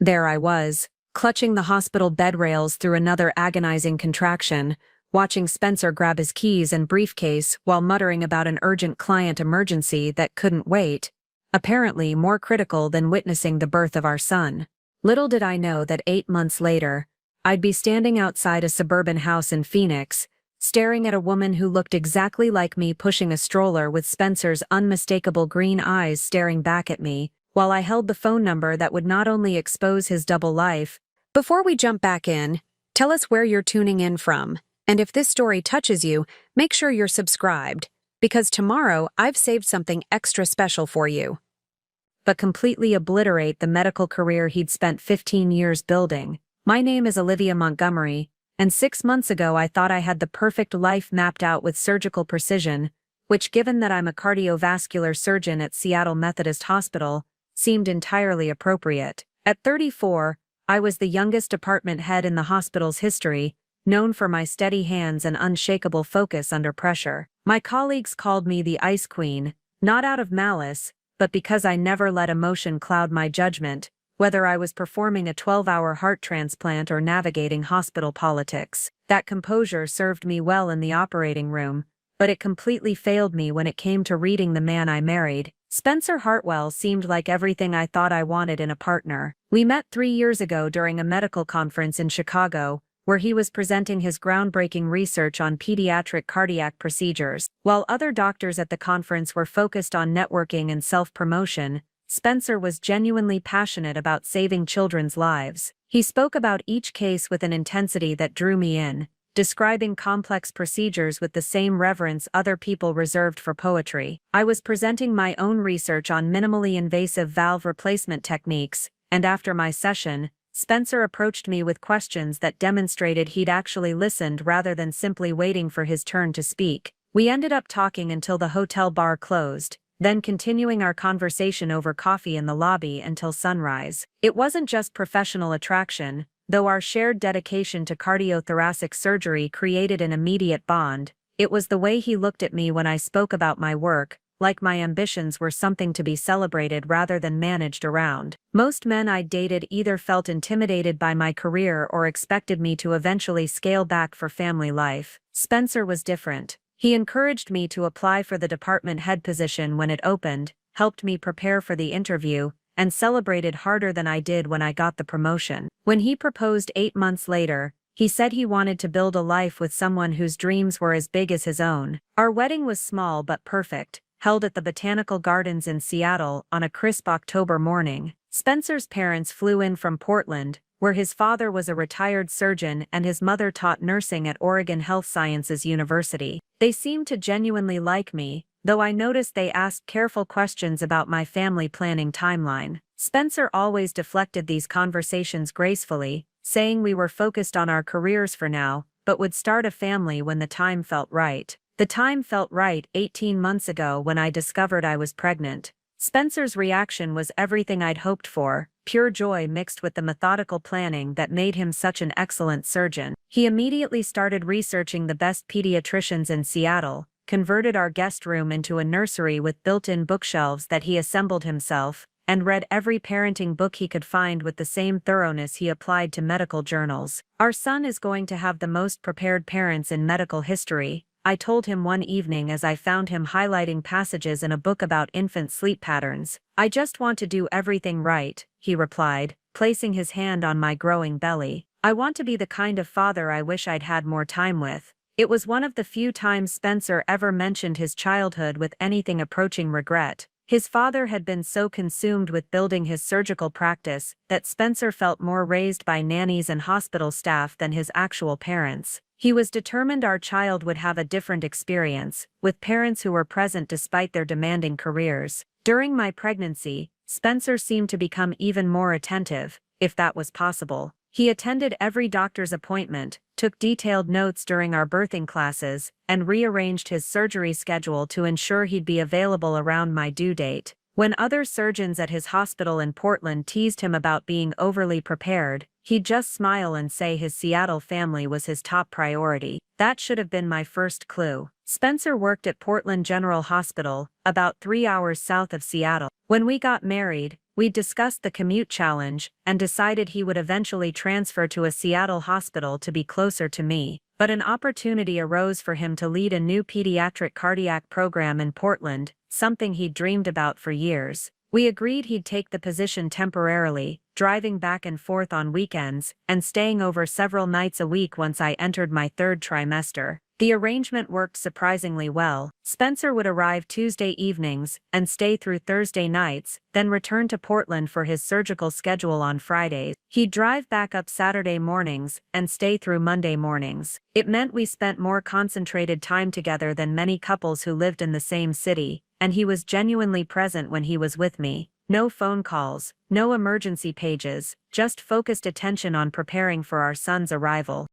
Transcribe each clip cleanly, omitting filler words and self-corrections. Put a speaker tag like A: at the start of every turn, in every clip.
A: There I was, clutching the hospital bed rails through another agonizing contraction, watching Spencer grab his keys and briefcase while muttering about an urgent client emergency that couldn't wait, apparently more critical than witnessing the birth of our son. Little did I know that 8 months later, I'd be standing outside a suburban house in Phoenix, staring at a woman who looked exactly like me pushing a stroller with Spencer's unmistakable green eyes staring back at me, while I held the phone number that would not only expose his double life. Before we jump back in, tell us where you're tuning in from, and if this story touches you, make sure you're subscribed, because tomorrow I've saved something extra special for you. But completely obliterate the medical career he'd spent 15 years building. My name is Olivia Montgomery, and 6 months ago I thought I had the perfect life mapped out with surgical precision, which, given that I'm a cardiovascular surgeon at Seattle Methodist Hospital, seemed entirely appropriate. At 34, I was the youngest department head in the hospital's history, known for my steady hands and unshakable focus under pressure. My colleagues called me the Ice Queen, not out of malice, but because I never let emotion cloud my judgment, whether I was performing a 12-hour heart transplant or navigating hospital politics. That composure served me well in the operating room, but it completely failed me when it came to reading the man I married. Spencer Hartwell seemed like everything I thought I wanted in a partner. We met 3 years ago during a medical conference in Chicago, where he was presenting his groundbreaking research on pediatric cardiac procedures. While other doctors at the conference were focused on networking and self-promotion, Spencer was genuinely passionate about saving children's lives. He spoke about each case with an intensity that drew me in, describing complex procedures with the same reverence other people reserved for poetry. I was presenting my own research on minimally invasive valve replacement techniques, and after my session, Spencer approached me with questions that demonstrated he'd actually listened rather than simply waiting for his turn to speak. We ended up talking until the hotel bar closed, then continuing our conversation over coffee in the lobby until sunrise. It wasn't just professional attraction, though our shared dedication to cardiothoracic surgery created an immediate bond. It was the way he looked at me when I spoke about my work, like my ambitions were something to be celebrated rather than managed around. Most men I dated either felt intimidated by my career or expected me to eventually scale back for family life. Spencer was different. He encouraged me to apply for the department head position when it opened, helped me prepare for the interview, and celebrated harder than I did when I got the promotion. When he proposed 8 months later, he said he wanted to build a life with someone whose dreams were as big as his own. Our wedding was small but perfect, held at the Botanical Gardens in Seattle on a crisp October morning. Spencer's parents flew in from Portland, where his father was a retired surgeon and his mother taught nursing at Oregon Health Sciences University. They seemed to genuinely like me, though I noticed they asked careful questions about my family planning timeline. Spencer always deflected these conversations gracefully, saying we were focused on our careers for now, but would start a family when the time felt right. The time felt right 18 months ago when I discovered I was pregnant. Spencer's reaction was everything I'd hoped for, pure joy mixed with the methodical planning that made him such an excellent surgeon. He immediately started researching the best pediatricians in Seattle, converted our guest room into a nursery with built-in bookshelves that he assembled himself, and read every parenting book he could find with the same thoroughness he applied to medical journals. Our son is going to have the most prepared parents in medical history, I told him one evening as I found him highlighting passages in a book about infant sleep patterns. I just want to do everything right, he replied, placing his hand on my growing belly. I want to be the kind of father I wish I'd had more time with. It was one of the few times Spencer ever mentioned his childhood with anything approaching regret. His father had been so consumed with building his surgical practice that Spencer felt more raised by nannies and hospital staff than his actual parents. He was determined our child would have a different experience, with parents who were present despite their demanding careers. During my pregnancy, Spencer seemed to become even more attentive, if that was possible. He attended every doctor's appointment, took detailed notes during our birthing classes, and rearranged his surgery schedule to ensure he'd be available around my due date. When other surgeons at his hospital in Portland teased him about being overly prepared, he'd just smile and say his Seattle family was his top priority. That should have been my first clue. Spencer worked at Portland General Hospital, about 3 hours south of Seattle. When we got married, We discussed the commute challenge and decided he would eventually transfer to a Seattle hospital to be closer to me, but an opportunity arose for him to lead a new pediatric cardiac program in Portland, something he'd dreamed about for years. We agreed he'd take the position temporarily, driving back and forth on weekends, and staying over several nights a week once I entered my third trimester. The arrangement worked surprisingly well. Spencer would arrive Tuesday evenings and stay through Thursday nights, then return to Portland for his surgical schedule on Fridays. He'd drive back up Saturday mornings and stay through Monday mornings. It meant we spent more concentrated time together than many couples who lived in the same city, and he was genuinely present when he was with me. No phone calls, no emergency pages, just focused attention on preparing for our son's arrival.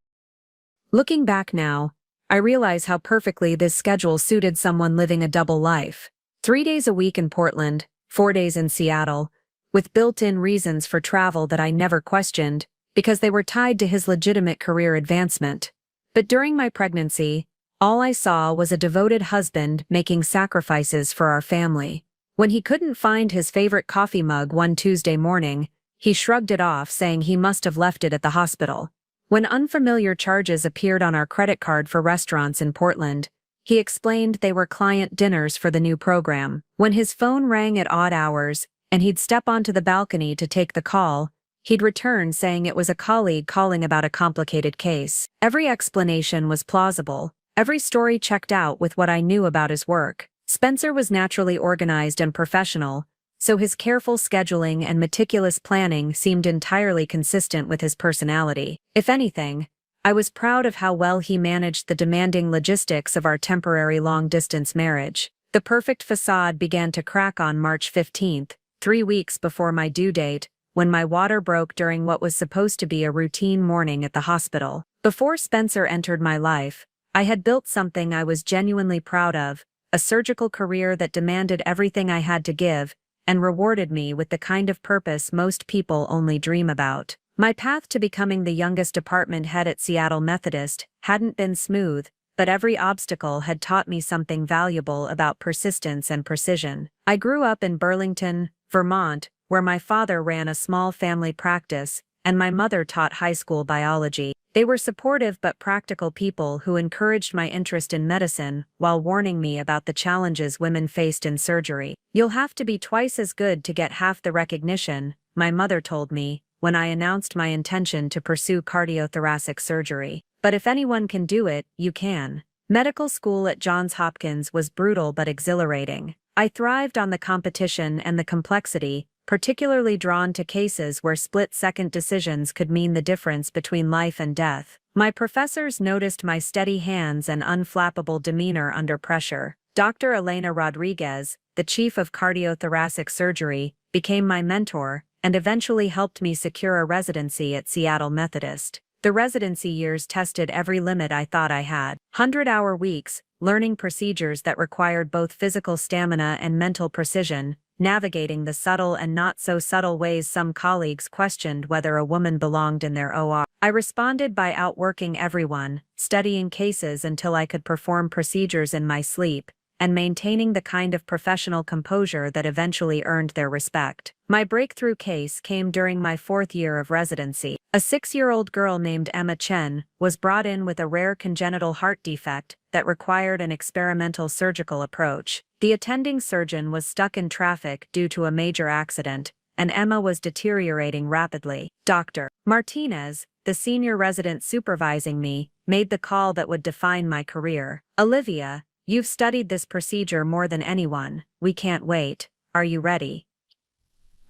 A: Looking back now, I realize how perfectly this schedule suited someone living a double life. 3 days a week in Portland, 4 days in Seattle, with built-in reasons for travel that I never questioned, because they were tied to his legitimate career advancement. But during my pregnancy, all I saw was a devoted husband making sacrifices for our family. When he couldn't find his favorite coffee mug one Tuesday morning, he shrugged it off, saying he must have left it at the hospital. When unfamiliar charges appeared on our credit card for restaurants in Portland, he explained they were client dinners for the new program. When his phone rang at odd hours, and he'd step onto the balcony to take the call, he'd return saying it was a colleague calling about a complicated case. Every explanation was plausible. Every story checked out with what I knew about his work. Spencer was naturally organized and professional, so his careful scheduling and meticulous planning seemed entirely consistent with his personality. If anything, I was proud of how well he managed the demanding logistics of our temporary long-distance marriage. The perfect facade began to crack on March 15th, 3 weeks before my due date, when my water broke during what was supposed to be a routine morning at the hospital. Before Spencer entered my life, I had built something I was genuinely proud of, a surgical career that demanded everything I had to give, and rewarded me with the kind of purpose most people only dream about. My path to becoming the youngest department head at Seattle Methodist hadn't been smooth, but every obstacle had taught me something valuable about persistence and precision. I grew up in Burlington, Vermont, where my father ran a small family practice, and my mother taught high school biology. They were supportive but practical people who encouraged my interest in medicine while warning me about the challenges women faced in surgery. "You'll have to be twice as good to get half the recognition," my mother told me when I announced my intention to pursue cardiothoracic surgery. "But if anyone can do it, you can." Medical school at Johns Hopkins was brutal but exhilarating. I thrived on the competition and the complexity, particularly drawn to cases where split-second decisions could mean the difference between life and death. My professors noticed my steady hands and unflappable demeanor under pressure. Dr. Elena Rodriguez, the chief of cardiothoracic surgery, became my mentor and eventually helped me secure a residency at Seattle Methodist. The residency years tested every limit I thought I had. 100-hour weeks, learning procedures that required both physical stamina and mental precision, navigating the subtle and not-so-subtle ways some colleagues questioned whether a woman belonged in their OR. I responded by outworking everyone, studying cases until I could perform procedures in my sleep, and maintaining the kind of professional composure that eventually earned their respect. My breakthrough case came during my 4th year of residency. A 6-year-old girl named Emma Chen was brought in with a rare congenital heart defect that required an experimental surgical approach. The attending surgeon was stuck in traffic due to a major accident, and Emma was deteriorating rapidly. Dr. Martinez, the senior resident supervising me, made the call that would define my career. "Olivia, you've studied this procedure more than anyone. We can't wait. Are you ready?"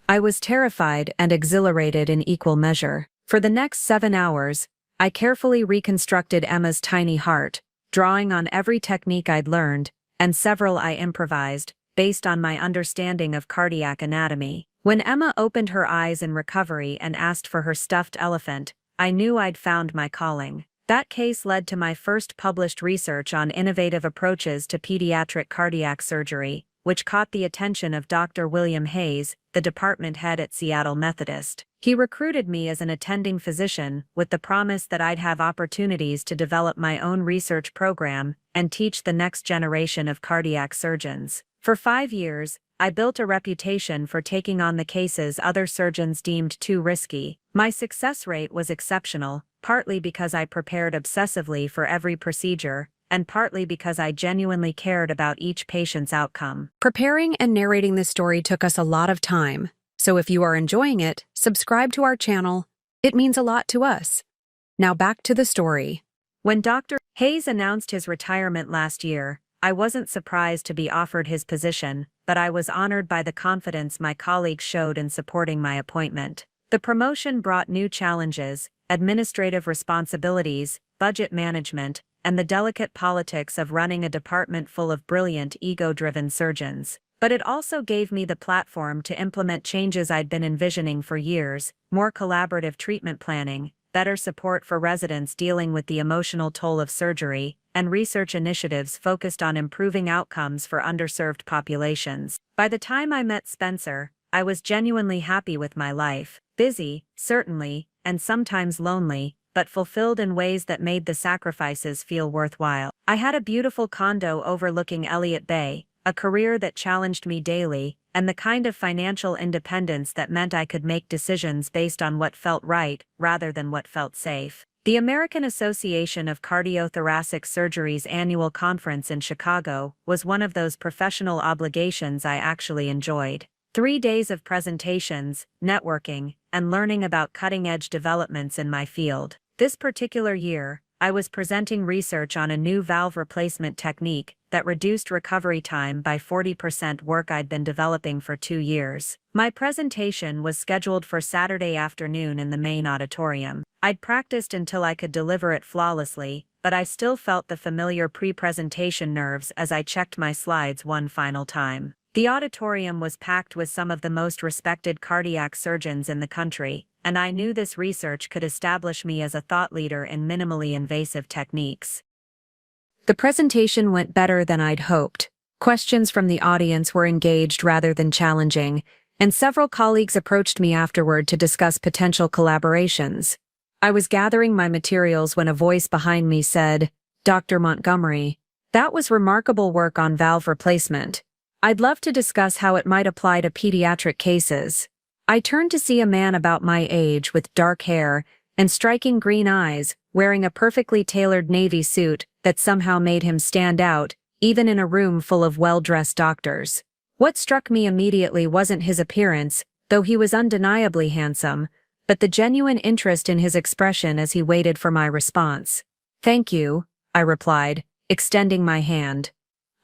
A: I was terrified and exhilarated in equal measure. For the next 7 hours, I carefully reconstructed Emma's tiny heart, drawing on every technique I'd learned, and several I improvised, based on my understanding of cardiac anatomy. When Emma opened her eyes in recovery and asked for her stuffed elephant, I knew I'd found my calling. That case led to my first published research on innovative approaches to pediatric cardiac surgery, which caught the attention of Dr. William Hayes, the department head at Seattle Methodist. He recruited me as an attending physician with the promise that I'd have opportunities to develop my own research program and teach the next generation of cardiac surgeons. For 5 years, I built a reputation for taking on the cases other surgeons deemed too risky. My success rate was exceptional, partly because I prepared obsessively for every procedure, and partly because I genuinely cared about each patient's outcome. Preparing and narrating this story took us a lot of time, so if you are enjoying it, subscribe to our channel. It means a lot to us. Now back to the story. When Dr. Hayes announced his retirement last year, I wasn't surprised to be offered his position, but I was honored by the confidence my colleagues showed in supporting my appointment. The promotion brought new challenges, administrative responsibilities, budget management, and the delicate politics of running a department full of brilliant, ego-driven surgeons. But it also gave me the platform to implement changes I'd been envisioning for years: more collaborative treatment planning, better support for residents dealing with the emotional toll of surgery, and research initiatives focused on improving outcomes for underserved populations. By the time I met Spencer, I was genuinely happy with my life. Busy, certainly, and sometimes lonely, but fulfilled in ways that made the sacrifices feel worthwhile. I had a beautiful condo overlooking Elliott Bay, a career that challenged me daily, and the kind of financial independence that meant I could make decisions based on what felt right, rather than what felt safe. The American Association of Cardiothoracic Surgery's annual conference in Chicago was one of those professional obligations I actually enjoyed. 3 days of presentations, networking, and learning about cutting-edge developments in my field. This particular year, I was presenting research on a new valve replacement technique that reduced recovery time by 40%, work I'd been developing for 2 years. My presentation was scheduled for Saturday afternoon in the main auditorium. I'd practiced until I could deliver it flawlessly, but I still felt the familiar pre-presentation nerves as I checked my slides one final time. The auditorium was packed with some of the most respected cardiac surgeons in the country, and I knew this research could establish me as a thought leader in minimally invasive techniques. The presentation went better than I'd hoped. Questions from the audience were engaged rather than challenging, and several colleagues approached me afterward to discuss potential collaborations. I was gathering my materials when a voice behind me said, "Dr. Montgomery, that was remarkable work on valve replacement. I'd love to discuss how it might apply to pediatric cases." I turned to see a man about my age with dark hair and striking green eyes, wearing a perfectly tailored navy suit that somehow made him stand out, even in a room full of well-dressed doctors. What struck me immediately wasn't his appearance, though he was undeniably handsome, but the genuine interest in his expression as he waited for my response. "Thank you," I replied, extending my hand.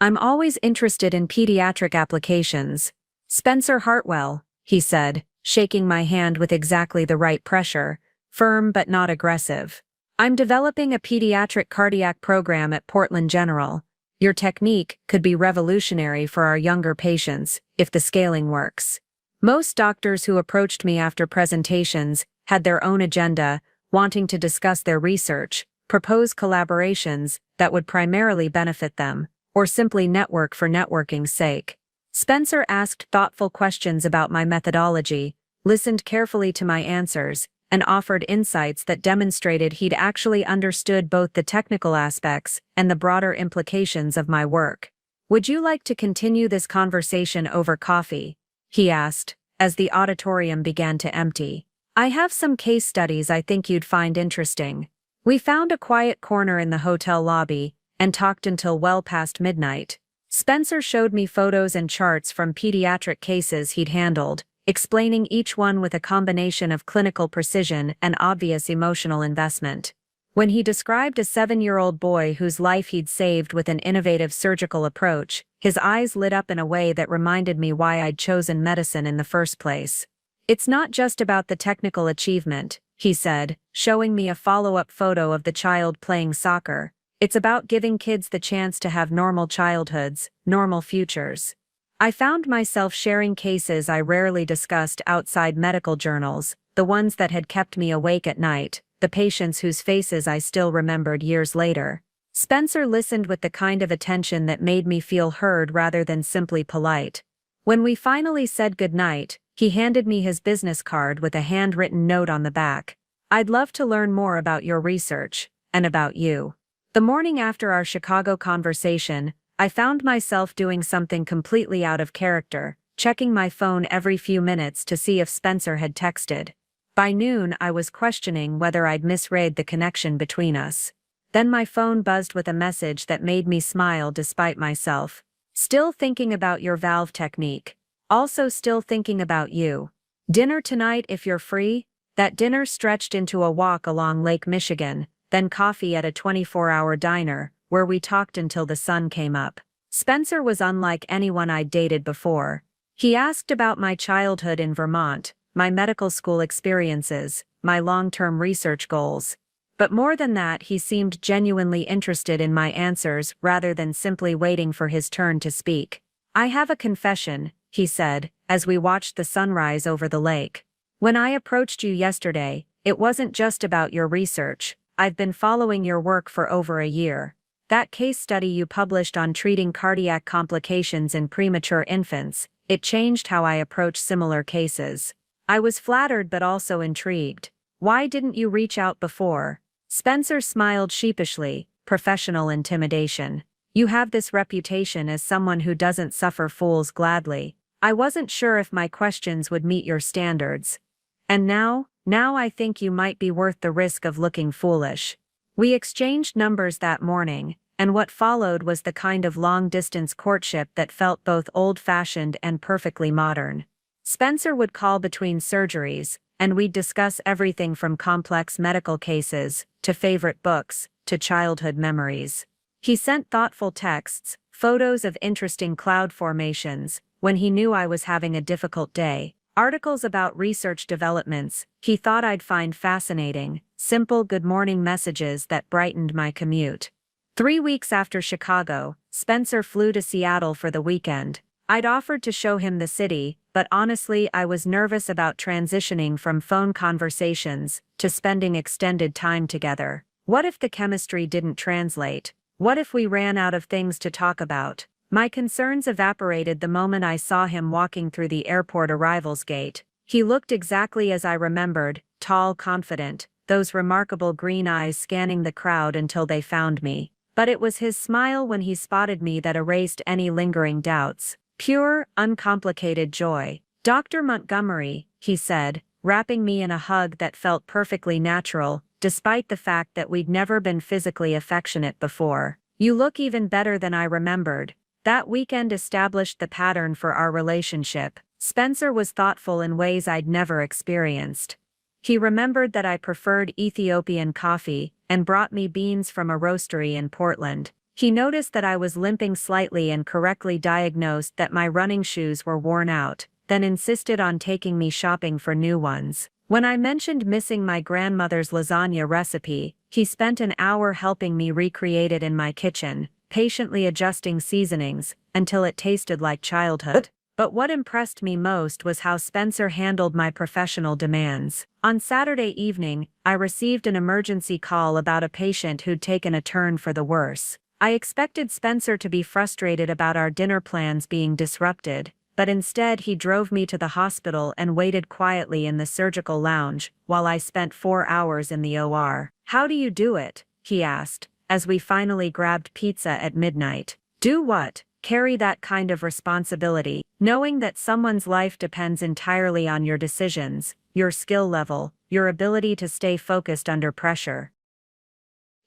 A: "I'm always interested in pediatric applications." "Spencer Hartwell," he said, shaking my hand with exactly the right pressure, firm but not aggressive. "I'm developing a pediatric cardiac program at Portland General. Your technique could be revolutionary for our younger patients, if the scaling works." Most doctors who approached me after presentations had their own agenda, wanting to discuss their research, propose collaborations that would primarily benefit them, or simply network for networking's sake. Spencer asked thoughtful questions about my methodology, listened carefully to my answers, and offered insights that demonstrated he'd actually understood both the technical aspects and the broader implications of my work. "Would you like to continue this conversation over coffee?" he asked, as the auditorium began to empty. "I have some case studies I think you'd find interesting." We found a quiet corner in the hotel lobby and talked until well past midnight. Spencer showed me photos and charts from pediatric cases he'd handled, explaining each one with a combination of clinical precision and obvious emotional investment. When he described a 7-year-old boy whose life he'd saved with an innovative surgical approach, his eyes lit up in a way that reminded me why I'd chosen medicine in the first place. "It's not just about the technical achievement," he said, showing me a follow-up photo of the child playing soccer. "It's about giving kids the chance to have normal childhoods, normal futures." I found myself sharing cases I rarely discussed outside medical journals, the ones that had kept me awake at night, the patients whose faces I still remembered years later. Spencer listened with the kind of attention that made me feel heard rather than simply polite. When we finally said goodnight, he handed me his business card with a handwritten note on the back. "I'd love to learn more about your research, and about you." The morning after our Chicago conversation, I found myself doing something completely out of character, checking my phone every few minutes to see if Spencer had texted. By noon, I was questioning whether I'd misread the connection between us. Then my phone buzzed with a message that made me smile despite myself. Still thinking about your valve technique. Also still thinking about you. Dinner tonight if you're free? That dinner stretched into a walk along Lake Michigan, then coffee at a 24-hour diner, where we talked until the sun came up. Spencer was unlike anyone I'd dated before. He asked about my childhood in Vermont, my medical school experiences, my long-term research goals. But more than that, he seemed genuinely interested in my answers rather than simply waiting for his turn to speak. I have a confession, he said, as we watched the sunrise over the lake. When I approached you yesterday, it wasn't just about your research. I've been following your work for over a year. That case study you published on treating cardiac complications in premature infants, it changed how I approach similar cases. I was flattered but also intrigued. Why didn't you reach out before? Spencer smiled sheepishly. Professional intimidation. You have this reputation as someone who doesn't suffer fools gladly. I wasn't sure if my questions would meet your standards. And now I think you might be worth the risk of looking foolish. We exchanged numbers that morning, and what followed was the kind of long-distance courtship that felt both old-fashioned and perfectly modern. Spencer would call between surgeries, and we'd discuss everything from complex medical cases, to favorite books, to childhood memories. He sent thoughtful texts, photos of interesting cloud formations, when he knew I was having a difficult day, articles about research developments he thought I'd find fascinating, simple good morning messages that brightened my commute. 3 weeks after Chicago, Spencer flew to Seattle for the weekend. I'd offered to show him the city, but honestly I was nervous about transitioning from phone conversations to spending extended time together. What if the chemistry didn't translate? What if we ran out of things to talk about? My concerns evaporated the moment I saw him walking through the airport arrivals gate. He looked exactly as I remembered, tall, confident, those remarkable green eyes scanning the crowd until they found me. But it was his smile when he spotted me that erased any lingering doubts. Pure, uncomplicated joy. Dr. Montgomery, he said, wrapping me in a hug that felt perfectly natural, despite the fact that we'd never been physically affectionate before. You look even better than I remembered. That weekend established the pattern for our relationship. Spencer was thoughtful in ways I'd never experienced. He remembered that I preferred Ethiopian coffee, and brought me beans from a roastery in Portland. He noticed that I was limping slightly and correctly diagnosed that my running shoes were worn out, then insisted on taking me shopping for new ones. When I mentioned missing my grandmother's lasagna recipe, he spent an hour helping me recreate it in my kitchen, patiently adjusting seasonings, until it tasted like childhood. But what impressed me most was how Spencer handled my professional demands. On Saturday evening, I received an emergency call about a patient who'd taken a turn for the worse. I expected Spencer to be frustrated about our dinner plans being disrupted, but instead he drove me to the hospital and waited quietly in the surgical lounge while I spent 4 hours in the OR. How do you do it? He asked, as we finally grabbed pizza at midnight. Do what? Carry that kind of responsibility, knowing that someone's life depends entirely on your decisions, your skill level, your ability to stay focused under pressure.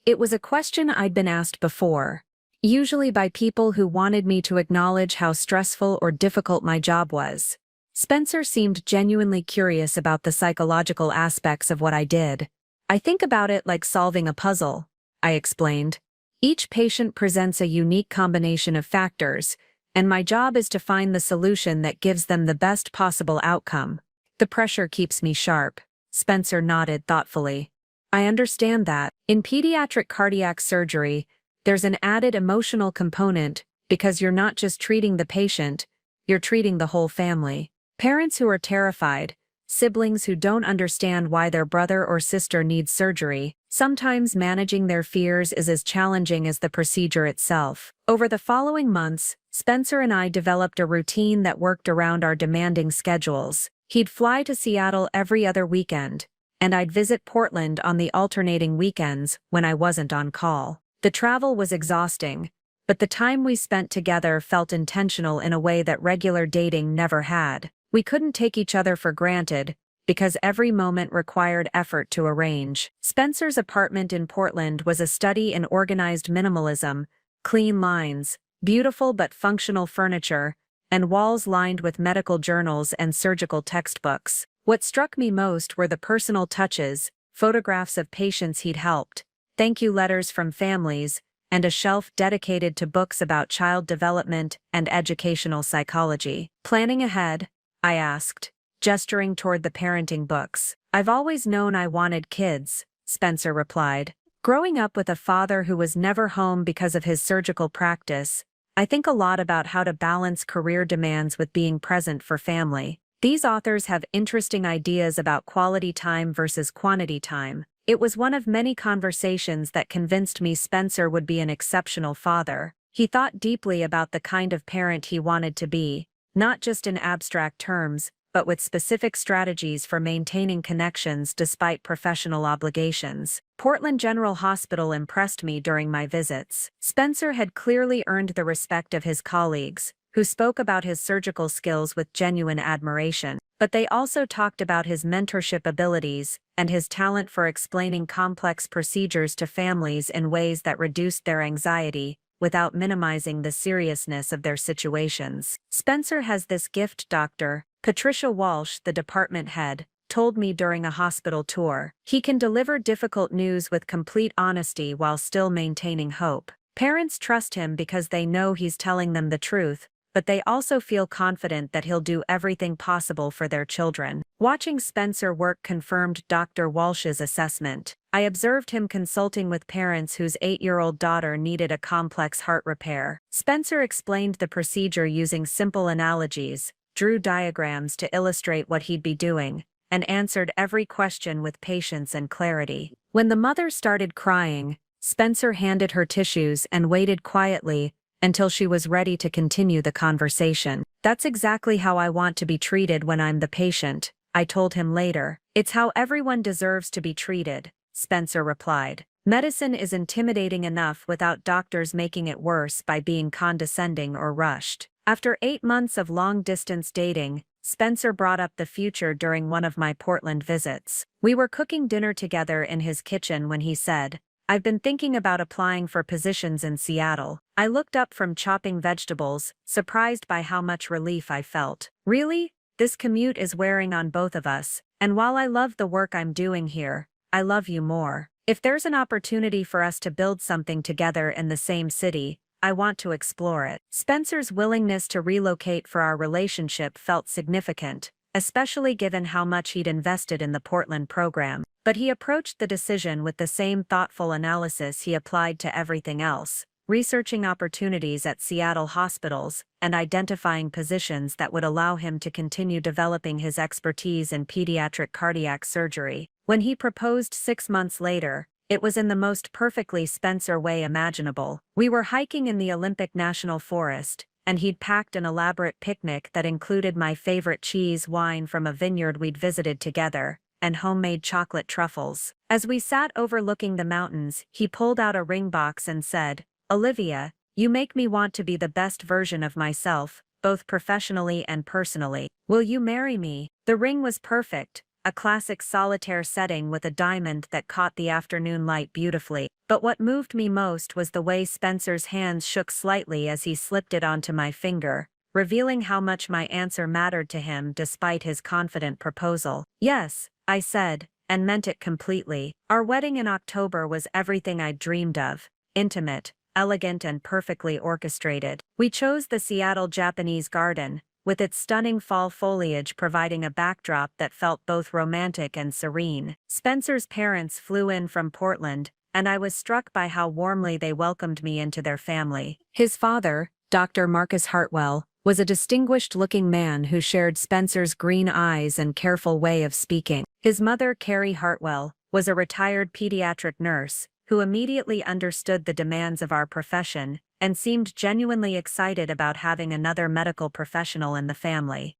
A: It was a question I'd been asked before, usually by people who wanted me to acknowledge how stressful or difficult my job was. Spencer seemed genuinely curious about the psychological aspects of what I did. I think about it like solving a puzzle, I explained. Each patient presents a unique combination of factors, and my job is to find the solution that gives them the best possible outcome. The pressure keeps me sharp. Spencer nodded thoughtfully. I understand that. In pediatric cardiac surgery, there's an added emotional component because you're not just treating the patient, you're treating the whole family. Parents who are terrified, siblings who don't understand why their brother or sister needs surgery. Sometimes managing their fears is as challenging as the procedure itself. Over the following months, Spencer and I developed a routine that worked around our demanding schedules. He'd fly to Seattle every other weekend, and I'd visit Portland on the alternating weekends when I wasn't on call. The travel was exhausting, but the time we spent together felt intentional in a way that regular dating never had. We couldn't take each other for granted, because every moment required effort to arrange. Spencer's apartment in Portland was a study in organized minimalism, clean lines, beautiful but functional furniture, and walls lined with medical journals and surgical textbooks. What struck me most were the personal touches, photographs of patients he'd helped, thank you letters from families, and a shelf dedicated to books about child development and educational psychology. Planning ahead? I asked, gesturing toward the parenting books. I've always known I wanted kids, Spencer replied. Growing up with a father who was never home because of his surgical practice, I think a lot about how to balance career demands with being present for family. These authors have interesting ideas about quality time versus quantity time. It was one of many conversations that convinced me Spencer would be an exceptional father. He thought deeply about the kind of parent he wanted to be, not just in abstract terms, but with specific strategies for maintaining connections despite professional obligations. Portland General Hospital impressed me during my visits. Spencer had clearly earned the respect of his colleagues, who spoke about his surgical skills with genuine admiration. But they also talked about his mentorship abilities and his talent for explaining complex procedures to families in ways that reduced their anxiety, without minimizing the seriousness of their situations. Spencer has this gift, Dr. Patricia Walsh, the department head, told me during a hospital tour. He can deliver difficult news with complete honesty while still maintaining hope. Parents trust him because they know he's telling them the truth, but they also feel confident that he'll do everything possible for their children. Watching Spencer work confirmed Dr. Walsh's assessment. I observed him consulting with parents whose 8-year-old daughter needed a complex heart repair. Spencer explained the procedure using simple analogies, drew diagrams to illustrate what he'd be doing, and answered every question with patience and clarity. When the mother started crying, Spencer handed her tissues and waited quietly until she was ready to continue the conversation. That's exactly how I want to be treated when I'm the patient, I told him later. It's how everyone deserves to be treated, Spencer replied. Medicine is intimidating enough without doctors making it worse by being condescending or rushed. After 8 months of long-distance dating, Spencer brought up the future during one of my Portland visits. We were cooking dinner together in his kitchen when he said, "I've been thinking about applying for positions in Seattle." I looked up from chopping vegetables, surprised by how much relief I felt. Really? This commute is wearing on both of us, and while I love the work I'm doing here, I love you more. If there's an opportunity for us to build something together in the same city, I want to explore it. Spencer's willingness to relocate for our relationship felt significant, especially given how much he'd invested in the Portland program. But he approached the decision with the same thoughtful analysis he applied to everything else, researching opportunities at Seattle hospitals and identifying positions that would allow him to continue developing his expertise in pediatric cardiac surgery. When he proposed 6 months later, it was in the most perfectly Spencer way imaginable. We were hiking in the Olympic National Forest, and he'd packed an elaborate picnic that included my favorite cheese wine from a vineyard we'd visited together, and homemade chocolate truffles. As we sat overlooking the mountains, he pulled out a ring box and said, "Olivia, you make me want to be the best version of myself, both professionally and personally. Will you marry me?" The ring was perfect, a classic solitaire setting with a diamond that caught the afternoon light beautifully. But what moved me most was the way Spencer's hands shook slightly as he slipped it onto my finger, revealing how much my answer mattered to him despite his confident proposal. "Yes," I said, and meant it completely. Our wedding in October was everything I'd dreamed of: intimate, elegant, and perfectly orchestrated. We chose the Seattle Japanese garden, with its stunning fall foliage providing a backdrop that felt both romantic and serene. Spencer's parents flew in from Portland, and I was struck by how warmly they welcomed me into their family. His father, Dr. Marcus Hartwell, was a distinguished-looking man who shared Spencer's green eyes and careful way of speaking. His mother, Carrie Hartwell, was a retired pediatric nurse who immediately understood the demands of our profession and seemed genuinely excited about having another medical professional in the family.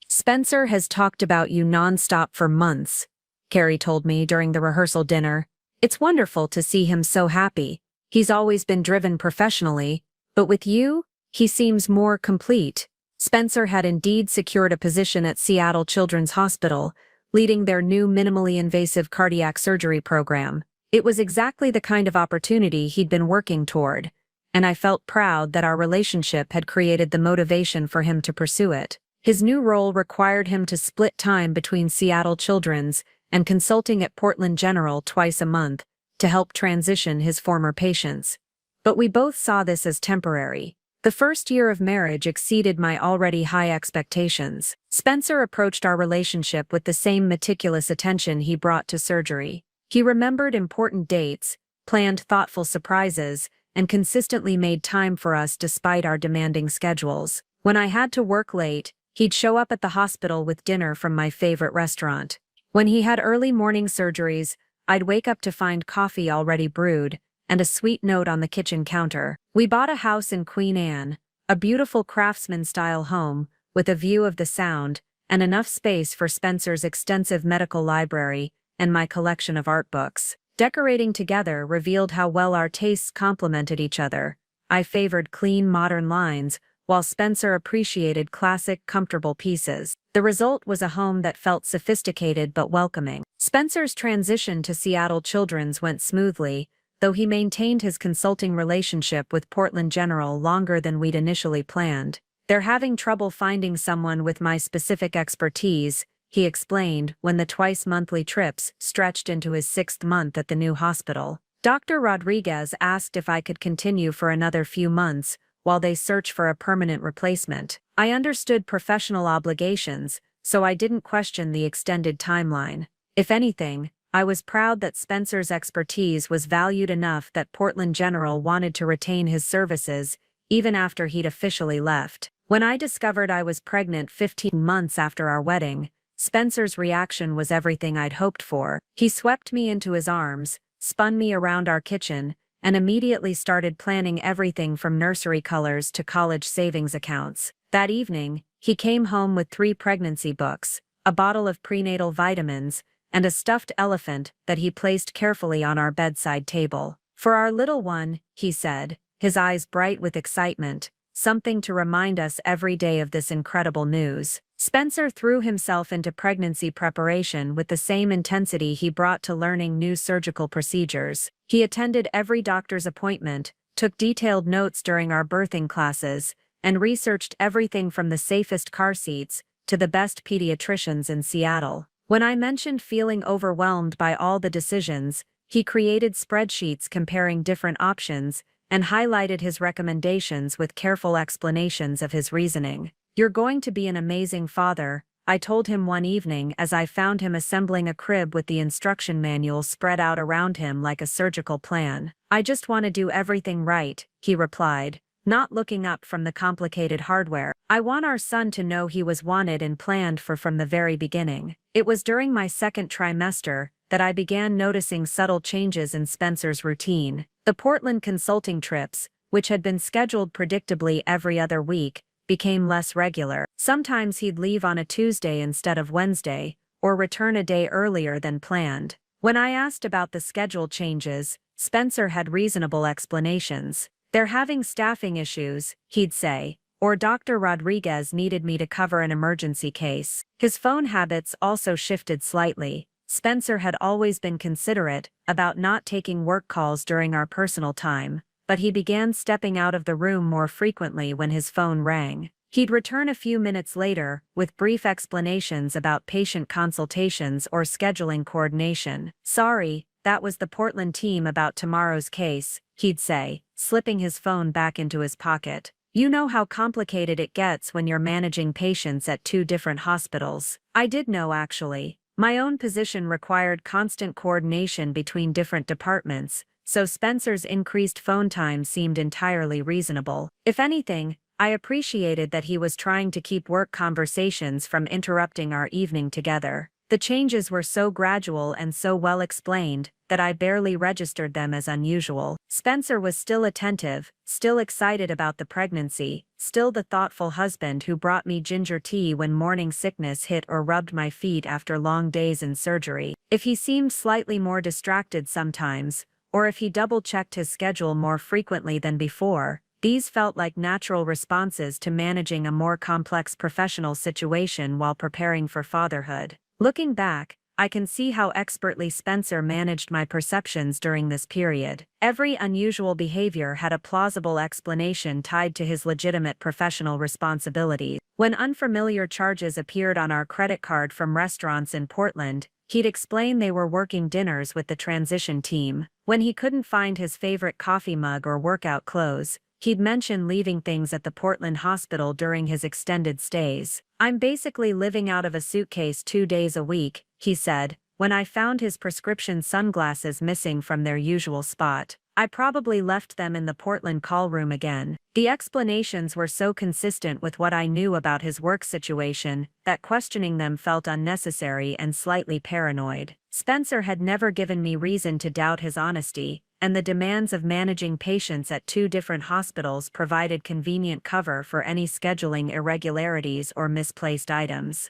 A: "Spencer has talked about you nonstop for months," Carrie told me during the rehearsal dinner. "It's wonderful to see him so happy. He's always been driven professionally, but with you, he seems more complete. Spencer had indeed secured a position at Seattle Children's Hospital, leading their new minimally invasive cardiac surgery program. It was exactly the kind of opportunity he'd been working toward, and I felt proud that our relationship had created the motivation for him to pursue it. His new role required him to split time between Seattle Children's and consulting at Portland General twice a month to help transition his former patients. But we both saw this as temporary. The first year of marriage exceeded my already high expectations. Spencer approached our relationship with the same meticulous attention he brought to surgery. He remembered important dates, planned thoughtful surprises, and consistently made time for us despite our demanding schedules. When I had to work late, he'd show up at the hospital with dinner from my favorite restaurant. When he had early morning surgeries, I'd wake up to find coffee already brewed and a sweet note on the kitchen counter. We bought a house in Queen Anne, a beautiful craftsman-style home with a view of the Sound and enough space for Spencer's extensive medical library and my collection of art books. Decorating together revealed how well our tastes complemented each other. I favored clean, modern lines, while Spencer appreciated classic, comfortable pieces. The result was a home that felt sophisticated but welcoming. Spencer's transition to Seattle Children's went smoothly, though he maintained his consulting relationship with Portland General longer than we'd initially planned. They're having trouble finding someone with my specific expertise, he explained when the twice-monthly trips stretched into his 6th month at the new hospital. Dr. Rodriguez asked if I could continue for another few months while they search for a permanent replacement. I understood professional obligations, so I didn't question the extended timeline. If anything, I was proud that Spencer's expertise was valued enough that Portland General wanted to retain his services, even after he'd officially left. When I discovered I was pregnant 15 months after our wedding, Spencer's reaction was everything I'd hoped for. He swept me into his arms, spun me around our kitchen, and immediately started planning everything from nursery colors to college savings accounts. That evening, he came home with 3 pregnancy books, a bottle of prenatal vitamins, and a stuffed elephant that he placed carefully on our bedside table. For our little one, he said, his eyes bright with excitement, something to remind us every day of this incredible news. Spencer threw himself into pregnancy preparation with the same intensity he brought to learning new surgical procedures. He attended every doctor's appointment, took detailed notes during our birthing classes, and researched everything from the safest car seats to the best pediatricians in Seattle. When I mentioned feeling overwhelmed by all the decisions, he created spreadsheets comparing different options and highlighted his recommendations with careful explanations of his reasoning. "You're going to be an amazing father," I told him one evening as I found him assembling a crib with the instruction manual spread out around him like a surgical plan. "I just want to do everything right," he replied, not looking up from the complicated hardware. "I want our son to know he was wanted and planned for from the very beginning." It was during my 2nd trimester that I began noticing subtle changes in Spencer's routine. The Portland consulting trips, which had been scheduled predictably every other week, became less regular. Sometimes he'd leave on a Tuesday instead of Wednesday, or return a day earlier than planned. When I asked about the schedule changes, Spencer had reasonable explanations. "They're having staffing issues," he'd say, or Dr. Rodriguez needed me to cover an emergency case. His phone habits also shifted slightly. Spencer had always been considerate about not taking work calls during our personal time, but he began stepping out of the room more frequently when his phone rang. He'd return a few minutes later with brief explanations about patient consultations or scheduling coordination. "Sorry, that was the Portland team about tomorrow's case," he'd say, slipping his phone back into his pocket. "You know how complicated it gets when you're managing patients at 2 different hospitals." I did know, actually. My own position required constant coordination between different departments, so Spencer's increased phone time seemed entirely reasonable. If anything, I appreciated that he was trying to keep work conversations from interrupting our evening together. The changes were so gradual and so well explained that I barely registered them as unusual. Spencer was still attentive, still excited about the pregnancy, still the thoughtful husband who brought me ginger tea when morning sickness hit or rubbed my feet after long days in surgery. If he seemed slightly more distracted sometimes, or if he double-checked his schedule more frequently than before. These felt like natural responses to managing a more complex professional situation while preparing for fatherhood. Looking back, I can see how expertly Spencer managed my perceptions during this period. Every unusual behavior had a plausible explanation tied to his legitimate professional responsibilities. When unfamiliar charges appeared on our credit card from restaurants in Portland, he'd explain they were working dinners with the transition team. When he couldn't find his favorite coffee mug or workout clothes, he'd mention leaving things at the Portland hospital during his extended stays. "I'm basically living out of a suitcase 2 days a week," he said, when I found his prescription sunglasses missing from their usual spot. "I probably left them in the Portland call room again." The explanations were so consistent with what I knew about his work situation that questioning them felt unnecessary and slightly paranoid. Spencer had never given me reason to doubt his honesty, and the demands of managing patients at 2 different hospitals provided convenient cover for any scheduling irregularities or misplaced items.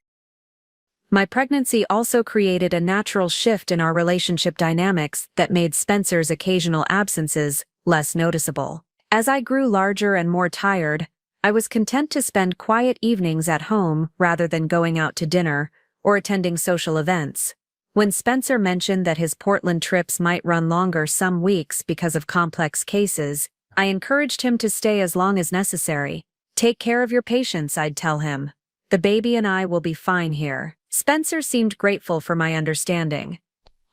A: My pregnancy also created a natural shift in our relationship dynamics that made Spencer's occasional absences less noticeable. As I grew larger and more tired, I was content to spend quiet evenings at home rather than going out to dinner or attending social events. When Spencer mentioned that his Portland trips might run longer some weeks because of complex cases, I encouraged him to stay as long as necessary. "Take care of your patients," I'd tell him. "The baby and I will be fine here." Spencer seemed grateful for my understanding,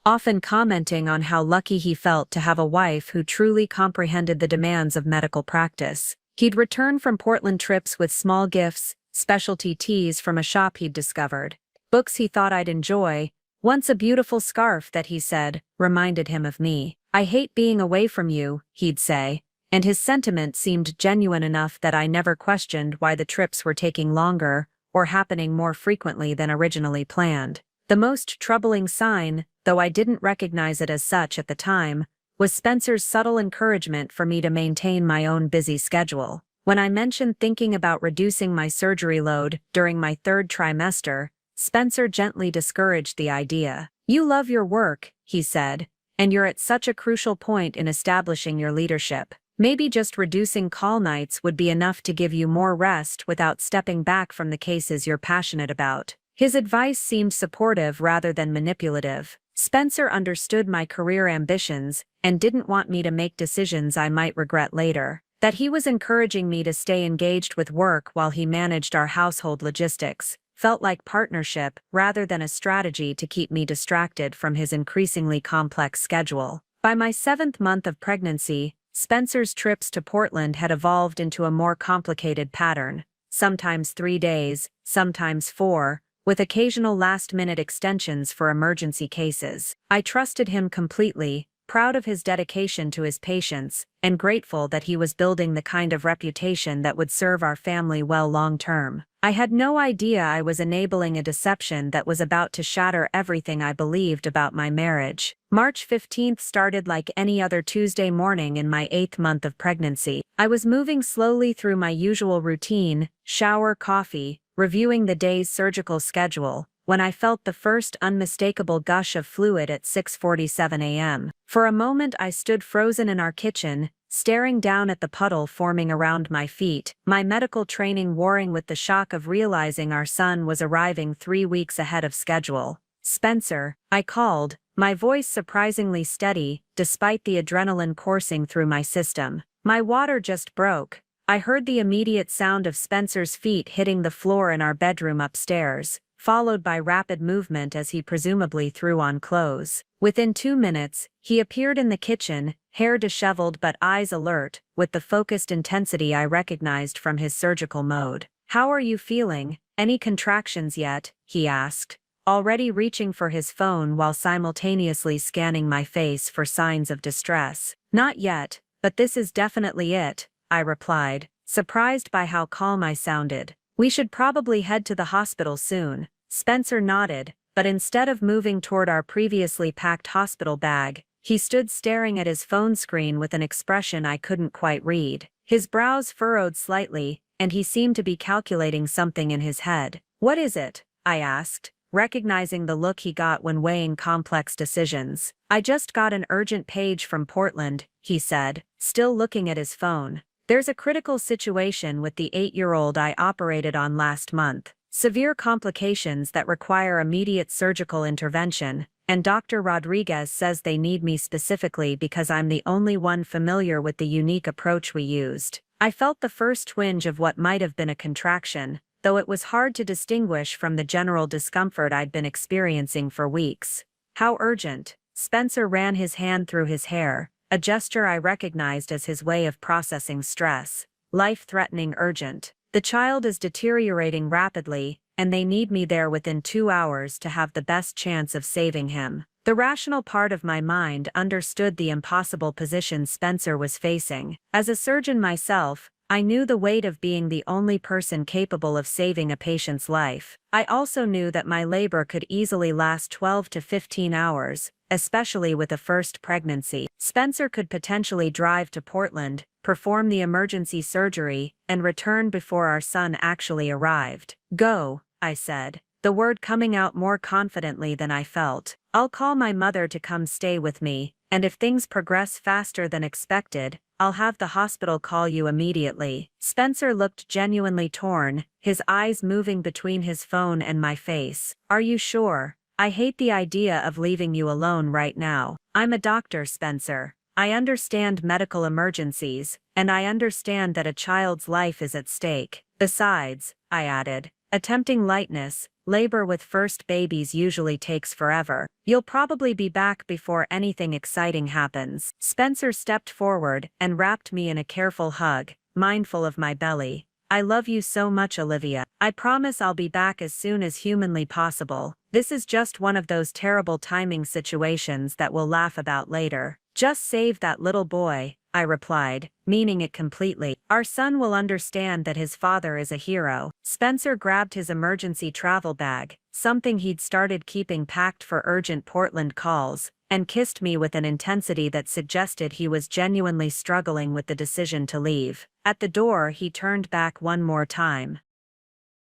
A: often commenting on how lucky he felt to have a wife who truly comprehended the demands of medical practice. He'd return from Portland trips with small gifts, specialty teas from a shop he'd discovered, books he thought I'd enjoy, once a beautiful scarf that he said reminded him of me. "I hate being away from you," he'd say, and his sentiment seemed genuine enough that I never questioned why the trips were taking longer or happening more frequently than originally planned. The most troubling sign, though I didn't recognize it as such at the time, was Spencer's subtle encouragement for me to maintain my own busy schedule. When I mentioned thinking about reducing my surgery load during my 3rd trimester, Spencer gently discouraged the idea. "You love your work," he said, "and you're at such a crucial point in establishing your leadership. Maybe just reducing call nights would be enough to give you more rest without stepping back from the cases you're passionate about." His advice seemed supportive rather than manipulative. Spencer understood my career ambitions and didn't want me to make decisions I might regret later. That he was encouraging me to stay engaged with work while he managed our household logistics felt like partnership rather than a strategy to keep me distracted from his increasingly complex schedule. By my 7th month of pregnancy, Spencer's trips to Portland had evolved into a more complicated pattern, sometimes 3 days, sometimes 4, with occasional last-minute extensions for emergency cases. I trusted him completely, proud of his dedication to his patients, and grateful that he was building the kind of reputation that would serve our family well long-term. I had no idea I was enabling a deception that was about to shatter everything I believed about my marriage. March 15th started like any other Tuesday morning in my 8th month of pregnancy. I was moving slowly through my usual routine, shower, coffee, reviewing the day's surgical schedule, when I felt the first unmistakable gush of fluid at 6:47 a.m. For a moment I stood frozen in our kitchen, staring down at the puddle forming around my feet, my medical training warring with the shock of realizing our son was arriving 3 weeks ahead of schedule. "Spencer," I called, my voice surprisingly steady, despite the adrenaline coursing through my system. "My water just broke." I heard the immediate sound of Spencer's feet hitting the floor in our bedroom upstairs, followed by rapid movement as he presumably threw on clothes. Within 2 minutes, he appeared in the kitchen, hair disheveled but eyes alert, with the focused intensity I recognized from his surgical mode. "How are you feeling? Any contractions yet?" he asked, already reaching for his phone while simultaneously scanning my face for signs of distress. "Not yet, but this is definitely it," I replied, surprised by how calm I sounded. "We should probably head to the hospital soon." Spencer nodded, but instead of moving toward our previously packed hospital bag, he stood staring at his phone screen with an expression I couldn't quite read. His brows furrowed slightly, and he seemed to be calculating something in his head. "What is it?" I asked, recognizing the look he got when weighing complex decisions. "I just got an urgent page from Portland," he said, still looking at his phone. "There's a critical situation with the 8-year-old I operated on last month. Severe complications that require immediate surgical intervention, and Dr. Rodriguez says they need me specifically because I'm the only one familiar with the unique approach we used." I felt the first twinge of what might have been a contraction, though it was hard to distinguish from the general discomfort I'd been experiencing for weeks. "How urgent?" Spencer ran his hand through his hair, a gesture I recognized as his way of processing stress. "Life-threatening urgent. The child is deteriorating rapidly, and they need me there within 2 hours to have the best chance of saving him." The rational part of my mind understood the impossible position Spencer was facing. As a surgeon myself, I knew the weight of being the only person capable of saving a patient's life. I also knew that my labor could easily last 12 to 15 hours, especially with a first pregnancy. Spencer could potentially drive to Portland, perform the emergency surgery, and return before our son actually arrived. "Go," I said, the word coming out more confidently than I felt. "I'll call my mother to come stay with me, and if things progress faster than expected, I'll have the hospital call you immediately." Spencer looked genuinely torn, his eyes moving between his phone and my face. "Are you sure? I hate the idea of leaving you alone right now. I'm a doctor, Spencer. I understand medical emergencies, and I understand that a child's life is at stake. Besides," I added, attempting lightness, "labor with first babies usually takes forever. You'll probably be back before anything exciting happens." Spencer stepped forward and wrapped me in a careful hug, mindful of my belly. "I love you so much, Olivia. I promise I'll be back as soon as humanly possible. This is just one of those terrible timing situations that we'll laugh about later. Just save that little boy," I replied, meaning it completely. "Our son will understand that his father is a hero." Spencer grabbed his emergency travel bag, something he'd started keeping packed for urgent Portland calls, and kissed me with an intensity that suggested he was genuinely struggling with the decision to leave. At the door, he turned back one more time.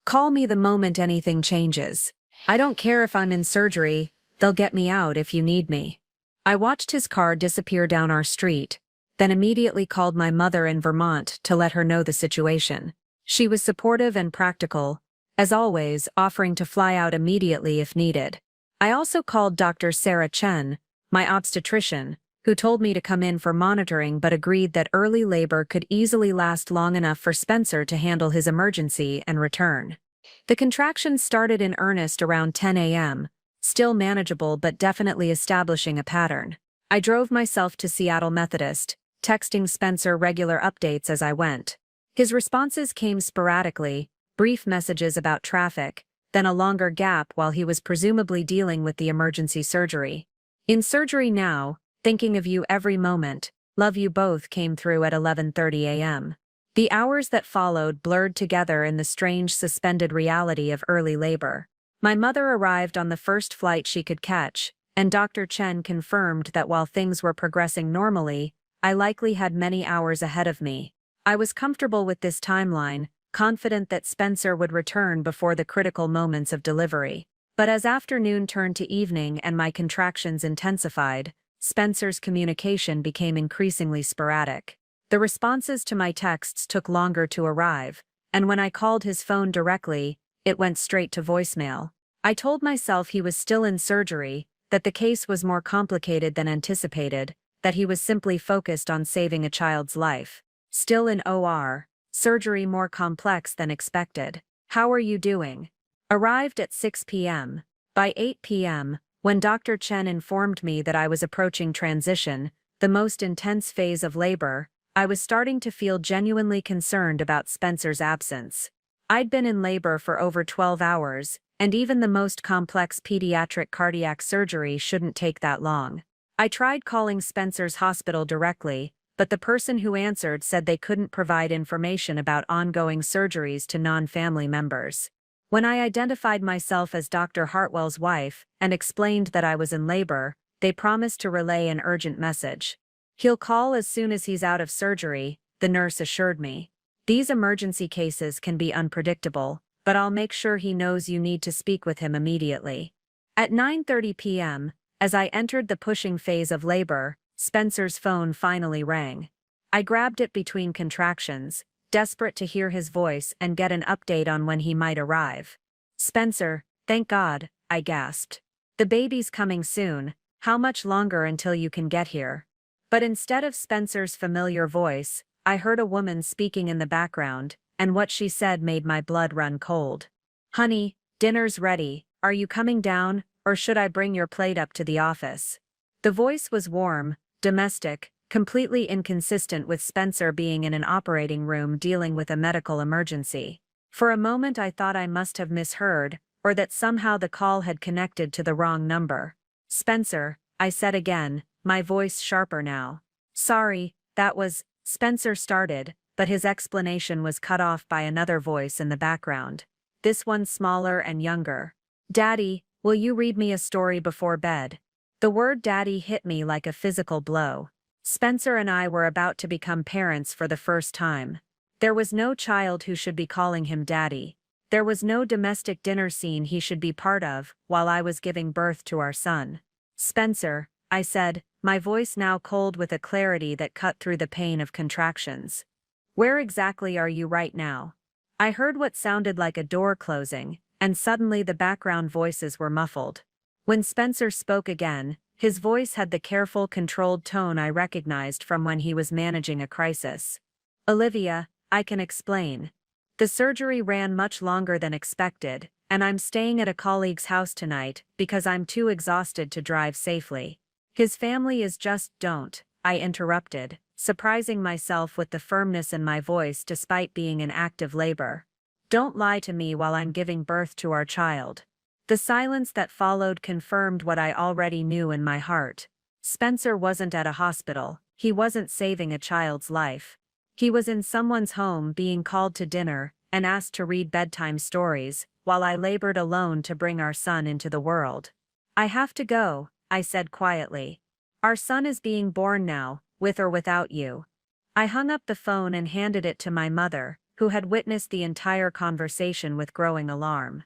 A: "Call me the moment anything changes. I don't care if I'm in surgery, they'll get me out if you need me." I watched his car disappear down our street, then immediately called my mother in Vermont to let her know the situation. She was supportive and practical, as always, offering to fly out immediately if needed. I also called Dr. Sarah Chen, my obstetrician, who told me to come in for monitoring but agreed that early labor could easily last long enough for Spencer to handle his emergency and return. The contractions started in earnest around 10 a.m., still manageable but definitely establishing a pattern. I drove myself to Seattle Methodist, texting Spencer regular updates as I went. His responses came sporadically, brief messages about traffic, then a longer gap while he was presumably dealing with the emergency surgery. "In surgery now, thinking of you every moment, love you both," came through at 11:30 a.m. The hours that followed blurred together in the strange suspended reality of early labor. My mother arrived on the first flight she could catch, and Dr. Chen confirmed that while things were progressing normally, I likely had many hours ahead of me. I was comfortable with this timeline, confident that Spencer would return before the critical moments of delivery. But as afternoon turned to evening and my contractions intensified, Spencer's communication became increasingly sporadic. The responses to my texts took longer to arrive, and when I called his phone directly, it went straight to voicemail. I told myself he was still in surgery, that the case was more complicated than anticipated, that he was simply focused on saving a child's life. "Still in OR, surgery more complex than expected. How are you doing?" Arrived at 6 p.m. By 8 p.m., when Dr. Chen informed me that I was approaching transition, the most intense phase of labor, I was starting to feel genuinely concerned about Spencer's absence. I'd been in labor for over 12 hours, and even the most complex pediatric cardiac surgery shouldn't take that long. I tried calling Spencer's hospital directly, but the person who answered said they couldn't provide information about ongoing surgeries to non-family members. When I identified myself as Dr. Hartwell's wife and explained that I was in labor, they promised to relay an urgent message. "He'll call as soon as he's out of surgery," the nurse assured me. "These emergency cases can be unpredictable, but I'll make sure he knows you need to speak with him immediately." At 9:30 p.m., as I entered the pushing phase of labor, Spencer's phone finally rang. I grabbed it between contractions, desperate to hear his voice and get an update on when he might arrive. "Spencer, thank God," I gasped. "The baby's coming soon. How much longer until you can get here?" But instead of Spencer's familiar voice, I heard a woman speaking in the background, and what she said made my blood run cold. "Honey, dinner's ready. Are you coming down, or should I bring your plate up to the office?" The voice was warm, domestic, completely inconsistent with Spencer being in an operating room dealing with a medical emergency. For a moment I thought I must have misheard, or that somehow the call had connected to the wrong number. "Spencer," I said again, my voice sharper now. "Sorry, that was—" Spencer started, but his explanation was cut off by another voice in the background. This one smaller and younger. "Daddy, will you read me a story before bed?" The word daddy hit me like a physical blow. Spencer and I were about to become parents for the first time. There was no child who should be calling him daddy. There was no domestic dinner scene he should be part of while I was giving birth to our son. "Spencer," I said, my voice now cold with a clarity that cut through the pain of contractions. "Where exactly are you right now?" I heard what sounded like a door closing, and suddenly the background voices were muffled. When Spencer spoke again, his voice had the careful, controlled tone I recognized from when he was managing a crisis. "Olivia, I can explain. The surgery ran much longer than expected, and I'm staying at a colleague's house tonight because I'm too exhausted to drive safely." "His family is just don't," I interrupted, surprising myself with the firmness in my voice despite being in active labor. "Don't lie to me while I'm giving birth to our child." The silence that followed confirmed what I already knew in my heart. Spencer wasn't at a hospital, he wasn't saving a child's life. He was in someone's home being called to dinner and asked to read bedtime stories, while I labored alone to bring our son into the world. "I have to go," I said quietly. "Our son is being born now, with or without you." I hung up the phone and handed it to my mother, who had witnessed the entire conversation with growing alarm.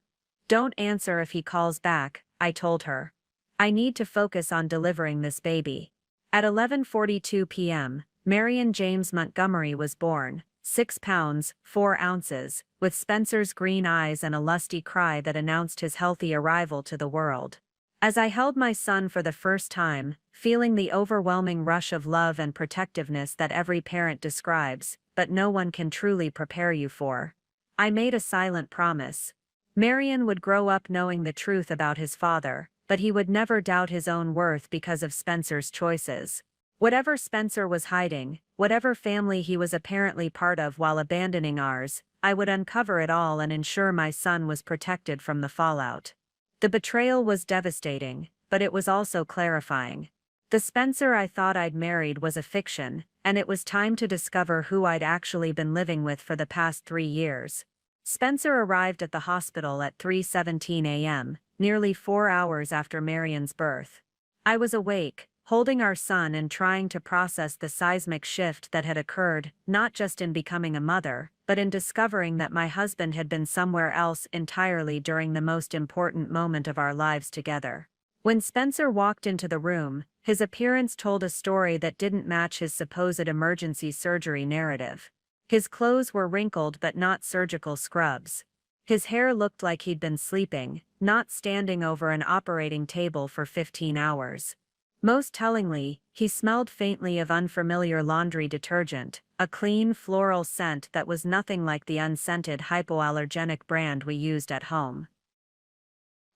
A: "Don't answer if he calls back," I told her. "I need to focus on delivering this baby." At 11:42 p.m., Marian James Montgomery was born, 6 pounds, 4 ounces, with Spencer's green eyes and a lusty cry that announced his healthy arrival to the world. As I held my son for the first time, feeling the overwhelming rush of love and protectiveness that every parent describes, but no one can truly prepare you for, I made a silent promise. Marian would grow up knowing the truth about his father, but he would never doubt his own worth because of Spencer's choices. Whatever Spencer was hiding, whatever family he was apparently part of while abandoning ours, I would uncover it all and ensure my son was protected from the fallout. The betrayal was devastating, but it was also clarifying. The Spencer I thought I'd married was a fiction, and it was time to discover who I'd actually been living with for the past 3 years. Spencer arrived at the hospital at 3:17 a.m., nearly 4 hours after Marian's birth. I was awake, holding our son and trying to process the seismic shift that had occurred, not just in becoming a mother, but in discovering that my husband had been somewhere else entirely during the most important moment of our lives together. When Spencer walked into the room, his appearance told a story that didn't match his supposed emergency surgery narrative. His clothes were wrinkled but not surgical scrubs. His hair looked like he'd been sleeping, not standing over an operating table for 15 hours. Most tellingly, he smelled faintly of unfamiliar laundry detergent, a clean floral scent that was nothing like the unscented hypoallergenic brand we used at home.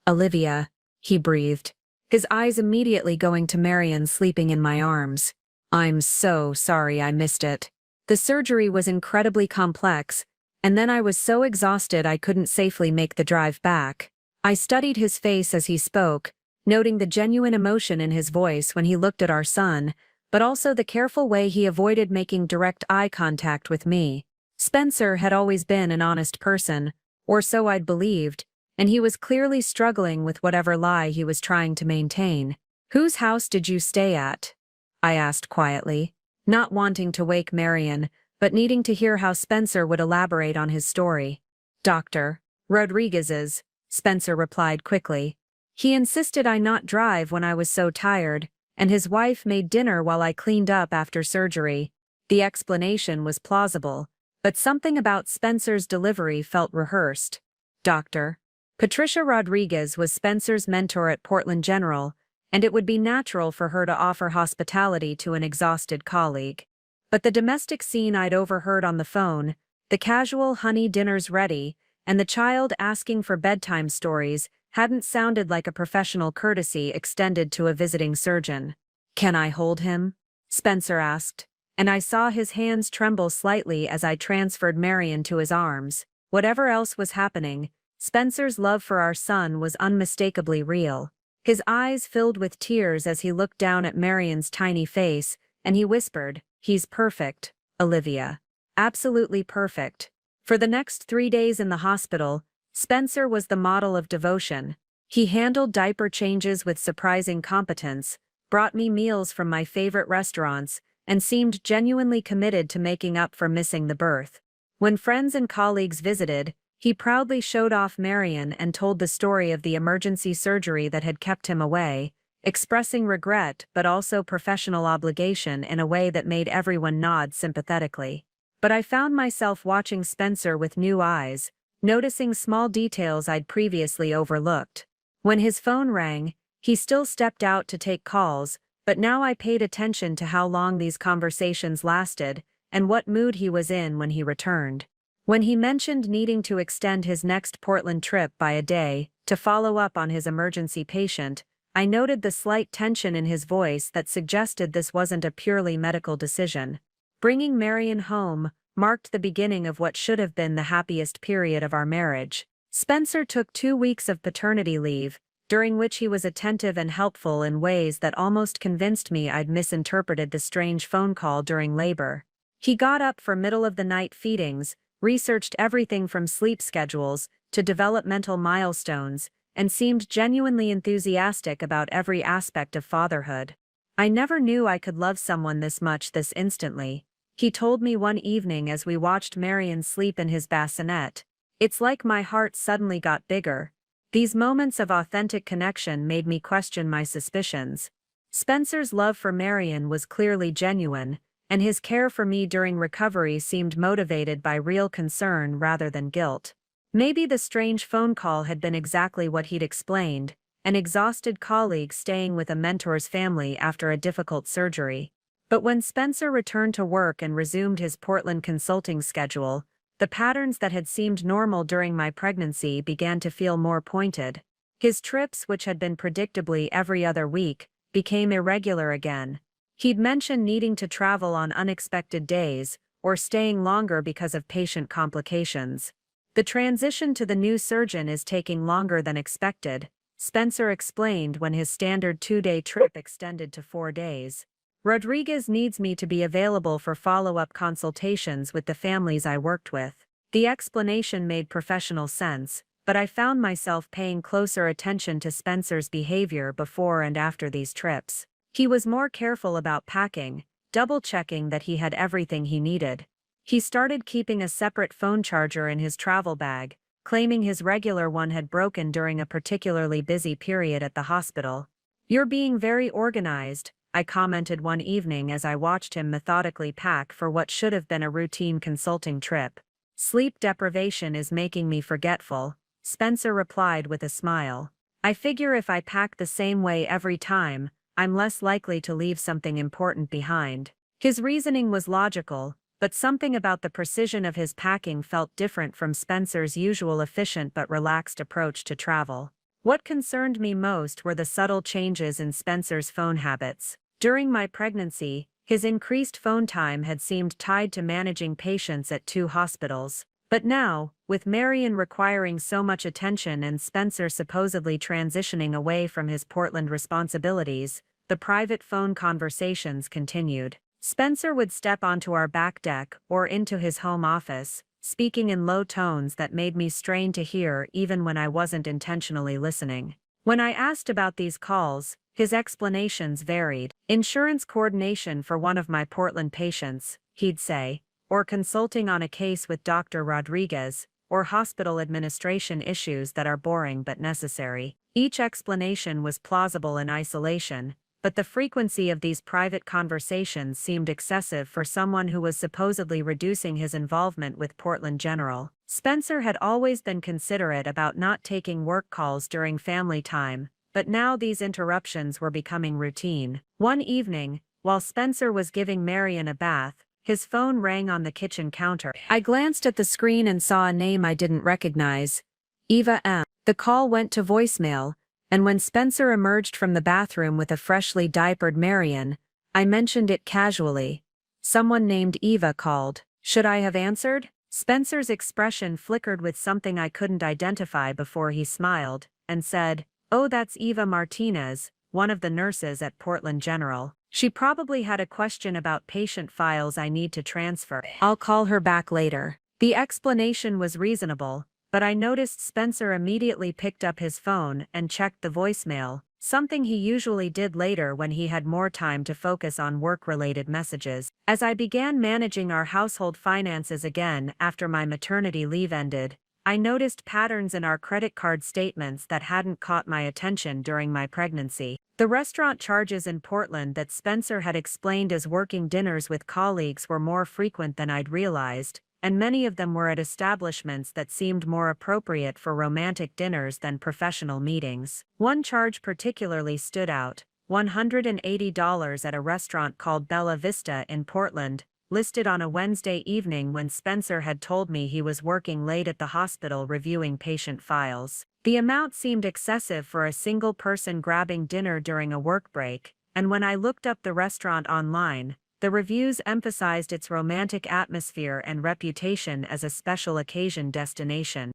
A: "Olivia," he breathed, his eyes immediately going to Marian sleeping in my arms. "I'm so sorry I missed it. The surgery was incredibly complex, and then I was so exhausted I couldn't safely make the drive back." I studied his face as he spoke, noting the genuine emotion in his voice when he looked at our son, but also the careful way he avoided making direct eye contact with me. Spencer had always been an honest person, or so I'd believed, and he was clearly struggling with whatever lie he was trying to maintain. "Whose house did you stay at?" I asked quietly, not wanting to wake Marian, but needing to hear how Spencer would elaborate on his story. "Doctor," Rodriguez's, Spencer replied quickly. He insisted I not drive when I was so tired, and his wife made dinner while I cleaned up after surgery. The explanation was plausible, but something about Spencer's delivery felt rehearsed. Doctor. Patricia Rodriguez was Spencer's mentor at Portland General, and it would be natural for her to offer hospitality to an exhausted colleague. But the domestic scene I'd overheard on the phone, the casual honey dinner's ready, and the child asking for bedtime stories hadn't sounded like a professional courtesy extended to a visiting surgeon. "Can I hold him?" Spencer asked, and I saw his hands tremble slightly as I transferred Marian to his arms. Whatever else was happening, Spencer's love for our son was unmistakably real. His eyes filled with tears as he looked down at Marian's tiny face, and he whispered, "He's perfect, Olivia. Absolutely perfect." For the next 3 days in the hospital, Spencer was the model of devotion. He handled diaper changes with surprising competence, brought me meals from my favorite restaurants, and seemed genuinely committed to making up for missing the birth. When friends and colleagues visited, he proudly showed off Marian and told the story of the emergency surgery that had kept him away, expressing regret but also professional obligation in a way that made everyone nod sympathetically. But I found myself watching Spencer with new eyes, noticing small details I'd previously overlooked. When his phone rang, he still stepped out to take calls, but now I paid attention to how long these conversations lasted and what mood he was in when he returned. When he mentioned needing to extend his next Portland trip by a day to follow up on his emergency patient, I noted the slight tension in his voice that suggested this wasn't a purely medical decision. Bringing Marian home marked the beginning of what should have been the happiest period of our marriage. Spencer took 2 weeks of paternity leave, during which he was attentive and helpful in ways that almost convinced me I'd misinterpreted the strange phone call during labor. He got up for middle-of-the-night feedings, researched everything from sleep schedules to developmental milestones, and seemed genuinely enthusiastic about every aspect of fatherhood. I never knew I could love someone this much this instantly, he told me one evening as we watched Marian sleep in his bassinet. It's like my heart suddenly got bigger. These moments of authentic connection made me question my suspicions. Spencer's love for Marian was clearly genuine, and his care for me during recovery seemed motivated by real concern rather than guilt. Maybe the strange phone call had been exactly what he'd explained, an exhausted colleague staying with a mentor's family after a difficult surgery. But when Spencer returned to work and resumed his Portland consulting schedule, the patterns that had seemed normal during my pregnancy began to feel more pointed. His trips, which had been predictably every other week, became irregular again. He'd mentioned needing to travel on unexpected days, or staying longer because of patient complications. "The transition to the new surgeon is taking longer than expected," Spencer explained when his standard 2-day trip extended to 4 days. "Rodriguez needs me to be available for follow-up consultations with the families I worked with." The explanation made professional sense, but I found myself paying closer attention to Spencer's behavior before and after these trips. He was more careful about packing, double-checking that he had everything he needed. He started keeping a separate phone charger in his travel bag, claiming his regular one had broken during a particularly busy period at the hospital. "You're being very organized," I commented one evening as I watched him methodically pack for what should have been a routine consulting trip. "Sleep deprivation is making me forgetful," Spencer replied with a smile. "I figure if I pack the same way every time, I'm less likely to leave something important behind." His reasoning was logical, but something about the precision of his packing felt different from Spencer's usual efficient but relaxed approach to travel. What concerned me most were the subtle changes in Spencer's phone habits. During my pregnancy, his increased phone time had seemed tied to managing patients at 2 hospitals. But now, with Marian requiring so much attention and Spencer supposedly transitioning away from his Portland responsibilities, the private phone conversations continued. Spencer would step onto our back deck or into his home office, speaking in low tones that made me strain to hear even when I wasn't intentionally listening. When I asked about these calls, his explanations varied. "Insurance coordination for one of my Portland patients," he'd say, or consulting on a case with Dr. Rodriguez, or hospital administration issues that are boring but necessary. Each explanation was plausible in isolation, but the frequency of these private conversations seemed excessive for someone who was supposedly reducing his involvement with Portland General. Spencer had always been considerate about not taking work calls during family time, but now these interruptions were becoming routine. One evening, while Spencer was giving Marian a bath, his phone rang on the kitchen counter. I glanced at the screen and saw a name I didn't recognize. Eva M. The call went to voicemail, and when Spencer emerged from the bathroom with a freshly diapered Marian, I mentioned it casually. Someone named Eva called. Should I have answered? Spencer's expression flickered with something I couldn't identify before he smiled, and said, "Oh, that's Eva Martinez, one of the nurses at Portland General. She probably had a question about patient files I need to transfer. I'll call her back later." The explanation was reasonable, but I noticed Spencer immediately picked up his phone and checked the voicemail, something he usually did later when he had more time to focus on work-related messages. As I began managing our household finances again after my maternity leave ended, I noticed patterns in our credit card statements that hadn't caught my attention during my pregnancy. The restaurant charges in Portland that Spencer had explained as working dinners with colleagues were more frequent than I'd realized, and many of them were at establishments that seemed more appropriate for romantic dinners than professional meetings. One charge particularly stood out: $180 at a restaurant called Bella Vista in Portland, listed on a Wednesday evening when Spencer had told me he was working late at the hospital reviewing patient files. The amount seemed excessive for a single person grabbing dinner during a work break, and when I looked up the restaurant online, the reviews emphasized its romantic atmosphere and reputation as a special occasion destination.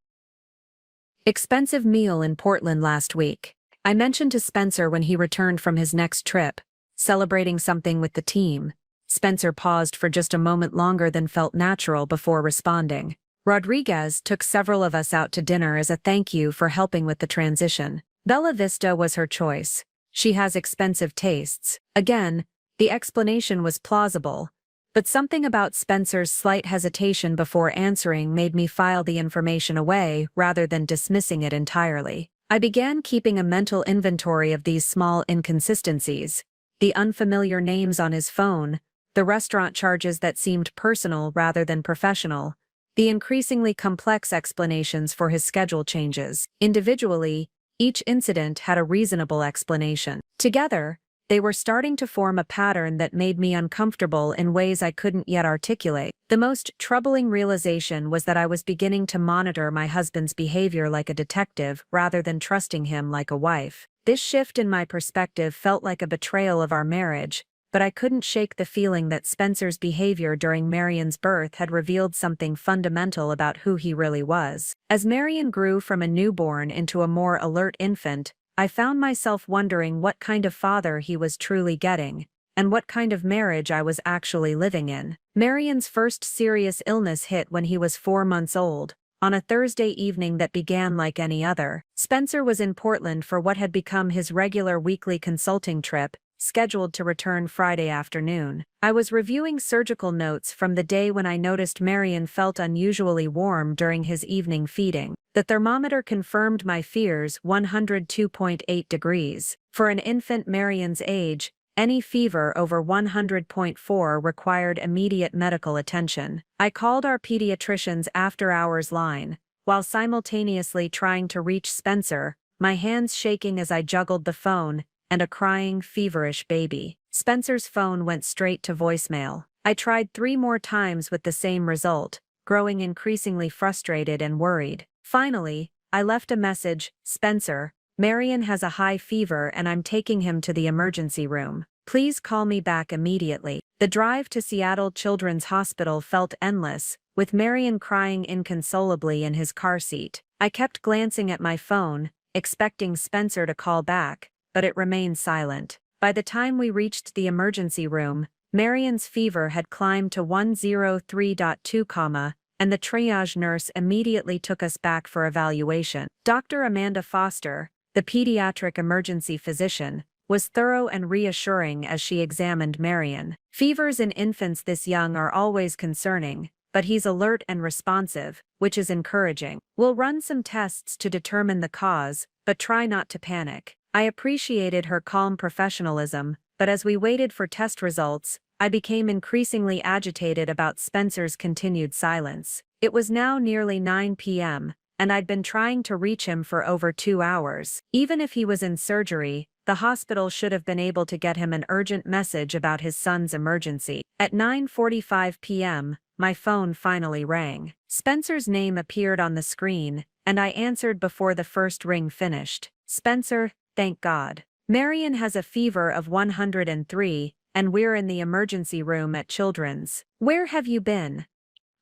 A: Expensive meal in Portland last week. I mentioned to Spencer when he returned from his next trip, celebrating something with the team. Spencer paused for just a moment longer than felt natural before responding. Rodriguez took several of us out to dinner as a thank you for helping with the transition. Bella Vista was her choice. She has expensive tastes. Again, the explanation was plausible, but something about Spencer's slight hesitation before answering made me file the information away rather than dismissing it entirely. I began keeping a mental inventory of these small inconsistencies: the unfamiliar names on his phone, the restaurant charges that seemed personal rather than professional, the increasingly complex explanations for his schedule changes. Individually, each incident had a reasonable explanation. Together, they were starting to form a pattern that made me uncomfortable in ways I couldn't yet articulate. The most troubling realization was that I was beginning to monitor my husband's behavior like a detective rather than trusting him like a wife. This shift in my perspective felt like a betrayal of our marriage, but I couldn't shake the feeling that Spencer's behavior during Marian's birth had revealed something fundamental about who he really was. As Marian grew from a newborn into a more alert infant, I found myself wondering what kind of father he was truly getting, and what kind of marriage I was actually living in. Marian's first serious illness hit when he was 4 months old, on a Thursday evening that began like any other. Spencer was in Portland for what had become his regular weekly consulting trip, scheduled to return Friday afternoon. I was reviewing surgical notes from the day when I noticed Marian felt unusually warm during his evening feeding. The thermometer confirmed my fears: 102.8 degrees. For an infant Marian's age, any fever over 100.4 required immediate medical attention. I called our pediatrician's after-hours line, while simultaneously trying to reach Spencer, my hands shaking as I juggled the phone and a crying, feverish baby. Spencer's phone went straight to voicemail. I tried 3 more times with the same result, growing increasingly frustrated and worried. Finally, I left a message: "Spencer, Marian has a high fever and I'm taking him to the emergency room. Please call me back immediately." The drive to Seattle Children's Hospital felt endless, with Marian crying inconsolably in his car seat. I kept glancing at my phone, expecting Spencer to call back, but it remained silent. By the time we reached the emergency room, Marian's fever had climbed to 103.2, and the triage nurse immediately took us back for evaluation. Dr. Amanda Foster, the pediatric emergency physician, was thorough and reassuring as she examined Marian. Fevers in infants this young are always concerning, but he's alert and responsive, which is encouraging. We'll run some tests to determine the cause, but try not to panic. I appreciated her calm professionalism, but as we waited for test results, I became increasingly agitated about Spencer's continued silence. It was now nearly 9 p.m., and I'd been trying to reach him for over 2 hours. Even if he was in surgery, the hospital should have been able to get him an urgent message about his son's emergency. At 9:45 p.m., my phone finally rang. Spencer's name appeared on the screen, and I answered before the first ring finished. Spencer, thank God. Marian has a fever of 103, and we're in the emergency room at Children's. Where have you been?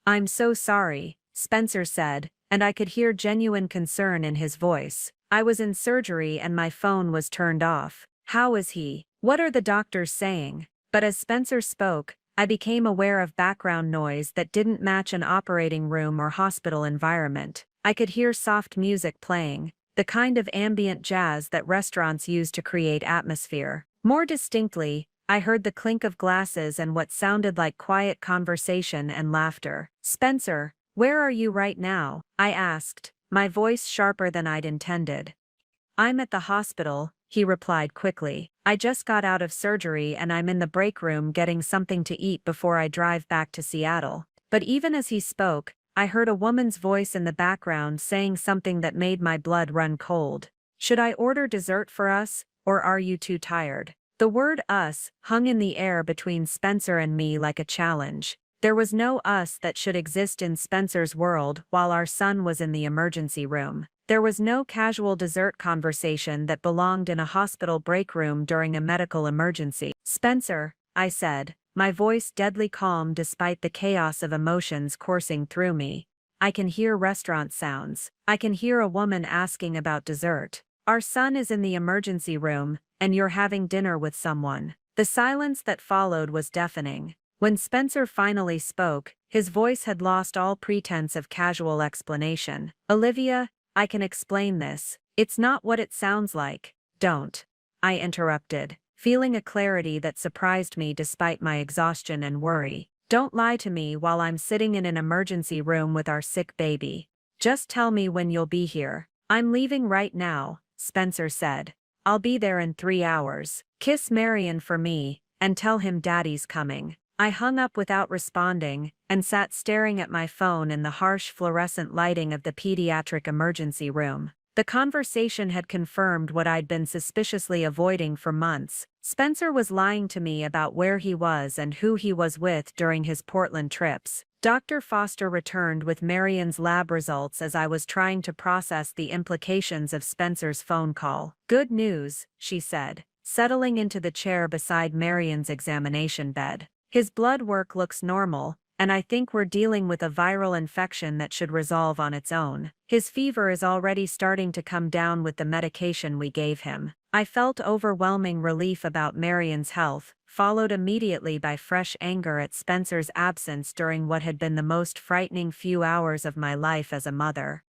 A: I'm so sorry, Spencer said, and I could hear genuine concern in his voice. I was in surgery and my phone was turned off. How is he? What are the doctors saying? But as Spencer spoke, I became aware of background noise that didn't match an operating room or hospital environment. I could hear soft music playing, the kind of ambient jazz that restaurants use to create atmosphere. More distinctly, I heard the clink of glasses and what sounded like quiet conversation and laughter. Spencer, where are you right now? I asked, my voice sharper than I'd intended. I'm at the hospital, he replied quickly. I just got out of surgery and I'm in the break room getting something to eat before I drive back to Seattle. But even as he spoke, I heard a woman's voice in the background saying something that made my blood run cold. Should I order dessert for us, or are you too tired? The word us hung in the air between Spencer and me like a challenge. There was no us that should exist in Spencer's world while our son was in the emergency room. There was no casual dessert conversation that belonged in a hospital break room during a medical emergency. Spencer, I said, my voice deadly calm despite the chaos of emotions coursing through me. I can hear restaurant sounds. I can hear a woman asking about dessert. Our son is in the emergency room, and you're having dinner with someone. The silence that followed was deafening. When Spencer finally spoke, his voice had lost all pretense of casual explanation. Olivia, I can explain this. It's not what it sounds like. Don't. I interrupted, feeling a clarity that surprised me despite my exhaustion and worry. Don't lie to me while I'm sitting in an emergency room with our sick baby. Just tell me when you'll be here. I'm leaving right now, Spencer said. I'll be there in 3 hours. Kiss Marian for me, and tell him Daddy's coming. I hung up without responding, and sat staring at my phone in the harsh fluorescent lighting of the pediatric emergency room. The conversation had confirmed what I'd been suspiciously avoiding for months. Spencer was lying to me about where he was and who he was with during his Portland trips. Dr. Foster returned with Marian's lab results as I was trying to process the implications of Spencer's phone call. Good news, she said, settling into the chair beside Marian's examination bed. His blood work looks normal, and I think we're dealing with a viral infection that should resolve on its own. His fever is already starting to come down with the medication we gave him. I felt overwhelming relief about Marian's health, followed immediately by fresh anger at Spencer's absence during what had been the most frightening few hours of my life as a mother.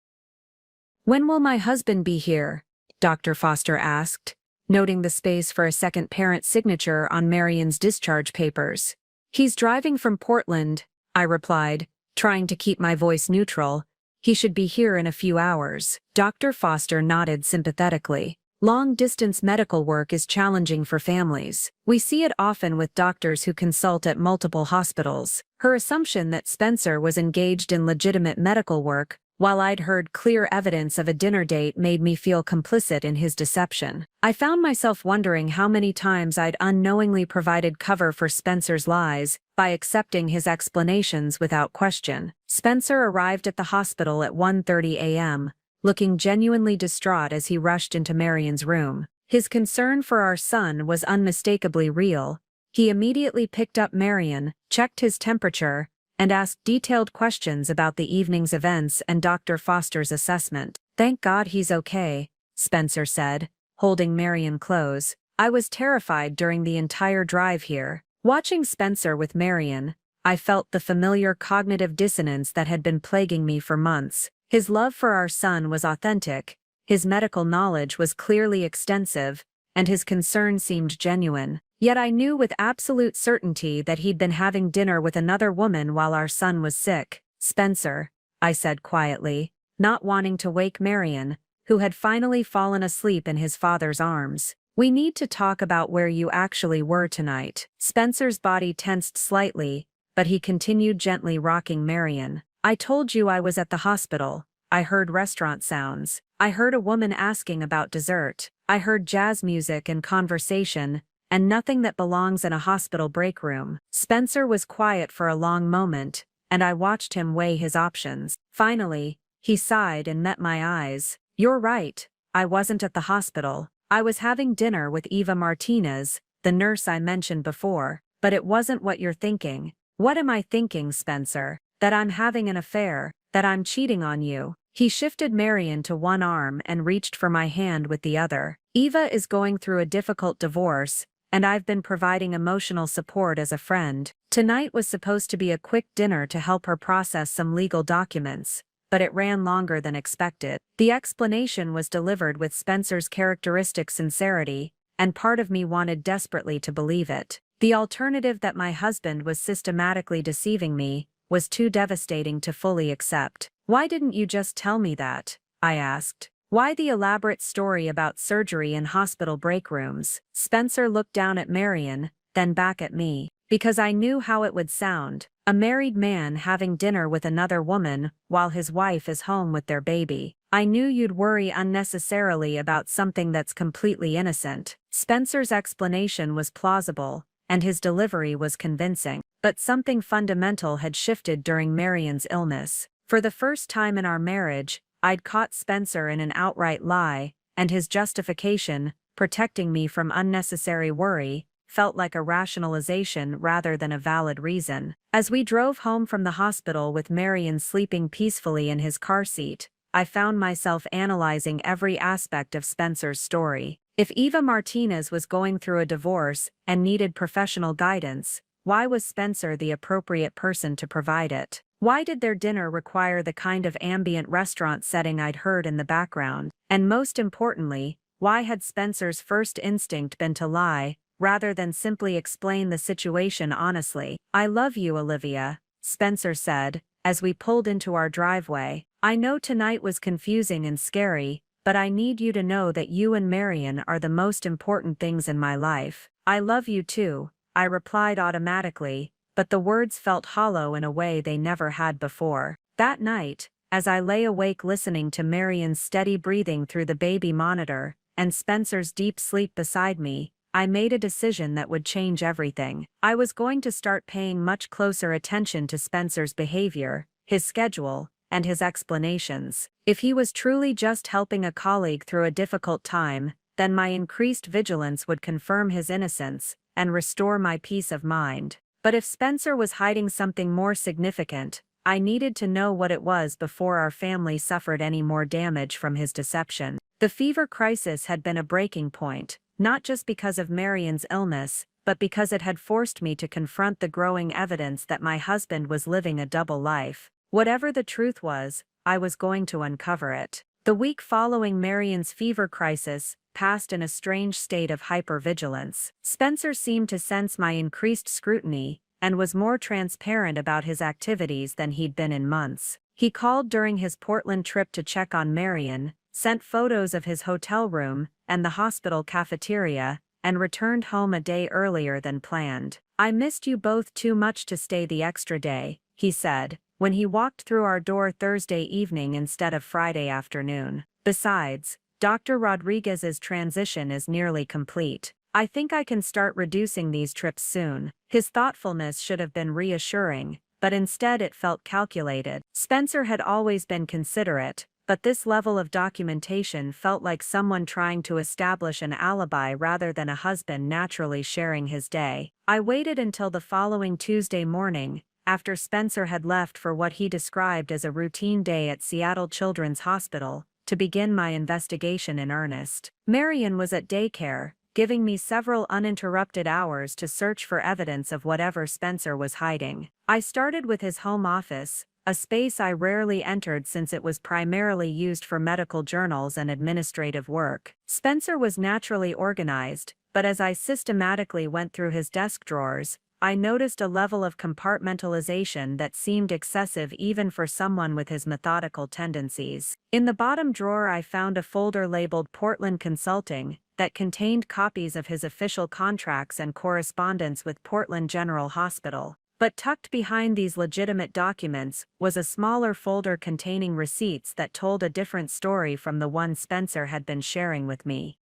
A: When will my husband be here? Dr. Foster asked, noting the space for a second parent signature on Marian's discharge papers. He's driving from Portland, I replied, trying to keep my voice neutral. He should be here in a few hours. Dr. Foster nodded sympathetically. Long-distance medical work is challenging for families. We see it often with doctors who consult at multiple hospitals. Her assumption that Spencer was engaged in legitimate medical work, while I'd heard clear evidence of a dinner date, made me feel complicit in his deception. I found myself wondering how many times I'd unknowingly provided cover for Spencer's lies by accepting his explanations without question. Spencer arrived at the hospital at 1:30 a.m., looking genuinely distraught as he rushed into Marian's room. His concern for our son was unmistakably real. He immediately picked up Marian, checked his temperature, and asked detailed questions about the evening's events and Dr. Foster's assessment. Thank God he's okay, Spencer said, holding Marian close. I was terrified during the entire drive here. Watching Spencer with Marian, I felt the familiar cognitive dissonance that had been plaguing me for months. His love for our son was authentic, his medical knowledge was clearly extensive, and his concern seemed genuine. Yet I knew with absolute certainty that he'd been having dinner with another woman while our son was sick. Spencer, I said quietly, not wanting to wake Marian, who had finally fallen asleep in his father's arms. We need to talk about where you actually were tonight. Spencer's body tensed slightly, but he continued gently rocking Marian. I told you I was at the hospital. I heard restaurant sounds. I heard a woman asking about dessert. I heard jazz music and conversation, and nothing that belongs in a hospital break room. Spencer was quiet for a long moment, and I watched him weigh his options. Finally, he sighed and met my eyes. You're right. I wasn't at the hospital. I was having dinner with Eva Martinez, the nurse I mentioned before, but it wasn't what you're thinking. What am I thinking, Spencer? That I'm having an affair, that I'm cheating on you. He shifted Marian to one arm and reached for my hand with the other. Eva is going through a difficult divorce, and I've been providing emotional support as a friend. Tonight was supposed to be a quick dinner to help her process some legal documents, but it ran longer than expected. The explanation was delivered with Spencer's characteristic sincerity, and part of me wanted desperately to believe it. The alternative that my husband was systematically deceiving me was too devastating to fully accept. Why didn't you just tell me that? I asked. Why the elaborate story about surgery in hospital break rooms? Spencer looked down at Marian, then back at me. Because I knew how it would sound. A married man having dinner with another woman while his wife is home with their baby. I knew you'd worry unnecessarily about something that's completely innocent. Spencer's explanation was plausible, and his delivery was convincing. But something fundamental had shifted during Marian's illness. For the first time in our marriage, I'd caught Spencer in an outright lie, and his justification, protecting me from unnecessary worry, felt like a rationalization rather than a valid reason. As we drove home from the hospital with Marian sleeping peacefully in his car seat, I found myself analyzing every aspect of Spencer's story. If Eva Martinez was going through a divorce and needed professional guidance, why was Spencer the appropriate person to provide it? Why did their dinner require the kind of ambient restaurant setting I'd heard in the background? And most importantly, why had Spencer's first instinct been to lie, rather than simply explain the situation honestly? I love you, Olivia, Spencer said, as we pulled into our driveway. I know tonight was confusing and scary, but I need you to know that you and Marian are the most important things in my life. I love you too, I replied automatically, but the words felt hollow in a way they never had before. That night, as I lay awake listening to Marian's steady breathing through the baby monitor, and Spencer's deep sleep beside me, I made a decision that would change everything. I was going to start paying much closer attention to Spencer's behavior, his schedule, and his explanations. If he was truly just helping a colleague through a difficult time, then my increased vigilance would confirm his innocence and restore my peace of mind. But if Spencer was hiding something more significant, I needed to know what it was before our family suffered any more damage from his deception. The fever crisis had been a breaking point, not just because of Marian's illness, but because it had forced me to confront the growing evidence that my husband was living a double life. Whatever the truth was, I was going to uncover it. The week following Marian's fever crisis passed in a strange state of hypervigilance. Spencer seemed to sense my increased scrutiny and was more transparent about his activities than he'd been in months. He called during his Portland trip to check on Marian, sent photos of his hotel room and the hospital cafeteria, and returned home a day earlier than planned. I missed you both too much to stay the extra day, he said, when he walked through our door Thursday evening instead of Friday afternoon. Besides, Dr. Rodriguez's transition is nearly complete. I think I can start reducing these trips soon. His thoughtfulness should have been reassuring, but instead it felt calculated. Spencer had always been considerate, but this level of documentation felt like someone trying to establish an alibi rather than a husband naturally sharing his day. I waited until the following Tuesday morning, after Spencer had left for what he described as a routine day at Seattle Children's Hospital, to begin my investigation in earnest. Marian was at daycare, giving me several uninterrupted hours to search for evidence of whatever Spencer was hiding. I started with his home office, a space I rarely entered since it was primarily used for medical journals and administrative work. Spencer was naturally organized, but as I systematically went through his desk drawers, I noticed a level of compartmentalization that seemed excessive even for someone with his methodical tendencies. In the bottom drawer I found a folder labeled Portland Consulting that contained copies of his official contracts and correspondence with Portland General Hospital. But tucked behind these legitimate documents was a smaller folder containing receipts that told a different story from the one Spencer had been sharing with me.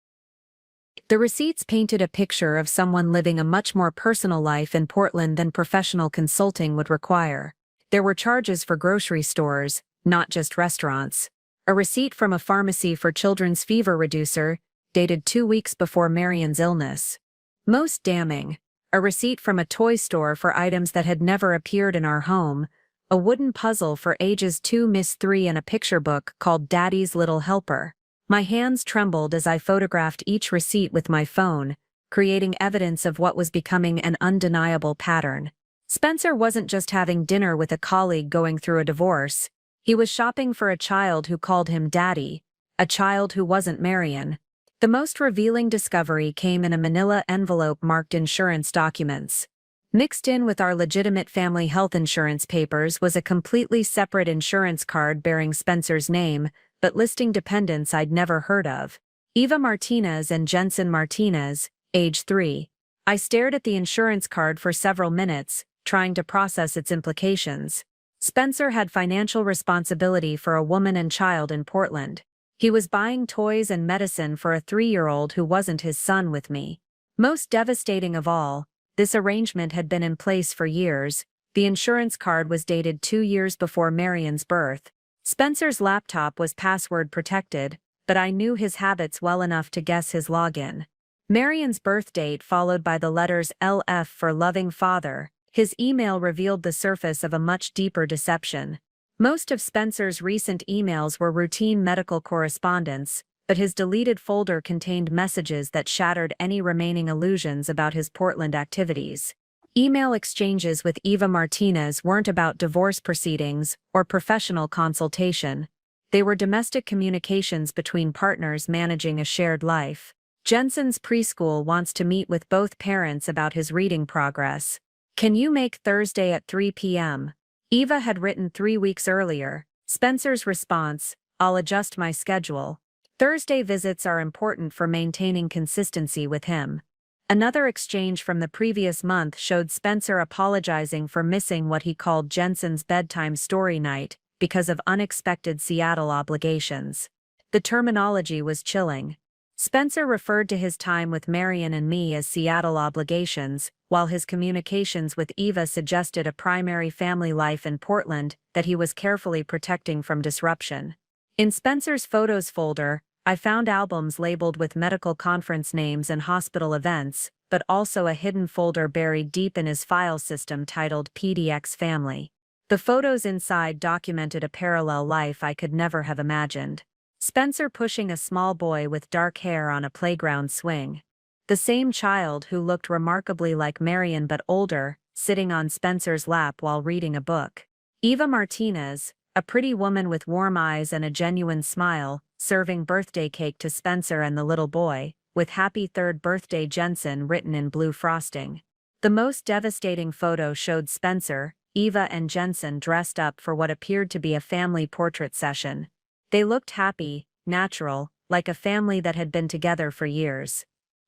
A: The receipts painted a picture of someone living a much more personal life in Portland than professional consulting would require. There were charges for grocery stores, not just restaurants. A receipt from a pharmacy for children's fever reducer, dated 2 weeks before Marian's illness. Most damning, a receipt from a toy store for items that had never appeared in our home, a wooden puzzle for ages 2–3 and a picture book called Daddy's Little Helper. My hands trembled as I photographed each receipt with my phone, creating evidence of what was becoming an undeniable pattern. Spencer wasn't just having dinner with a colleague going through a divorce. He was shopping for a child who called him Daddy, a child who wasn't Marian. The most revealing discovery came in a manila envelope marked insurance documents. Mixed in with our legitimate family health insurance papers was a completely separate insurance card bearing Spencer's name, but listing dependents I'd never heard of. Eva Martinez and Jensen Martinez, age 3. I stared at the insurance card for several minutes, trying to process its implications. Spencer had financial responsibility for a woman and child in Portland. He was buying toys and medicine for a 3-year-old who wasn't his son with me. Most devastating of all, this arrangement had been in place for years. The insurance card was dated 2 years before Marian's birth. Spencer's laptop was password protected, but I knew his habits well enough to guess his login. Marian's birth date followed by the letters LF for loving father. His email revealed the surface of a much deeper deception. Most of Spencer's recent emails were routine medical correspondence, but his deleted folder contained messages that shattered any remaining illusions about his Portland activities. Email exchanges with Eva Martinez weren't about divorce proceedings or professional consultation. They were domestic communications between partners managing a shared life. Jensen's preschool wants to meet with both parents about his reading progress. Can you make Thursday at 3 p.m.? Eva had written 3 weeks earlier. Spencer's response, I'll adjust my schedule. Thursday visits are important for maintaining consistency with him. Another exchange from the previous month showed Spencer apologizing for missing what he called Jensen's bedtime story night because of unexpected Seattle obligations. The terminology was chilling. Spencer referred to his time with Marian and me as Seattle obligations, while his communications with Eva suggested a primary family life in Portland that he was carefully protecting from disruption. In Spencer's photos folder, I found albums labeled with medical conference names and hospital events, but also a hidden folder buried deep in his file system titled PDX Family. The photos inside documented a parallel life I could never have imagined. Spencer pushing a small boy with dark hair on a playground swing. The same child who looked remarkably like Marian but older, sitting on Spencer's lap while reading a book. Eva Martinez, a pretty woman with warm eyes and a genuine smile, serving birthday cake to Spencer and the little boy, with Happy 3rd Birthday Jensen written in blue frosting. The most devastating photo showed Spencer, Eva and Jensen dressed up for what appeared to be a family portrait session. They looked happy, natural, like a family that had been together for years.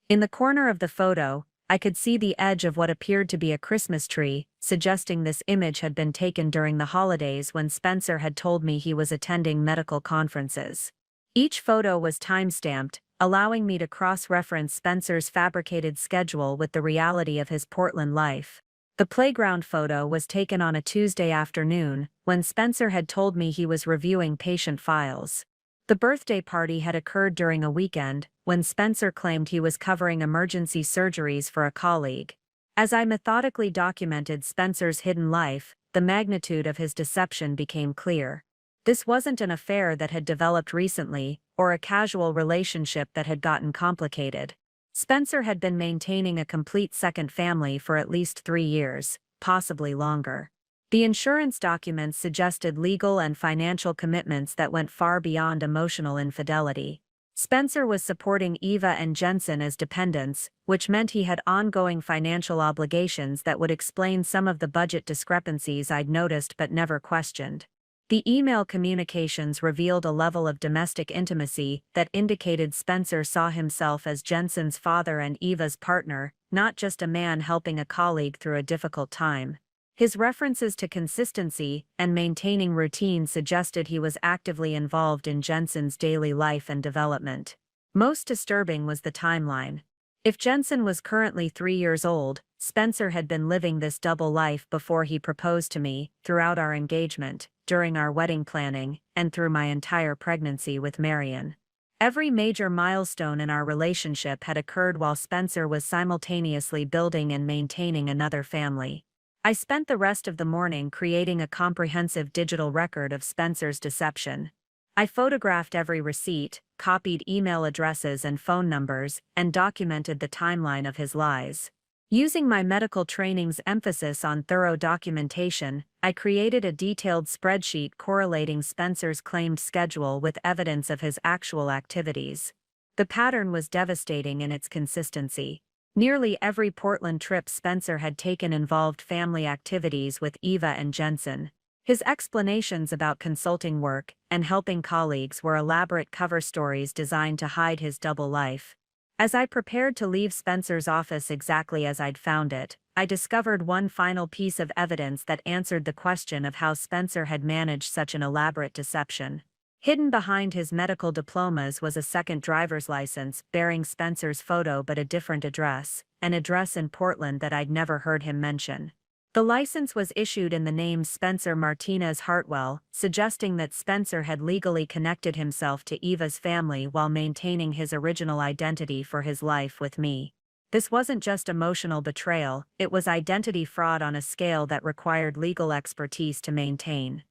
A: In the corner of the photo, I could see the edge of what appeared to be a Christmas tree, suggesting this image had been taken during the holidays when Spencer had told me he was attending medical conferences. Each photo was time-stamped, allowing me to cross-reference Spencer's fabricated schedule with the reality of his Portland life. The playground photo was taken on a Tuesday afternoon, when Spencer had told me he was reviewing patient files. The birthday party had occurred during a weekend, when Spencer claimed he was covering emergency surgeries for a colleague. As I methodically documented Spencer's hidden life, the magnitude of his deception became clear. This wasn't an affair that had developed recently, or a casual relationship that had gotten complicated. Spencer had been maintaining a complete second family for at least 3 years, possibly longer. The insurance documents suggested legal and financial commitments that went far beyond emotional infidelity. Spencer was supporting Eva and Jensen as dependents, which meant he had ongoing financial obligations that would explain some of the budget discrepancies I'd noticed but never questioned. The email communications revealed a level of domestic intimacy that indicated Spencer saw himself as Jensen's father and Eva's partner, not just a man helping a colleague through a difficult time. His references to consistency and maintaining routine suggested he was actively involved in Jensen's daily life and development. Most disturbing was the timeline. If Jensen was currently 3 years old, Spencer had been living this double life before he proposed to me, throughout our engagement, during our wedding planning, and through my entire pregnancy with Marian. Every major milestone in our relationship had occurred while Spencer was simultaneously building and maintaining another family. I spent the rest of the morning creating a comprehensive digital record of Spencer's deception. I photographed every receipt, copied email addresses and phone numbers, and documented the timeline of his lies. Using my medical training's emphasis on thorough documentation, I created a detailed spreadsheet correlating Spencer's claimed schedule with evidence of his actual activities. The pattern was devastating in its consistency. Nearly every Portland trip Spencer had taken involved family activities with Eva and Jensen. His explanations about consulting work and helping colleagues were elaborate cover stories designed to hide his double life. As I prepared to leave Spencer's office exactly as I'd found it, I discovered one final piece of evidence that answered the question of how Spencer had managed such an elaborate deception. Hidden behind his medical diplomas was a second driver's license bearing Spencer's photo but a different address, an address in Portland that I'd never heard him mention. The license was issued in the name Spencer Martinez Hartwell, suggesting that Spencer had legally connected himself to Eva's family while maintaining his original identity for his life with me. This wasn't just emotional betrayal, it was identity fraud on a scale that required legal expertise to maintain.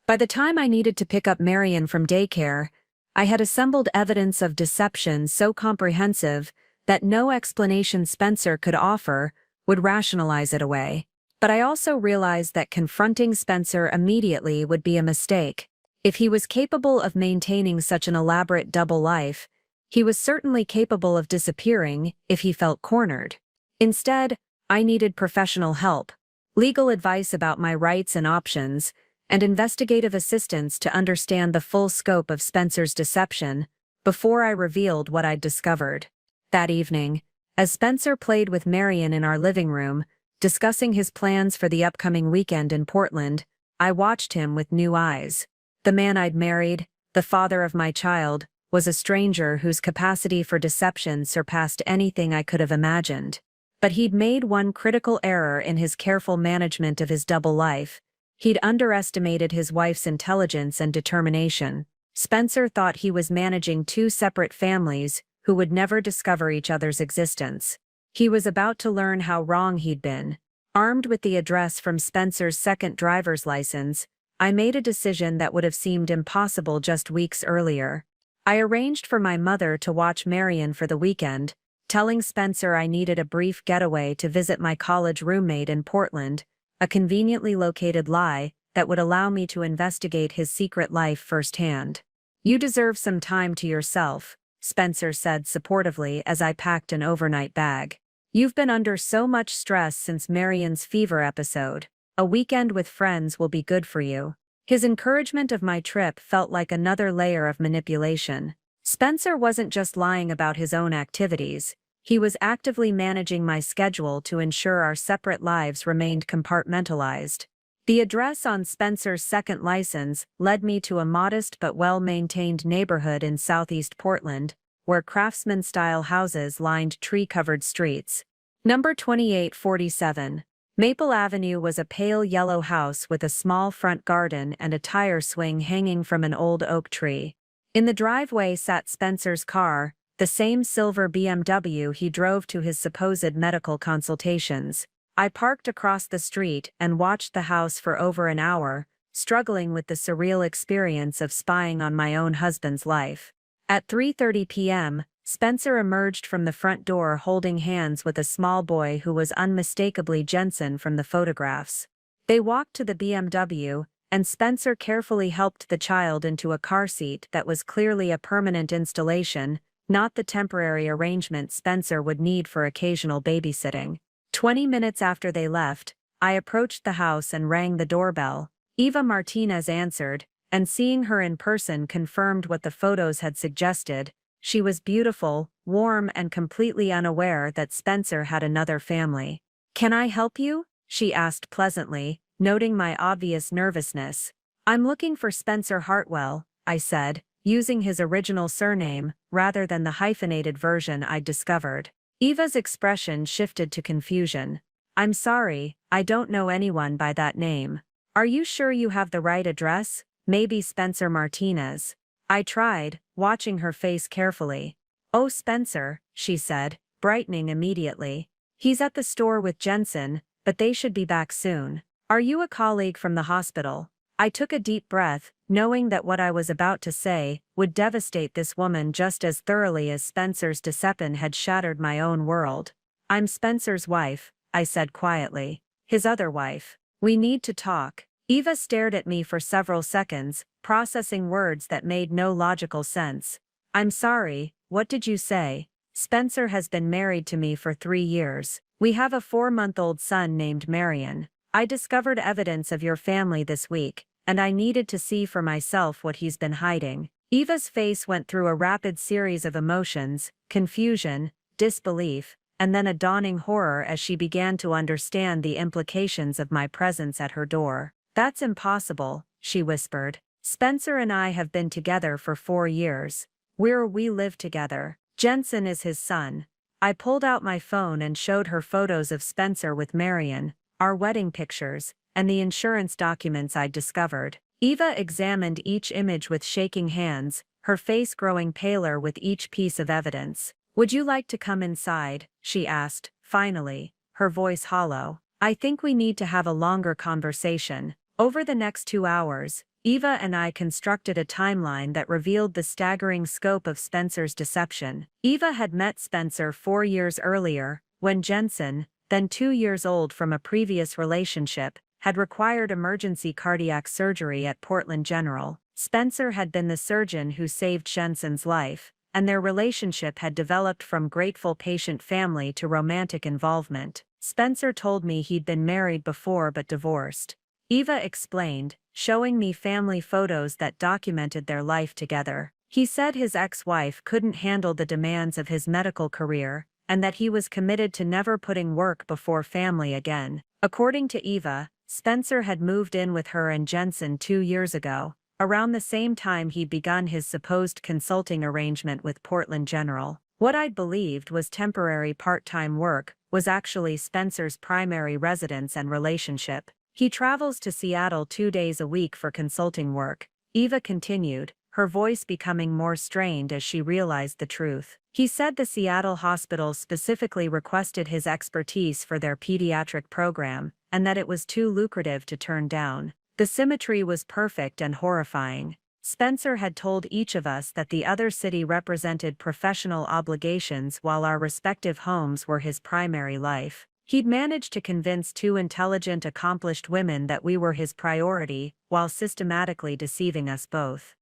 A: By the time I needed to pick up Marian from daycare, I had assembled evidence of deception so comprehensive that no explanation Spencer could offer would rationalize it away. But I also realized that confronting Spencer immediately would be a mistake. If he was capable of maintaining such an elaborate double life, he was certainly capable of disappearing if he felt cornered. Instead, I needed professional help, legal advice about my rights and options, and investigative assistance to understand the full scope of Spencer's deception before I revealed what I'd discovered. That evening, as Spencer played with Marian in our living room, discussing his plans for the upcoming weekend in Portland, I watched him with new eyes. The man I'd married, the father of my child, was a stranger whose capacity for deception surpassed anything I could have imagined. But he'd made one critical error in his careful management of his double life. He'd underestimated his wife's intelligence and determination. Spencer thought he was managing two separate families who would never discover each other's existence. He was about to learn how wrong he'd been. Armed with the address from Spencer's second driver's license, I made a decision that would have seemed impossible just weeks earlier. I arranged for my mother to watch Marian for the weekend, telling Spencer I needed a brief getaway to visit my college roommate in Portland, a conveniently located lie that would allow me to investigate his secret life firsthand. "You deserve some time to yourself," Spencer said supportively as I packed an overnight bag. "You've been under so much stress since Marian's fever episode. A weekend with friends will be good for you." His encouragement of my trip felt like another layer of manipulation. Spencer wasn't just lying about his own activities. He was actively managing my schedule to ensure our separate lives remained compartmentalized. The address on Spencer's second license led me to a modest but well-maintained neighborhood in southeast Portland, where craftsman-style houses lined tree-covered streets. Number 2847. Maple Avenue was a pale yellow house with a small front garden and a tire swing hanging from an old oak tree. In the driveway sat Spencer's car, the same silver BMW he drove to his supposed medical consultations. I parked across the street and watched the house for over an hour, struggling with the surreal experience of spying on my own husband's life. At 3:30 p.m., Spencer emerged from the front door holding hands with a small boy who was unmistakably Jensen from the photographs. They walked to the BMW, and Spencer carefully helped the child into a car seat that was clearly a permanent installation, not the temporary arrangement Spencer would need for occasional babysitting. 20 minutes after they left, I approached the house and rang the doorbell. Eva Martinez answered, and seeing her in person confirmed what the photos had suggested. She was beautiful, warm, and completely unaware that Spencer had another family. "Can I help you?" she asked pleasantly, noting my obvious nervousness. "I'm looking for Spencer Hartwell," I said, using his original surname, rather than the hyphenated version I'd discovered. Eva's expression shifted to confusion. "I'm sorry, I don't know anyone by that name. Are you sure you have the right address? Maybe Spencer Martinez." I tried, watching her face carefully. "Oh, Spencer," she said, brightening immediately. "He's at the store with Jensen, but they should be back soon. Are you a colleague from the hospital?" I took a deep breath, knowing that what I was about to say would devastate this woman just as thoroughly as Spencer's deception had shattered my own world. "I'm Spencer's wife," I said quietly. "His other wife. We need to talk." Eva stared at me for several seconds, processing words that made no logical sense. "I'm sorry, what did you say?" "Spencer has been married to me for 3 years. We have a 4-month-old son named Marian. I discovered evidence of your family this week, and I needed to see for myself what he's been hiding." Eva's face went through a rapid series of emotions: confusion, disbelief, and then a dawning horror as she began to understand the implications of my presence at her door. "That's impossible," she whispered. "Spencer and I have been together for 4 years. We live together. Jensen is his son." I pulled out my phone and showed her photos of Spencer with Marian, our wedding pictures, and the insurance documents I'd discovered. Eva examined each image with shaking hands, her face growing paler with each piece of evidence. "Would you like to come inside?" she asked, finally, her voice hollow. "I think we need to have a longer conversation." Over the next 2 hours, Eva and I constructed a timeline that revealed the staggering scope of Spencer's deception. Eva had met Spencer 4 years earlier, when Jensen, then 2 years old from a previous relationship, had required emergency cardiac surgery at Portland General. Spencer had been the surgeon who saved Jensen's life, and their relationship had developed from grateful patient family to romantic involvement. Spencer told me he'd been married before but divorced. Eva explained, showing me family photos that documented their life together. He said his ex-wife couldn't handle the demands of his medical career, and that he was committed to never putting work before family again. According to Eva, Spencer had moved in with her and Jensen 2 years ago, around the same time he'd begun his supposed consulting arrangement with Portland General. What I'd believed was temporary part-time work was actually Spencer's primary residence and relationship. "He travels to Seattle 2 days a week for consulting work," Eva continued, her voice becoming more strained as she realized the truth. "He said the Seattle hospital specifically requested his expertise for their pediatric program, and that it was too lucrative to turn down. The symmetry was perfect and horrifying. Spencer had told each of us that the other city represented professional obligations while our respective homes were his primary life. He'd managed to convince 2 intelligent, accomplished women that we were his priority, while systematically deceiving us both."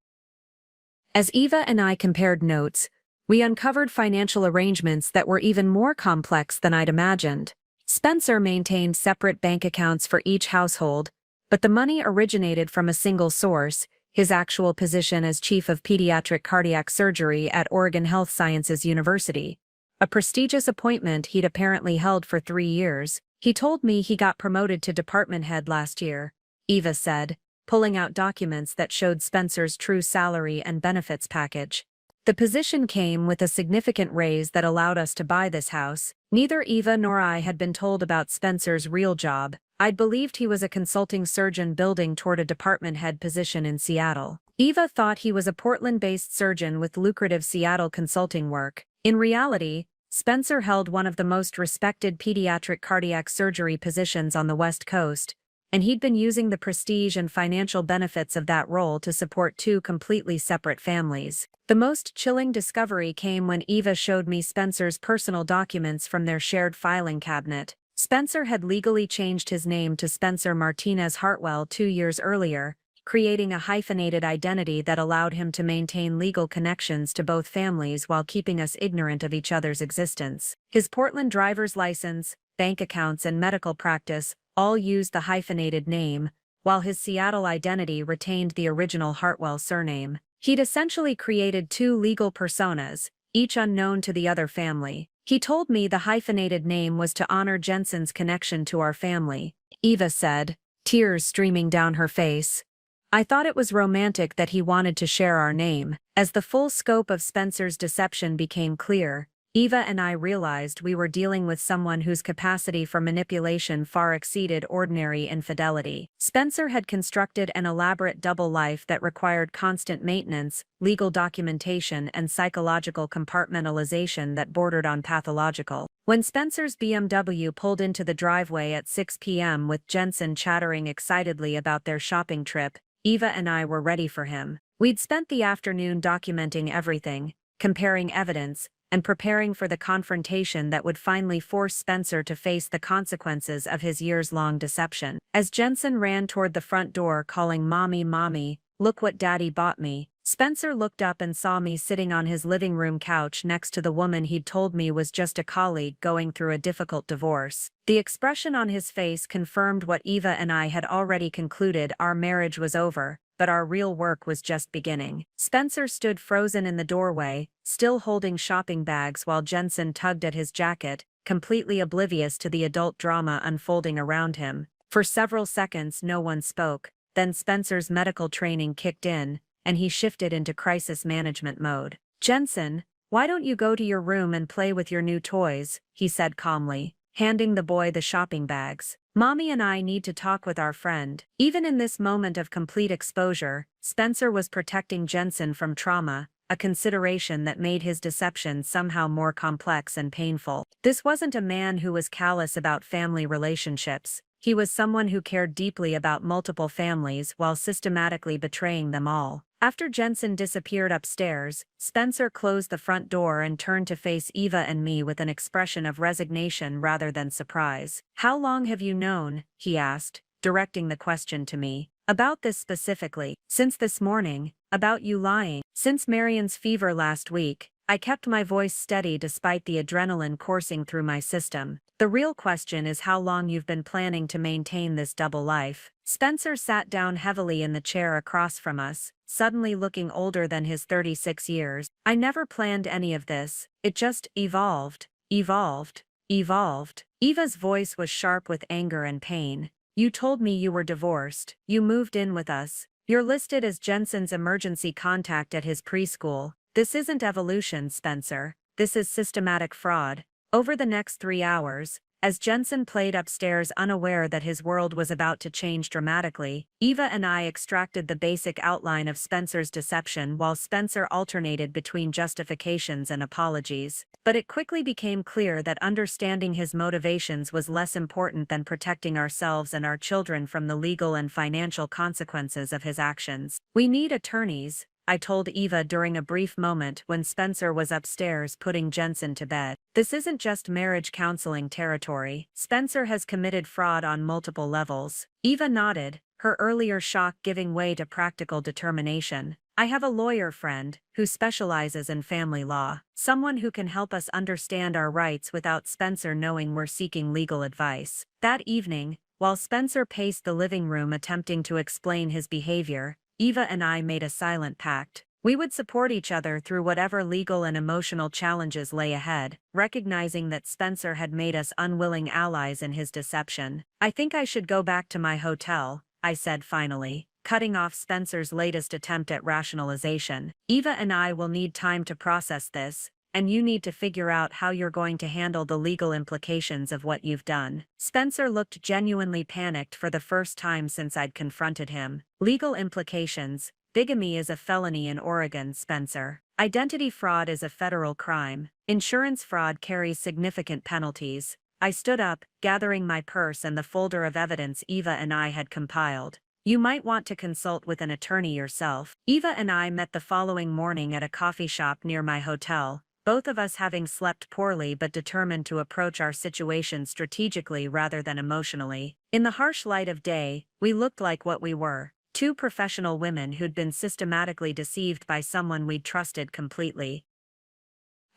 A: As Eva and I compared notes, we uncovered financial arrangements that were even more complex than I'd imagined. Spencer maintained separate bank accounts for each household, but the money originated from a single source: his actual position as chief of pediatric cardiac surgery at Oregon Health Sciences University, a prestigious appointment he'd apparently held for 3 years. "He told me he got promoted to department head last year," Eva said, pulling out documents that showed Spencer's true salary and benefits package. "The position came with a significant raise that allowed us to buy this house." Neither Eva nor I had been told about Spencer's real job. I'd believed he was a consulting surgeon building toward a department head position in Seattle. Eva thought he was a Portland-based surgeon with lucrative Seattle consulting work. In reality, Spencer held one of the most respected pediatric cardiac surgery positions on the West Coast, and he'd been using the prestige and financial benefits of that role to support 2 completely separate families. The most chilling discovery came when Eva showed me Spencer's personal documents from their shared filing cabinet. Spencer had legally changed his name to Spencer Martinez Hartwell 2 years earlier, creating a hyphenated identity that allowed him to maintain legal connections to both families while keeping us ignorant of each other's existence. His Portland driver's license, bank accounts, and medical practice all used the hyphenated name, while his Seattle identity retained the original Hartwell surname. He'd essentially created two legal personas, each unknown to the other family. He told me the hyphenated name was to honor Jensen's connection to our family, Eva said, tears streaming down her face. I thought it was romantic that he wanted to share our name. As the full scope of Spencer's deception became clear, Eva and I realized we were dealing with someone whose capacity for manipulation far exceeded ordinary infidelity. Spencer had constructed an elaborate double life that required constant maintenance, legal documentation, and psychological compartmentalization that bordered on pathological. When Spencer's BMW pulled into the driveway at 6 p.m. with Jensen chattering excitedly about their shopping trip, Eva and I were ready for him. We'd spent the afternoon documenting everything, comparing evidence, and preparing for the confrontation that would finally force Spencer to face the consequences of his years-long deception. As Jensen ran toward the front door calling, "Mommy, Mommy, look what Daddy bought me," Spencer looked up and saw me sitting on his living room couch next to the woman he'd told me was just a colleague going through a difficult divorce. The expression on his face confirmed what Eva and I had already concluded: our marriage was over, but our real work was just beginning. Spencer stood frozen in the doorway, still holding shopping bags while Jensen tugged at his jacket, completely oblivious to the adult drama unfolding around him. For several seconds no one spoke, then Spencer's medical training kicked in, and he shifted into crisis management mode. "Jensen, why don't you go to your room and play with your new toys?" he said calmly, handing the boy the shopping bags. "Mommy and I need to talk with our friend." Even in this moment of complete exposure, Spencer was protecting Jensen from trauma, a consideration that made his deception somehow more complex and painful. This wasn't a man who was callous about family relationships. He was someone who cared deeply about multiple families while systematically betraying them all. After Jensen disappeared upstairs, Spencer closed the front door and turned to face Eva and me with an expression of resignation rather than surprise. "How long have you known?" he asked, directing the question to me. "About this specifically?" "Since this morning. About you lying." "Since Marian's fever last week." I kept my voice steady despite the adrenaline coursing through my system. "The real question is how long you've been planning to maintain this double life." Spencer sat down heavily in the chair across from us, suddenly looking older than his 36 years. "I never planned any of this. It just evolved. Evolved. Eva's voice was sharp with anger and pain. "You told me you were divorced. You moved in with us. You're listed as Jensen's emergency contact at his preschool. This isn't evolution, Spencer. This is systematic fraud." Over the next 3 hours, as Jensen played upstairs unaware that his world was about to change dramatically, Eva and I extracted the basic outline of Spencer's deception while Spencer alternated between justifications and apologies. But it quickly became clear that understanding his motivations was less important than protecting ourselves and our children from the legal and financial consequences of his actions. "We need attorneys," I told Eva during a brief moment when Spencer was upstairs putting Jensen to bed. "This isn't just marriage counseling territory. Spencer has committed fraud on multiple levels." Eva nodded, her earlier shock giving way to practical determination. "I have a lawyer friend who specializes in family law, someone who can help us understand our rights without Spencer knowing we're seeking legal advice." That evening, while Spencer paced the living room attempting to explain his behavior, Eva and I made a silent pact. We would support each other through whatever legal and emotional challenges lay ahead, recognizing that Spencer had made us unwilling allies in his deception. "I think I should go back to my hotel," I said finally, cutting off Spencer's latest attempt at rationalization. "Eva and I will need time to process this, and you need to figure out how you're going to handle the legal implications of what you've done." Spencer looked genuinely panicked for the first time since I'd confronted him. "Legal implications? Bigamy is a felony in Oregon, Spencer. Identity fraud is a federal crime. Insurance fraud carries significant penalties." I stood up, gathering my purse and the folder of evidence Eva and I had compiled. "You might want to consult with an attorney yourself." Eva and I met the following morning at a coffee shop near my hotel, both of us having slept poorly but determined to approach our situation strategically rather than emotionally. In the harsh light of day, we looked like what we were: two professional women who'd been systematically deceived by someone we'd trusted completely.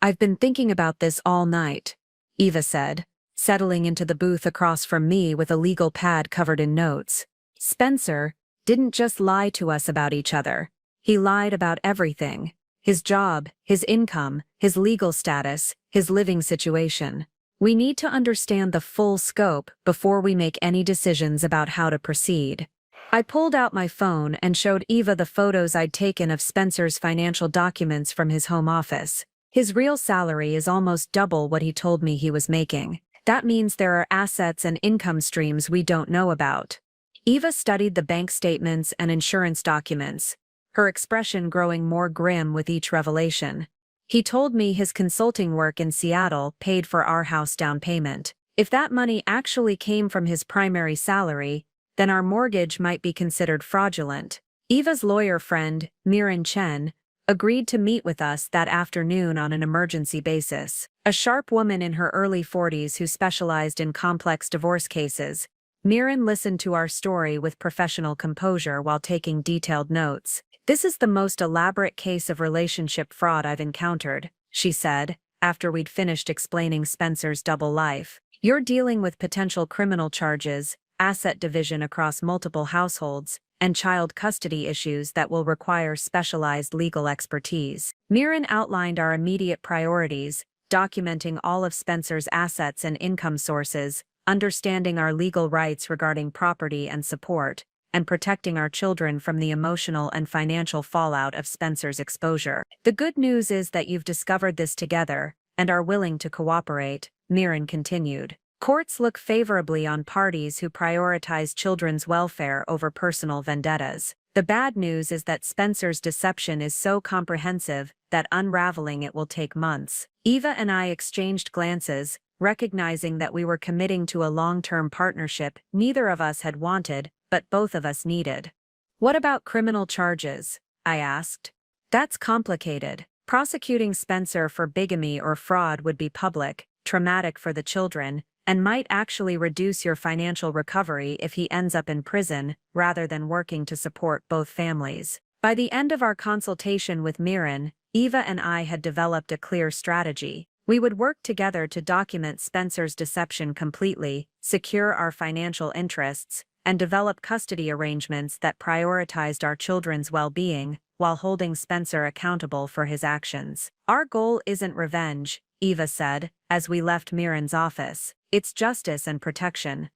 A: "I've been thinking about this all night," Eva said, settling into the booth across from me with a legal pad covered in notes. "Spencer didn't just lie to us about each other. He lied about everything: his job, his income, his legal status, his living situation. We need to understand the full scope before we make any decisions about how to proceed." I pulled out my phone and showed Eva the photos I'd taken of Spencer's financial documents from his home office. His real salary is almost double what he told me he was making. That means there are assets and income streams we don't know about. Eva studied the bank statements and insurance documents, her expression growing more grim with each revelation. "He told me his consulting work in Seattle paid for our house down payment. If that money actually came from his primary salary, then our mortgage might be considered fraudulent." Eva's lawyer friend, Marian, agreed to meet with us that afternoon on an emergency basis. A sharp woman in her early 40s who specialized in complex divorce cases, Marian listened to our story with professional composure while taking detailed notes. "This is the most elaborate case of relationship fraud I've encountered," she said, after we'd finished explaining Spencer's double life. "You're dealing with potential criminal charges, asset division across multiple households, and child custody issues that will require specialized legal expertise." Marian outlined our immediate priorities, documenting all of Spencer's assets and income sources, understanding our legal rights regarding property and support, and protecting our children from the emotional and financial fallout of Spencer's exposure. "The good news is that you've discovered this together and are willing to cooperate," Marian continued. "Courts look favorably on parties who prioritize children's welfare over personal vendettas. The bad news is that Spencer's deception is so comprehensive that unraveling it will take months." Eva and I exchanged glances, recognizing that we were committing to a long-term partnership neither of us had wanted, but both of us needed. "What about criminal charges?" I asked. "That's complicated. Prosecuting Spencer for bigamy or fraud would be public, traumatic for the children, and might actually reduce your financial recovery if he ends up in prison, rather than working to support both families." By the end of our consultation with Marian, Eva and I had developed a clear strategy. We would work together to document Spencer's deception completely, secure our financial interests, and develop custody arrangements that prioritized our children's well-being, while holding Spencer accountable for his actions. "Our goal isn't revenge," Eva said, as we left Marian's office. "It's justice and protection."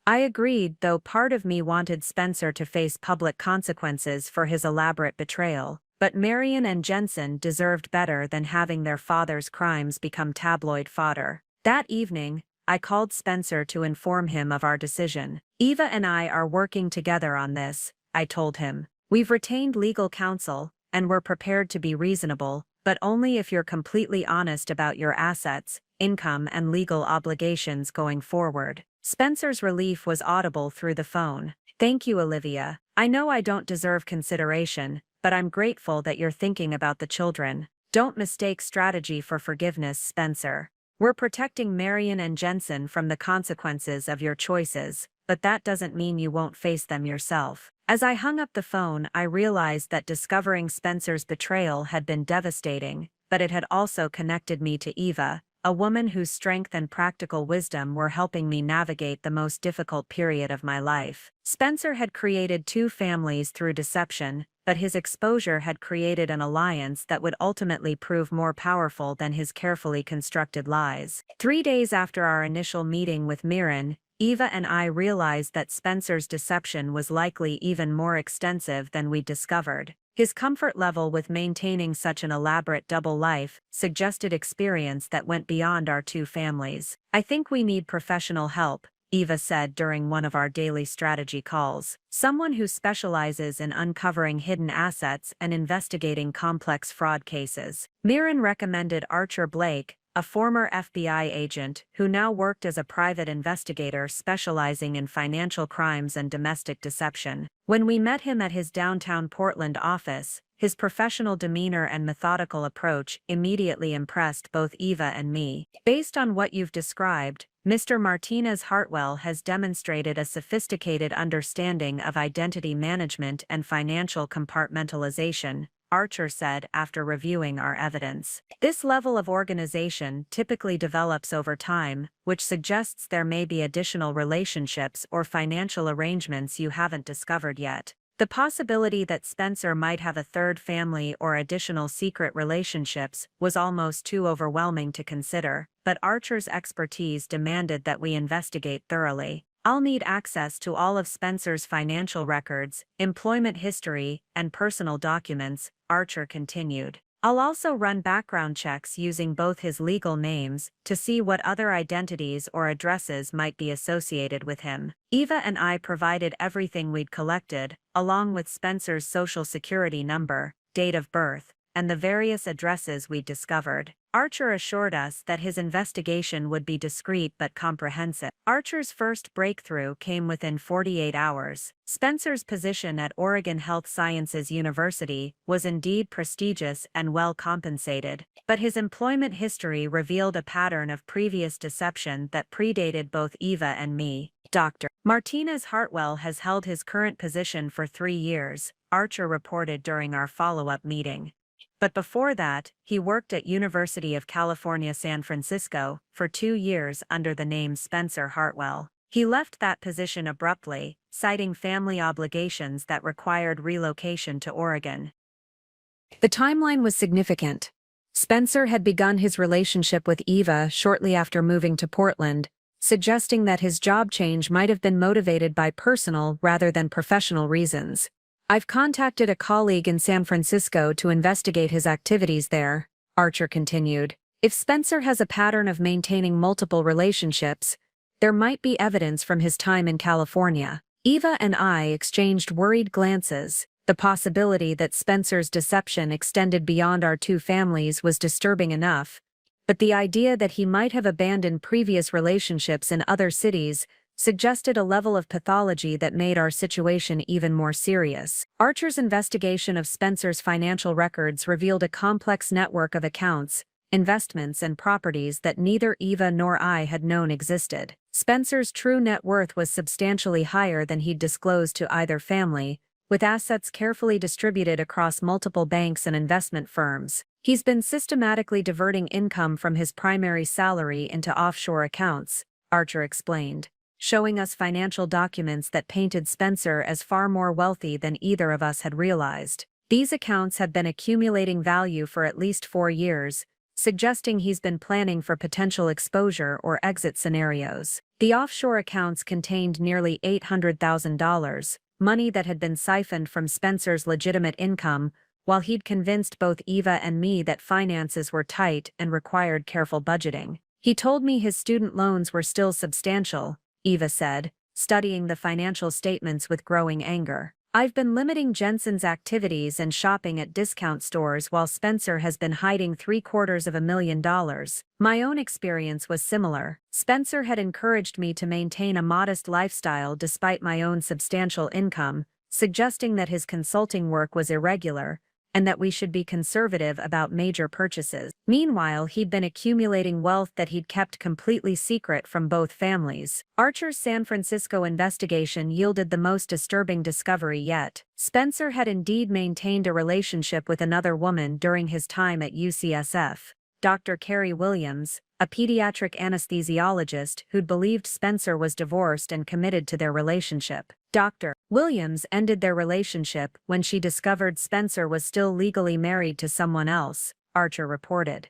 A: I agreed, though part of me wanted Spencer to face public consequences for his elaborate betrayal. But Marian and Jensen deserved better than having their father's crimes become tabloid fodder. That evening, I called Spencer to inform him of our decision. "Eva and I are working together on this," I told him. "We've retained legal counsel, and we're prepared to be reasonable, but only if you're completely honest about your assets, income, and legal obligations going forward." Spencer's relief was audible through the phone. "Thank you, Olivia. I know I don't deserve consideration, but I'm grateful that you're thinking about the children. Don't mistake strategy for forgiveness, Spencer. We're protecting Marian and Jensen from the consequences of your choices, but that doesn't mean you won't face them yourself." As I hung up the phone, I realized that discovering Spencer's betrayal had been devastating, but it had also connected me to Eva, a woman whose strength and practical wisdom were helping me navigate the most difficult period of my life. Spencer had created two families through deception, but his exposure had created an alliance that would ultimately prove more powerful than his carefully constructed lies. 3 days after our initial meeting with Marian, Eva and I realized that Spencer's deception was likely even more extensive than we'd discovered. His comfort level with maintaining such an elaborate double life suggested experience that went beyond our two families. "I think we need professional help," Eva said during one of our daily strategy calls. "Someone who specializes in uncovering hidden assets and investigating complex fraud cases." Marian recommended Archer Blake, a former FBI agent who now worked as a private investigator specializing in financial crimes and domestic deception. When we met him at his downtown Portland office, his professional demeanor and methodical approach immediately impressed both Eva and me. Based on what you've described, Mr. Martinez Hartwell has demonstrated a sophisticated understanding of identity management and financial compartmentalization, Archer said after reviewing our evidence. This level of organization typically develops over time, which suggests there may be additional relationships or financial arrangements you haven't discovered yet. The possibility that Spencer might have a third family or additional secret relationships was almost too overwhelming to consider, but Archer's expertise demanded that we investigate thoroughly. I'll need access to all of Spencer's financial records, employment history, and personal documents, Archer continued. I'll also run background checks using both his legal names to see what other identities or addresses might be associated with him. Eva and I provided everything we'd collected, along with Spencer's social security number, date of birth, and the various addresses we'd discovered. Archer assured us that his investigation would be discreet but comprehensive. Archer's first breakthrough came within 48 hours. Spencer's position at Oregon Health Sciences University was indeed prestigious and well compensated, but his employment history revealed a pattern of previous deception that predated both Eva and me. Dr. Martinez Hartwell has held his current position for 3 years, Archer reported during our follow-up meeting. But before that, he worked at University of California, San Francisco, for 2 years under the name Spencer Hartwell. He left that position abruptly, citing family obligations that required relocation to Oregon. The timeline was significant. Spencer had begun his relationship with Eva shortly after moving to Portland, suggesting that his job change might have been motivated by personal rather than professional reasons. I've contacted a colleague in San Francisco to investigate his activities there, Archer continued. If Spencer has a pattern of maintaining multiple relationships, there might be evidence from his time in California. Eva and I exchanged worried glances. The possibility that Spencer's deception extended beyond our 2 families was disturbing enough, but the idea that he might have abandoned previous relationships in other cities suggested a level of pathology that made our situation even more serious. Archer's investigation of Spencer's financial records revealed a complex network of accounts, investments, and properties that neither Eva nor I had known existed. Spencer's true net worth was substantially higher than he'd disclosed to either family, with assets carefully distributed across multiple banks and investment firms. He's been systematically diverting income from his primary salary into offshore accounts, Archer explained, showing us financial documents that painted Spencer as far more wealthy than either of us had realized. These accounts had been accumulating value for at least 4 years, suggesting he's been planning for potential exposure or exit scenarios. The offshore accounts contained nearly $800,000, money that had been siphoned from Spencer's legitimate income, while he'd convinced both Eva and me that finances were tight and required careful budgeting. He told me his student loans were still substantial, Eva said, studying the financial statements with growing anger. I've been limiting Jensen's activities and shopping at discount stores while Spencer has been hiding $750,000. My own experience was similar. Spencer had encouraged me to maintain a modest lifestyle despite my own substantial income, suggesting that his consulting work was irregular, and that we should be conservative about major purchases. Meanwhile, he'd been accumulating wealth that he'd kept completely secret from both families. Archer's San Francisco investigation yielded the most disturbing discovery yet. Spencer had indeed maintained a relationship with another woman during his time at UCSF, Dr. Carrie Williams, a pediatric anesthesiologist who'd believed Spencer was divorced and committed to their relationship. Dr. Williams ended their relationship when she discovered Spencer was still legally married to someone else, Archer reported.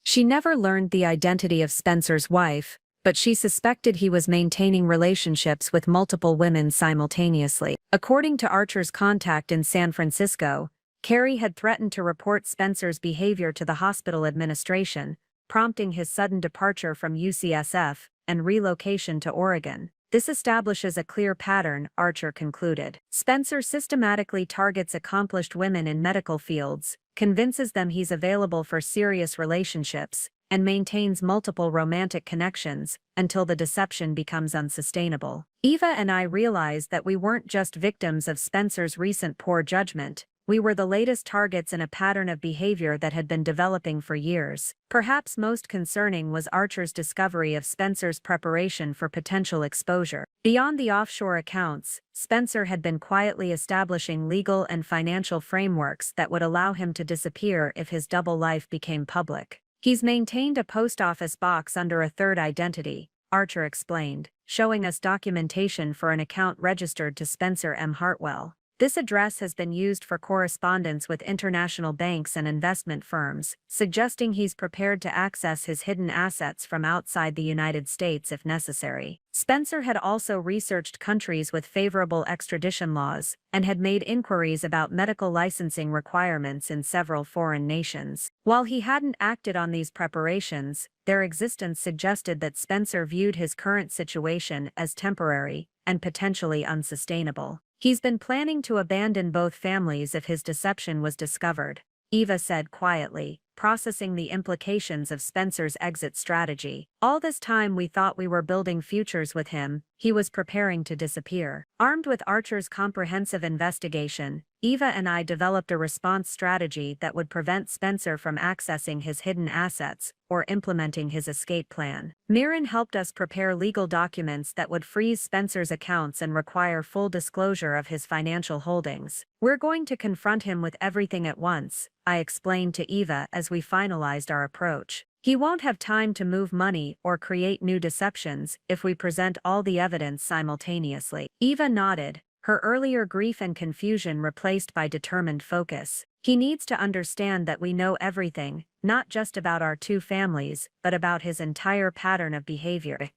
A: She never learned the identity of Spencer's wife, but she suspected he was maintaining relationships with multiple women simultaneously. According to Archer's contact in San Francisco, Carrie had threatened to report Spencer's behavior to the hospital administration, prompting his sudden departure from UCSF and relocation to Oregon. This establishes a clear pattern, Archer concluded. Spencer systematically targets accomplished women in medical fields, convinces them he's available for serious relationships, and maintains multiple romantic connections until the deception becomes unsustainable. Eva and I realized that we weren't just victims of Spencer's recent poor judgment. We were the latest targets in a pattern of behavior that had been developing for years. Perhaps most concerning was Archer's discovery of Spencer's preparation for potential exposure. Beyond the offshore accounts, Spencer had been quietly establishing legal and financial frameworks that would allow him to disappear if his double life became public. He's maintained a post office box under a third identity, Archer explained, showing us documentation for an account registered to Spencer M. Hartwell. This address has been used for correspondence with international banks and investment firms, suggesting he's prepared to access his hidden assets from outside the United States if necessary. Spencer had also researched countries with favorable extradition laws, and had made inquiries about medical licensing requirements in several foreign nations. While he hadn't acted on these preparations, their existence suggested that Spencer viewed his current situation as temporary and potentially unsustainable. He's been planning to abandon both families if his deception was discovered, Eva said quietly, processing the implications of Spencer's exit strategy. All this time we thought we were building futures with him, he was preparing to disappear. Armed with Archer's comprehensive investigation, Eva and I developed a response strategy that would prevent Spencer from accessing his hidden assets or implementing his escape plan. Marian helped us prepare legal documents that would freeze Spencer's accounts and require full disclosure of his financial holdings. We're going to confront him with everything at once, I explained to Eva as we finalized our approach. He won't have time to move money or create new deceptions if we present all the evidence simultaneously. Eva nodded, her earlier grief and confusion replaced by determined focus. He needs to understand that we know everything, not just about our two families, but about his entire pattern of behavior.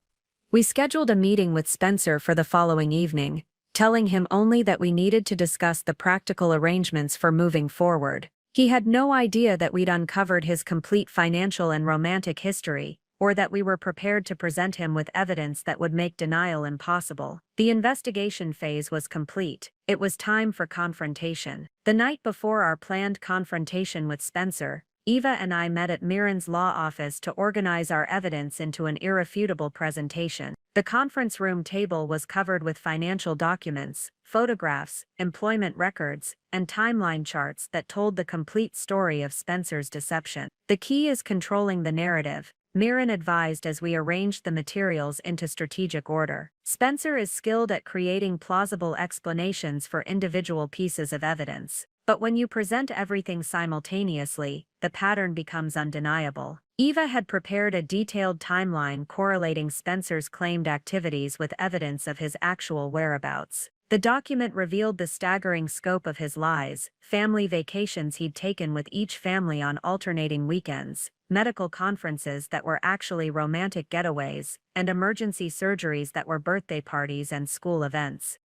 A: We scheduled a meeting with Spencer for the following evening, telling him only that we needed to discuss the practical arrangements for moving forward. He had no idea that we'd uncovered his complete financial and romantic history, or that we were prepared to present him with evidence that would make denial impossible. The investigation phase was complete. It was time for confrontation. The night before our planned confrontation with Spencer, Eva and I met at Marian's law office to organize our evidence into an irrefutable presentation. The conference room table was covered with financial documents, photographs, employment records, and timeline charts that told the complete story of Spencer's deception. The key is controlling the narrative, Marian advised as we arranged the materials into strategic order. Spencer is skilled at creating plausible explanations for individual pieces of evidence. But when you present everything simultaneously, the pattern becomes undeniable. Eva had prepared a detailed timeline correlating Spencer's claimed activities with evidence of his actual whereabouts. The document revealed the staggering scope of his lies: family vacations he'd taken with each family on alternating weekends, medical conferences that were actually romantic getaways, and emergency surgeries that were birthday parties and school events.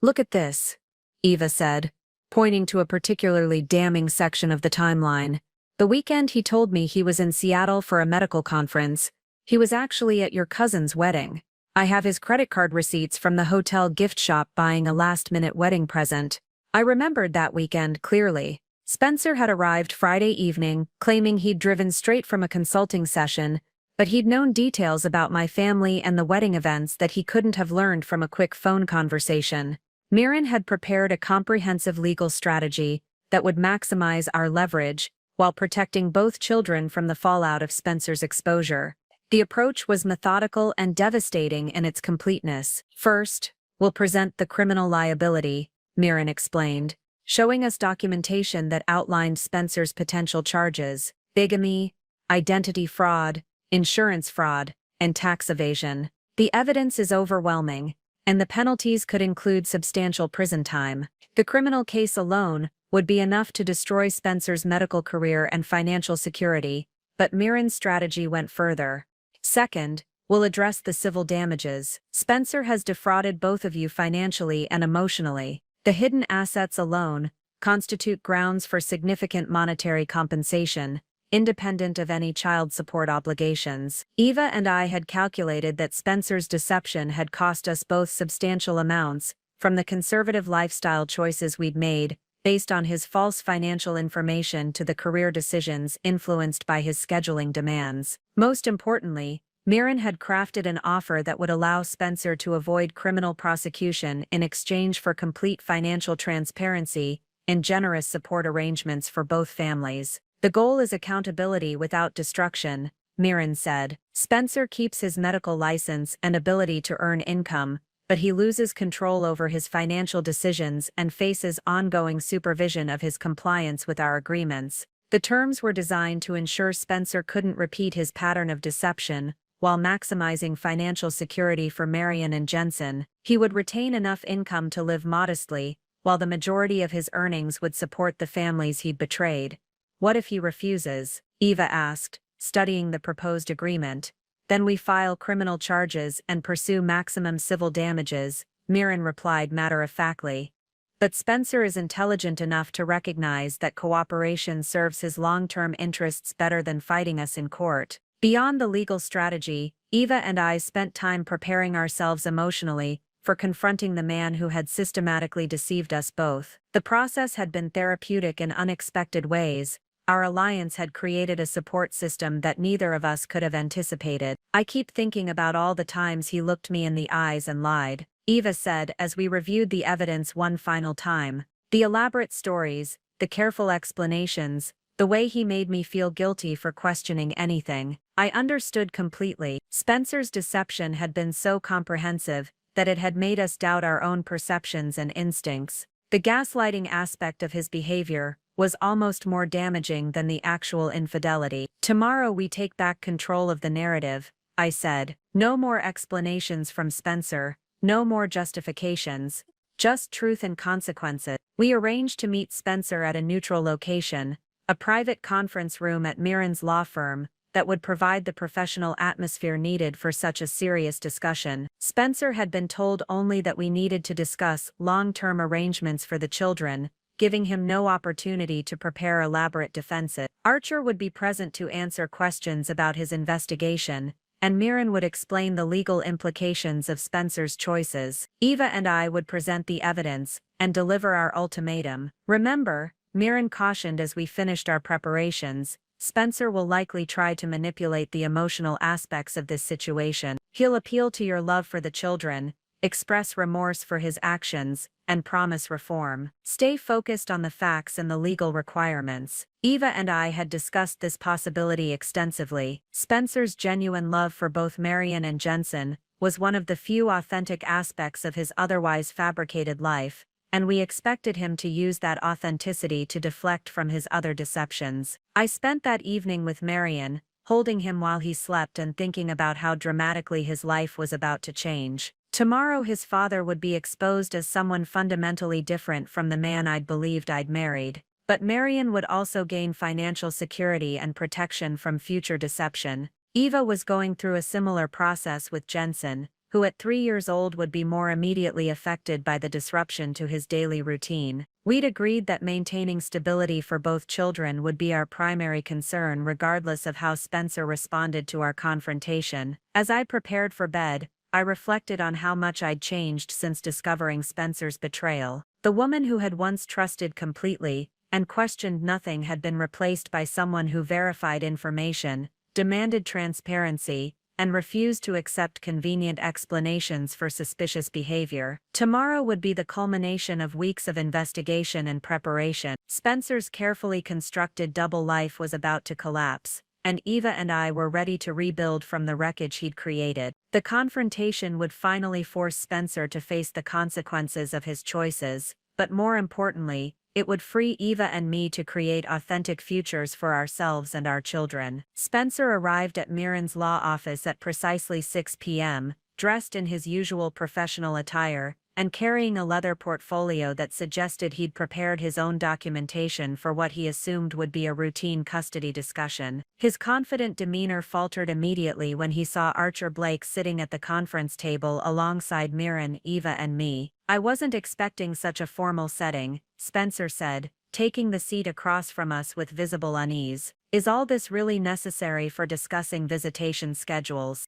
A: "Look at this," Eva said, pointing to a particularly damning section of the timeline. "The weekend he told me he was in Seattle for a medical conference, he was actually at your cousin's wedding. I have his credit card receipts from the hotel gift shop buying a last-minute wedding present." I remembered that weekend clearly. Spencer had arrived Friday evening, claiming he'd driven straight from a consulting session, but he'd known details about my family and the wedding events that he couldn't have learned from a quick phone conversation. Marian had prepared a comprehensive legal strategy that would maximize our leverage while protecting both children from the fallout of Spencer's exposure. The approach was methodical and devastating in its completeness. "First, we'll present the criminal liability," Marian explained, showing us documentation that outlined Spencer's potential charges: bigamy, identity fraud, insurance fraud, and tax evasion. The evidence is overwhelming, and the penalties could include substantial prison time. The criminal case alone would be enough to destroy Spencer's medical career and financial security, but Marian's strategy went further. "Second, we'll address the civil damages. Spencer has defrauded both of you financially and emotionally. The hidden assets alone constitute grounds for significant monetary compensation, independent of any child support obligations." Eva and I had calculated that Spencer's deception had cost us both substantial amounts, from the conservative lifestyle choices we'd made based on his false financial information to the career decisions influenced by his scheduling demands. Most importantly, Marian had crafted an offer that would allow Spencer to avoid criminal prosecution in exchange for complete financial transparency and generous support arrangements for both families. The goal is accountability without destruction, Marian said. Spencer keeps his medical license and ability to earn income, but he loses control over his financial decisions and faces ongoing supervision of his compliance with our agreements. The terms were designed to ensure Spencer couldn't repeat his pattern of deception, while maximizing financial security for Marian and Jensen. He would retain enough income to live modestly, while the majority of his earnings would support the families he'd betrayed. What if he refuses? Eva asked, studying the proposed agreement. Then we file criminal charges and pursue maximum civil damages, Marian replied matter-of-factly. But Spencer is intelligent enough to recognize that cooperation serves his long-term interests better than fighting us in court. Beyond the legal strategy, Eva and I spent time preparing ourselves emotionally for confronting the man who had systematically deceived us both. The process had been therapeutic in unexpected ways. Our alliance had created a support system that neither of us could have anticipated. I keep thinking about all the times he looked me in the eyes and lied, Eva said as we reviewed the evidence one final time. The elaborate stories, the careful explanations, the way he made me feel guilty for questioning anything. I understood completely. Spencer's deception had been so comprehensive that it had made us doubt our own perceptions and instincts. The gaslighting aspect of his behavior was almost more damaging than the actual infidelity. Tomorrow we take back control of the narrative, I said. No more explanations from Spencer, no more justifications, just truth and consequences. We arranged to meet Spencer at a neutral location, a private conference room at Marian's law firm, that would provide the professional atmosphere needed for such a serious discussion. Spencer had been told only that we needed to discuss long-term arrangements for the children, giving him no opportunity to prepare elaborate defenses. Archer would be present to answer questions about his investigation, and Marian would explain the legal implications of Spencer's choices. Eva and I would present the evidence and deliver our ultimatum. Remember, Marian cautioned as we finished our preparations, Spencer will likely try to manipulate the emotional aspects of this situation. He'll appeal to your love for the children, express remorse for his actions, and promise reform. Stay focused on the facts and the legal requirements. Eva and I had discussed this possibility extensively. Spencer's genuine love for both Marian and Jensen was one of the few authentic aspects of his otherwise fabricated life, and we expected him to use that authenticity to deflect from his other deceptions. I spent that evening with Marian, holding him while he slept and thinking about how dramatically his life was about to change. Tomorrow his father would be exposed as someone fundamentally different from the man I'd believed I'd married. But Marian would also gain financial security and protection from future deception. Eva was going through a similar process with Jensen, who at 3 years old would be more immediately affected by the disruption to his daily routine. We'd agreed that maintaining stability for both children would be our primary concern regardless of how Spencer responded to our confrontation. As I prepared for bed, I reflected on how much I'd changed since discovering Spencer's betrayal. The woman who had once trusted completely and questioned nothing had been replaced by someone who verified information, demanded transparency, and refused to accept convenient explanations for suspicious behavior. Tomorrow would be the culmination of weeks of investigation and preparation. Spencer's carefully constructed double life was about to collapse, and Eva and I were ready to rebuild from the wreckage he'd created. The confrontation would finally force Spencer to face the consequences of his choices, but more importantly, it would free Eva and me to create authentic futures for ourselves and our children. Spencer arrived at Marian's law office at precisely 6 p.m., dressed in his usual professional attire, and carrying a leather portfolio that suggested he'd prepared his own documentation for what he assumed would be a routine custody discussion. His confident demeanor faltered immediately when he saw Archer Blake sitting at the conference table alongside Marian, Eva, and me. "I wasn't expecting such a formal setting," Spencer said, taking the seat across from us with visible unease. "Is all this really necessary for discussing visitation schedules?"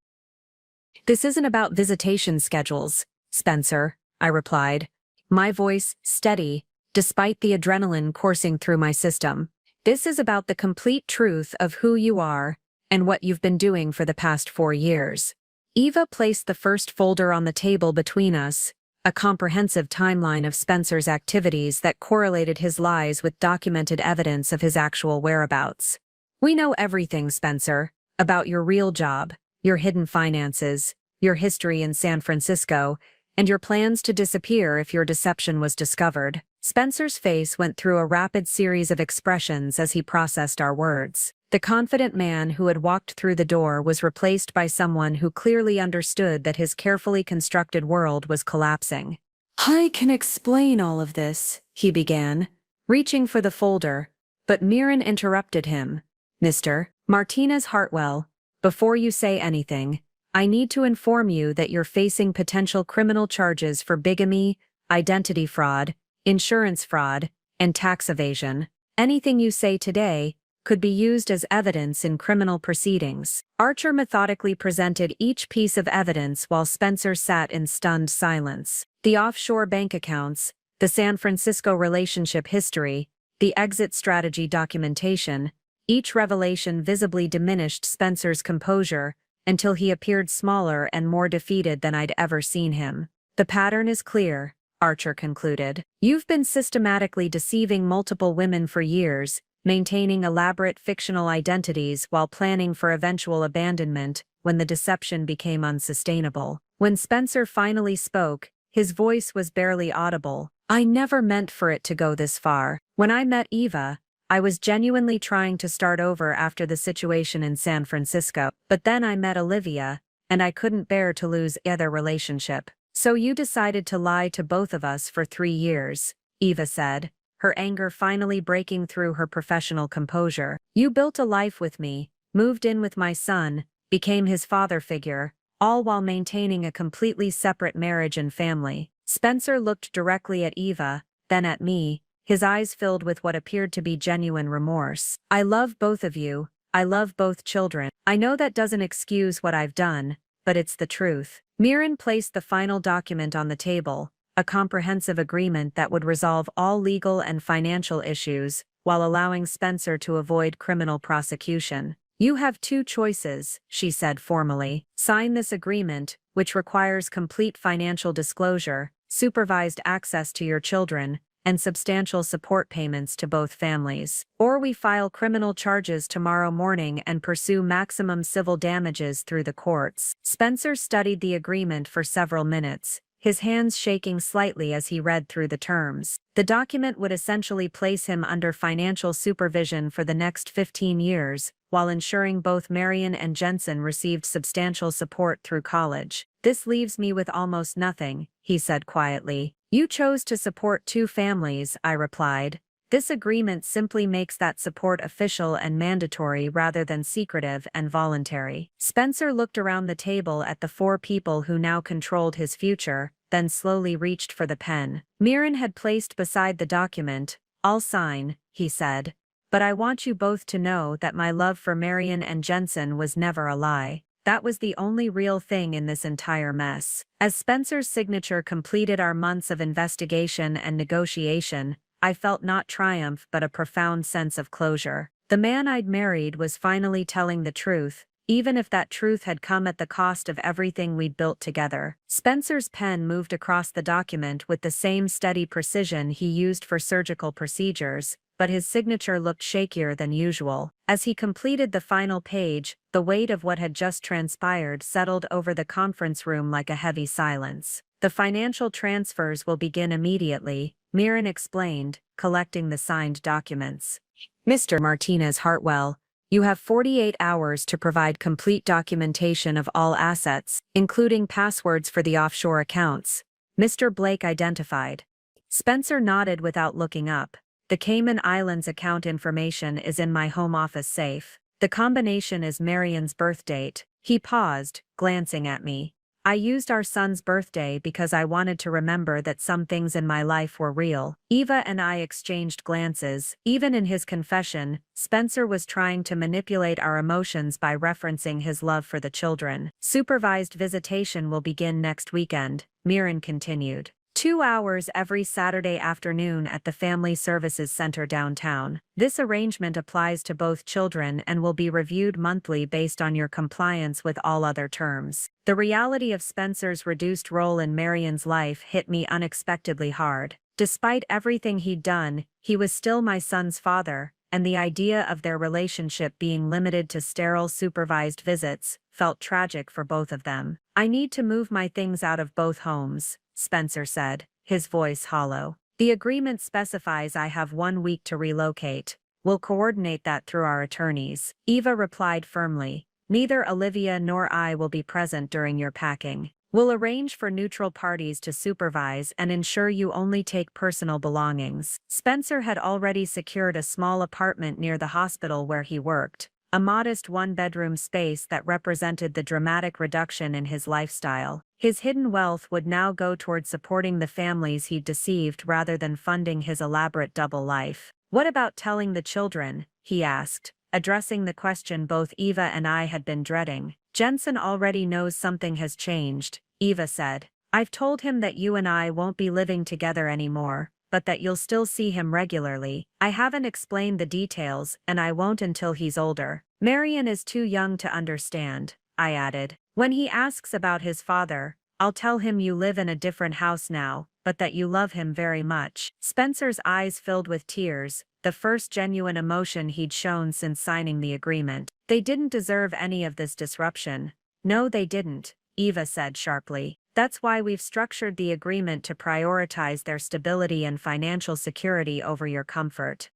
A: "This isn't about visitation schedules, Spencer," I replied, my voice steady, despite the adrenaline coursing through my system. This is about the complete truth of who you are and what you've been doing for the past 4 years. Eva placed the first folder on the table between us, a comprehensive timeline of Spencer's activities that correlated his lies with documented evidence of his actual whereabouts. We know everything, Spencer, about your real job, your hidden finances, your history in San Francisco, and your plans to disappear if your deception was discovered. Spencer's face went through a rapid series of expressions as he processed our words. The confident man who had walked through the door was replaced by someone who clearly understood that his carefully constructed world was collapsing. "I can explain all of this," he began, reaching for the folder, but Marian interrupted him. "Mr. Martinez Hartwell, before you say anything, I need to inform you that you're facing potential criminal charges for bigamy, identity fraud, insurance fraud, and tax evasion. Anything you say today could be used as evidence in criminal proceedings." Archer methodically presented each piece of evidence while Spencer sat in stunned silence. The offshore bank accounts, the San Francisco relationship history, the exit strategy documentation, each revelation visibly diminished Spencer's composure until he appeared smaller and more defeated than I'd ever seen him. "The pattern is clear," Archer concluded. "You've been systematically deceiving multiple women for years, maintaining elaborate fictional identities while planning for eventual abandonment when the deception became unsustainable." When Spencer finally spoke, his voice was barely audible. "I never meant for it to go this far. When I met Eva, I was genuinely trying to start over after the situation in San Francisco. But then I met Olivia, and I couldn't bear to lose either relationship. So you decided to lie to both of us for 3 years," Eva said, her anger finally breaking through her professional composure. "You built a life with me, moved in with my son, became his father figure, all while maintaining a completely separate marriage and family." Spencer looked directly at Eva, then at me, his eyes filled with what appeared to be genuine remorse. "I love both of you. I love both children. I know that doesn't excuse what I've done, but it's the truth." Marian placed the final document on the table, a comprehensive agreement that would resolve all legal and financial issues while allowing Spencer to avoid criminal prosecution. "You have 2 choices," she said formally. "Sign this agreement, which requires complete financial disclosure, supervised access to your children, and substantial support payments to both families. Or we file criminal charges tomorrow morning and pursue maximum civil damages through the courts." Spencer studied the agreement for several minutes, his hands shaking slightly as he read through the terms. The document would essentially place him under financial supervision for the next 15 years, while ensuring both Marian and Jensen received substantial support through college. "This leaves me with almost nothing," he said quietly. "You chose to support 2 families," I replied. "This agreement simply makes that support official and mandatory rather than secretive and voluntary." Spencer looked around the table at the 4 people who now controlled his future, then slowly reached for the pen. Marian had placed beside the document. "I'll sign," he said. "But I want you both to know that my love for Marian and Jensen was never a lie. That was the only real thing in this entire mess." As Spencer's signature completed our months of investigation and negotiation, I felt not triumph but a profound sense of closure. The man I'd married was finally telling the truth, even if that truth had come at the cost of everything we'd built together. Spencer's pen moved across the document with the same steady precision he used for surgical procedures, but his signature looked shakier than usual. As he completed the final page, the weight of what had just transpired settled over the conference room like a heavy silence. "The financial transfers will begin immediately," Marian explained, collecting the signed documents. "Mr. Martinez Hartwell, you have 48 hours to provide complete documentation of all assets, including passwords for the offshore accounts." Mr. Blake identified. Spencer nodded without looking up. "The Cayman Islands account information is in my home office safe. The combination is Marian's birth date." He paused, glancing at me. "I used our son's birthday because I wanted to remember that some things in my life were real." Eva and I exchanged glances. Even in his confession, Spencer was trying to manipulate our emotions by referencing his love for the children. "Supervised visitation will begin next weekend," Marian continued. 2 hours every Saturday afternoon at the Family Services Center downtown. This arrangement applies to both children and will be reviewed monthly based on your compliance with all other terms. The reality of Spencer's reduced role in Marian's life hit me unexpectedly hard. Despite everything he'd done, he was still my son's father, and the idea of their relationship being limited to sterile supervised visits felt tragic for both of them. "I need to move my things out of both homes," Spencer said, his voice hollow. "The agreement specifies I have 1 week to relocate. We'll coordinate that through our attorneys." Eva replied firmly, "Neither Olivia nor I will be present during your packing. We'll arrange for neutral parties to supervise and ensure you only take personal belongings." Spencer had already secured a small apartment near the hospital where he worked, a modest one-bedroom space that represented the dramatic reduction in his lifestyle. His hidden wealth would now go toward supporting the families he'd deceived rather than funding his elaborate double life. "What about telling the children?" he asked, addressing the question both Eva and I had been dreading. "Jensen already knows something has changed," Eva said. "I've told him that you and I won't be living together anymore, but that you'll still see him regularly. I haven't explained the details, and I won't until he's older. Marian is too young to understand," I added. "When he asks about his father, I'll tell him you live in a different house now, but that you love him very much." Spencer's eyes filled with tears, the first genuine emotion he'd shown since signing the agreement. "They didn't deserve any of this disruption." "No, they didn't," Eva said sharply. "That's why we've structured the agreement to prioritize their stability and financial security over your comfort."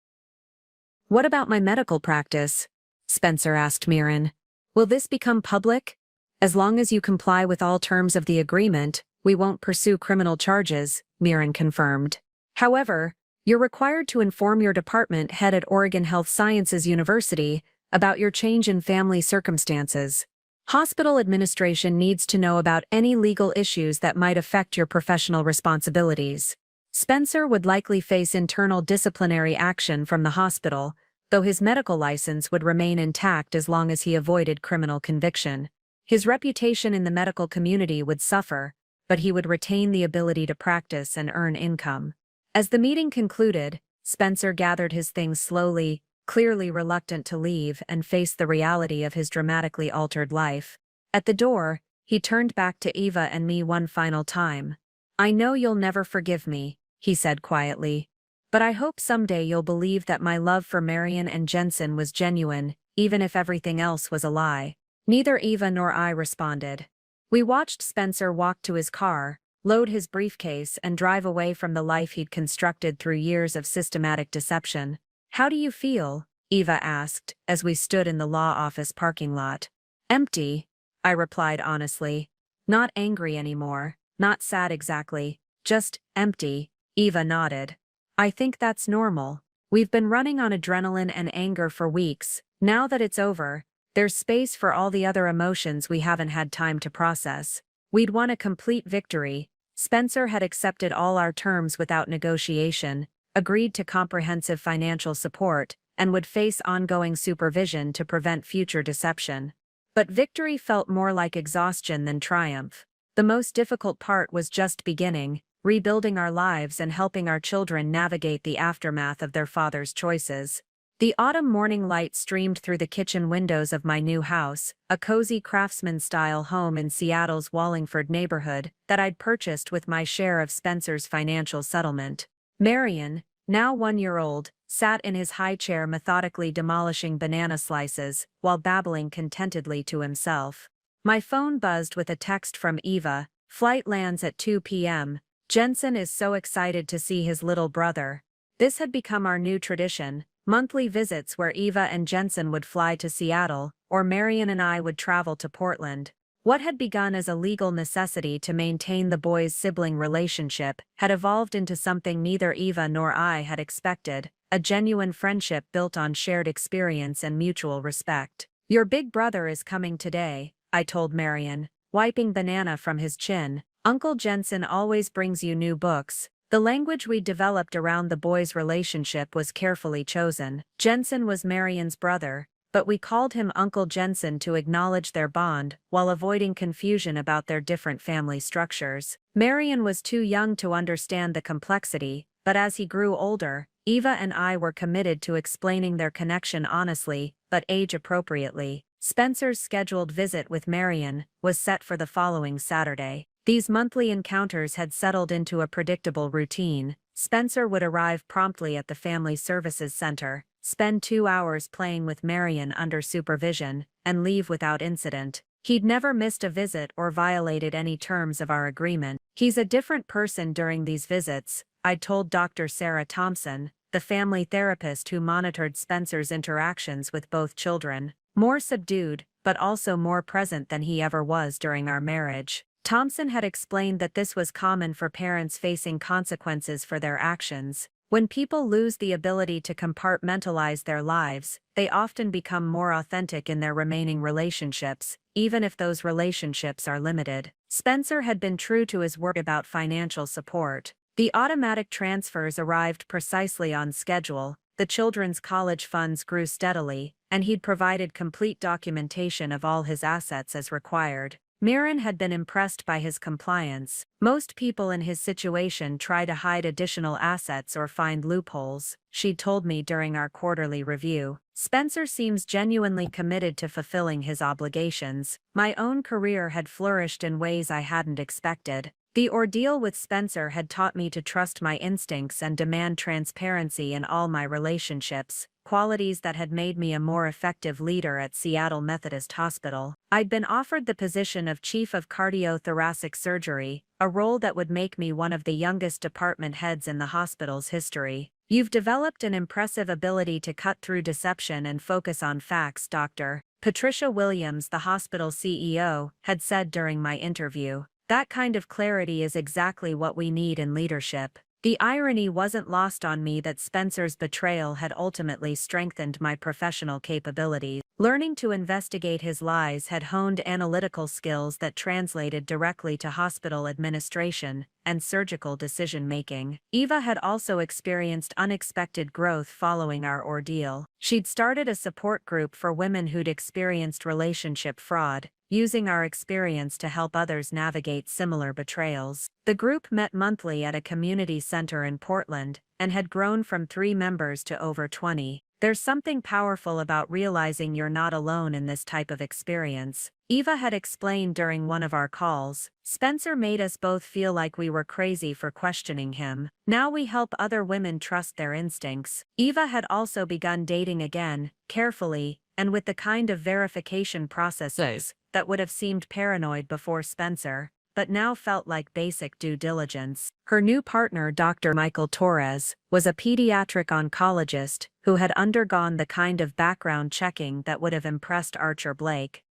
A: "What about my medical practice?" Spencer asked Marian. "Will this become public?" "As long as you comply with all terms of the agreement, we won't pursue criminal charges," Marian confirmed. "However, you're required to inform your department head at Oregon Health Sciences University about your change in family circumstances. Hospital administration needs to know about any legal issues that might affect your professional responsibilities." Spencer would likely face internal disciplinary action from the hospital, though his medical license would remain intact as long as he avoided criminal conviction. His reputation in the medical community would suffer, but he would retain the ability to practice and earn income. As the meeting concluded, Spencer gathered his things slowly, clearly reluctant to leave and face the reality of his dramatically altered life. At the door, he turned back to Eva and me one final time. "I know you'll never forgive me," he said quietly, "but I hope someday you'll believe that my love for Marian and Jensen was genuine, even if everything else was a lie." Neither Eva nor I responded. We watched Spencer walk to his car, load his briefcase, and drive away from the life he'd constructed through years of systematic deception. "How do you feel?" Eva asked, as we stood in the law office parking lot. "Empty," I replied honestly. "Not angry anymore, not sad exactly, just empty." Eva nodded. "I think that's normal. We've been running on adrenaline and anger for weeks. Now that it's over, there's space for all the other emotions we haven't had time to process." We'd won a complete victory. Spencer had accepted all our terms without negotiation, agreed to comprehensive financial support, and would face ongoing supervision to prevent future deception. But victory felt more like exhaustion than triumph. The most difficult part was just beginning, rebuilding our lives and helping our children navigate the aftermath of their father's choices. The autumn morning light streamed through the kitchen windows of my new house, a cozy craftsman-style home in Seattle's Wallingford neighborhood that I'd purchased with my share of Spencer's financial settlement. Marian, now 1 year old, sat in his high chair methodically demolishing banana slices while babbling contentedly to himself. My phone buzzed with a text from Eva. "Flight lands at 2 p.m. Jensen is so excited to see his little brother." This had become our new tradition. Monthly visits where Eva and Jensen would fly to Seattle, or Marian and I would travel to Portland. What had begun as a legal necessity to maintain the boys' sibling relationship had evolved into something neither Eva nor I had expected, a genuine friendship built on shared experience and mutual respect. "Your big brother is coming today," I told Marian, wiping banana from his chin. "Uncle Jensen always brings you new books." The language we developed around the boys' relationship was carefully chosen. Jensen was Marian's brother, but we called him Uncle Jensen to acknowledge their bond while avoiding confusion about their different family structures. Marian was too young to understand the complexity, but as he grew older, Eva and I were committed to explaining their connection honestly, but age-appropriately. Spencer's scheduled visit with Marian was set for the following Saturday. These monthly encounters had settled into a predictable routine. Spencer would arrive promptly at the Family Services Center, spend 2 hours playing with Marian under supervision, and leave without incident. He'd never missed a visit or violated any terms of our agreement. He's a different person during these visits, I'd told Dr. Sarah Thompson, the family therapist who monitored Spencer's interactions with both children. More subdued, but also more present than he ever was during our marriage. Thompson had explained that this was common for parents facing consequences for their actions. When people lose the ability to compartmentalize their lives, they often become more authentic in their remaining relationships, even if those relationships are limited. Spencer had been true to his word about financial support. The automatic transfers arrived precisely on schedule, the children's college funds grew steadily, and he'd provided complete documentation of all his assets as required. Marian had been impressed by his compliance. Most people in his situation try to hide additional assets or find loopholes, she'd told me during our quarterly review. Spencer seems genuinely committed to fulfilling his obligations. My own career had flourished in ways I hadn't expected. The ordeal with Spencer had taught me to trust my instincts and demand transparency in all my relationships, qualities that had made me a more effective leader at Seattle Methodist Hospital. I'd been offered the position of Chief of Cardiothoracic Surgery, a role that would make me one of the youngest department heads in the hospital's history. "You've developed an impressive ability to cut through deception and focus on facts, Dr. Patricia Williams, the hospital CEO, had said during my interview. That kind of clarity is exactly what we need in leadership." The irony wasn't lost on me that Spencer's betrayal had ultimately strengthened my professional capabilities. Learning to investigate his lies had honed analytical skills that translated directly to hospital administration and surgical decision-making. Eva had also experienced unexpected growth following our ordeal. She'd started a support group for women who'd experienced relationship fraud, using our experience to help others navigate similar betrayals. The group met monthly at a community center in Portland, and had grown from 3 members to over 20. There's something powerful about realizing you're not alone in this type of experience. Eva had explained during one of our calls, Spencer made us both feel like we were crazy for questioning him. Now we help other women trust their instincts. Eva had also begun dating again, carefully, and with the kind of verification processes that would have seemed paranoid before Spencer, but now felt like basic due diligence. Her new partner, Dr. Michael Torres, was a pediatric oncologist who had undergone the kind of background checking that would have impressed Archer Blake.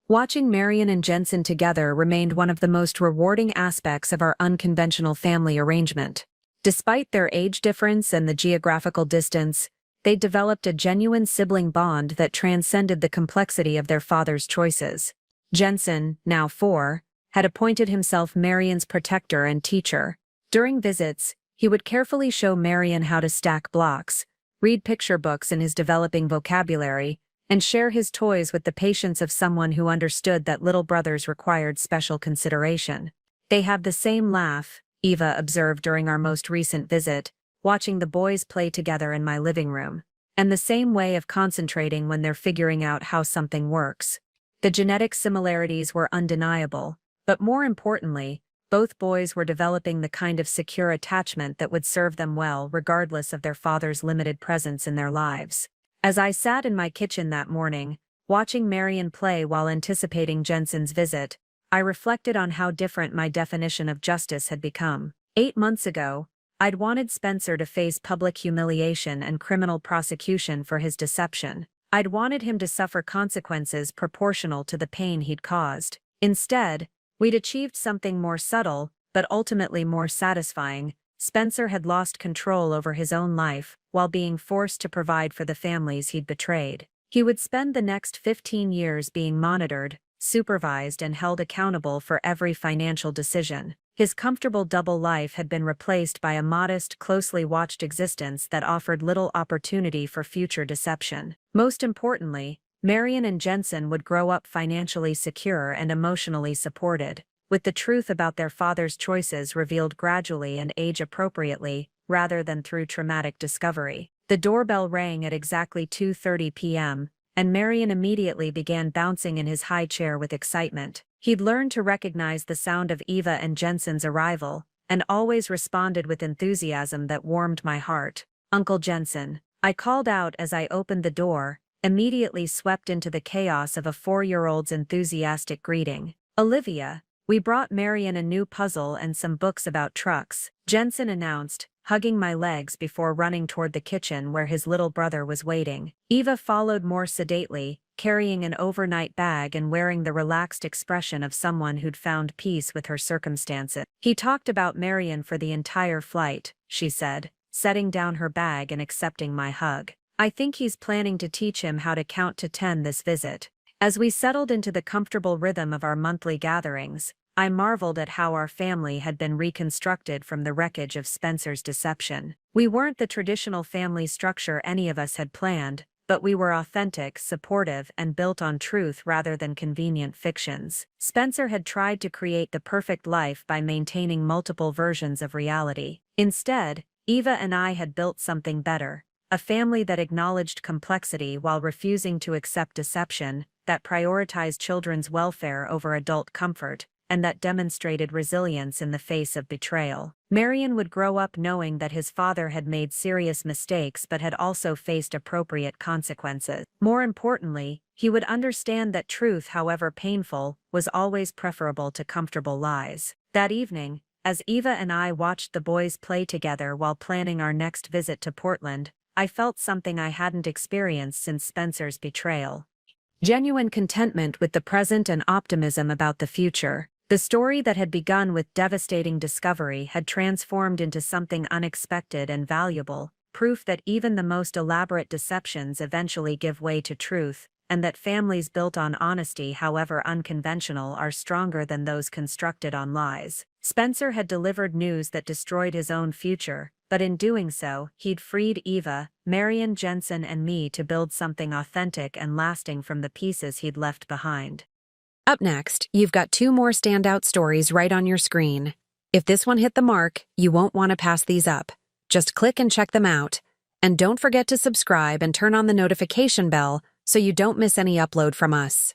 A: Watching Marian and Jensen together remained one of the most rewarding aspects of our unconventional family arrangement. Despite their age difference and the geographical distance, they developed a genuine sibling bond that transcended the complexity of their father's choices. Jensen, now 4, had appointed himself Marian's protector and teacher. During visits, he would carefully show Marian how to stack blocks, read picture books in his developing vocabulary, and share his toys with the patience of someone who understood that little brothers required special consideration. "They have the same laugh," Eva observed during our most recent visit, watching the boys play together in my living room, "and the same way of concentrating when they're figuring out how something works." The genetic similarities were undeniable, but more importantly, both boys were developing the kind of secure attachment that would serve them well regardless of their father's limited presence in their lives. As I sat in my kitchen that morning, watching Marian play while anticipating Jensen's visit, I reflected on how different my definition of justice had become. 8 months ago, I'd wanted Spencer to face public humiliation and criminal prosecution for his deception. I'd wanted him to suffer consequences proportional to the pain he'd caused. Instead, we'd achieved something more subtle, but ultimately more satisfying. Spencer had lost control over his own life, while being forced to provide for the families he'd betrayed. He would spend the next 15 years being monitored, supervised, and held accountable for every financial decision. His comfortable double life had been replaced by a modest, closely watched existence that offered little opportunity for future deception. Most importantly, Marian and Jensen would grow up financially secure and emotionally supported, with the truth about their father's choices revealed gradually and age-appropriately, rather than through traumatic discovery. The doorbell rang at exactly 2:30 p.m., and Marian immediately began bouncing in his high chair with excitement. He'd learned to recognize the sound of Eva and Jensen's arrival, and always responded with enthusiasm that warmed my heart. "Uncle Jensen," I called out as I opened the door, immediately swept into the chaos of a 4-year-old's enthusiastic greeting. "Olivia, we brought Marian a new puzzle and some books about trucks," Jensen announced, hugging my legs before running toward the kitchen where his little brother was waiting. Eva followed more sedately, carrying an overnight bag and wearing the relaxed expression of someone who'd found peace with her circumstances. "He talked about Marian for the entire flight," she said, setting down her bag and accepting my hug. "I think he's planning to teach him how to count to 10 this visit." As we settled into the comfortable rhythm of our monthly gatherings, I marveled at how our family had been reconstructed from the wreckage of Spencer's deception. We weren't the traditional family structure any of us had planned, but we were authentic, supportive, and built on truth rather than convenient fictions. Spencer had tried to create the perfect life by maintaining multiple versions of reality. Instead, Eva and I had built something better, a family that acknowledged complexity while refusing to accept deception, that prioritized children's welfare over adult comfort, and that demonstrated resilience in the face of betrayal. Marian would grow up knowing that his father had made serious mistakes but had also faced appropriate consequences. More importantly, he would understand that truth, however painful, was always preferable to comfortable lies. That evening, as Eva and I watched the boys play together while planning our next visit to Portland, I felt something I hadn't experienced since Spencer's betrayal. Genuine contentment with the present and optimism about the future. The story that had begun with devastating discovery had transformed into something unexpected and valuable, proof that even the most elaborate deceptions eventually give way to truth, and that families built on honesty, however unconventional, are stronger than those constructed on lies. Spencer had delivered news that destroyed his own future, but in doing so, he'd freed Eva, Marian, Jensen, and me to build something authentic and lasting from the pieces he'd left behind. Up next, you've got 2 more standout stories right on your screen. If this one hit the mark, you won't want to pass these up. Just click and check them out. And don't forget to subscribe and turn on the notification bell so you don't miss any upload from us.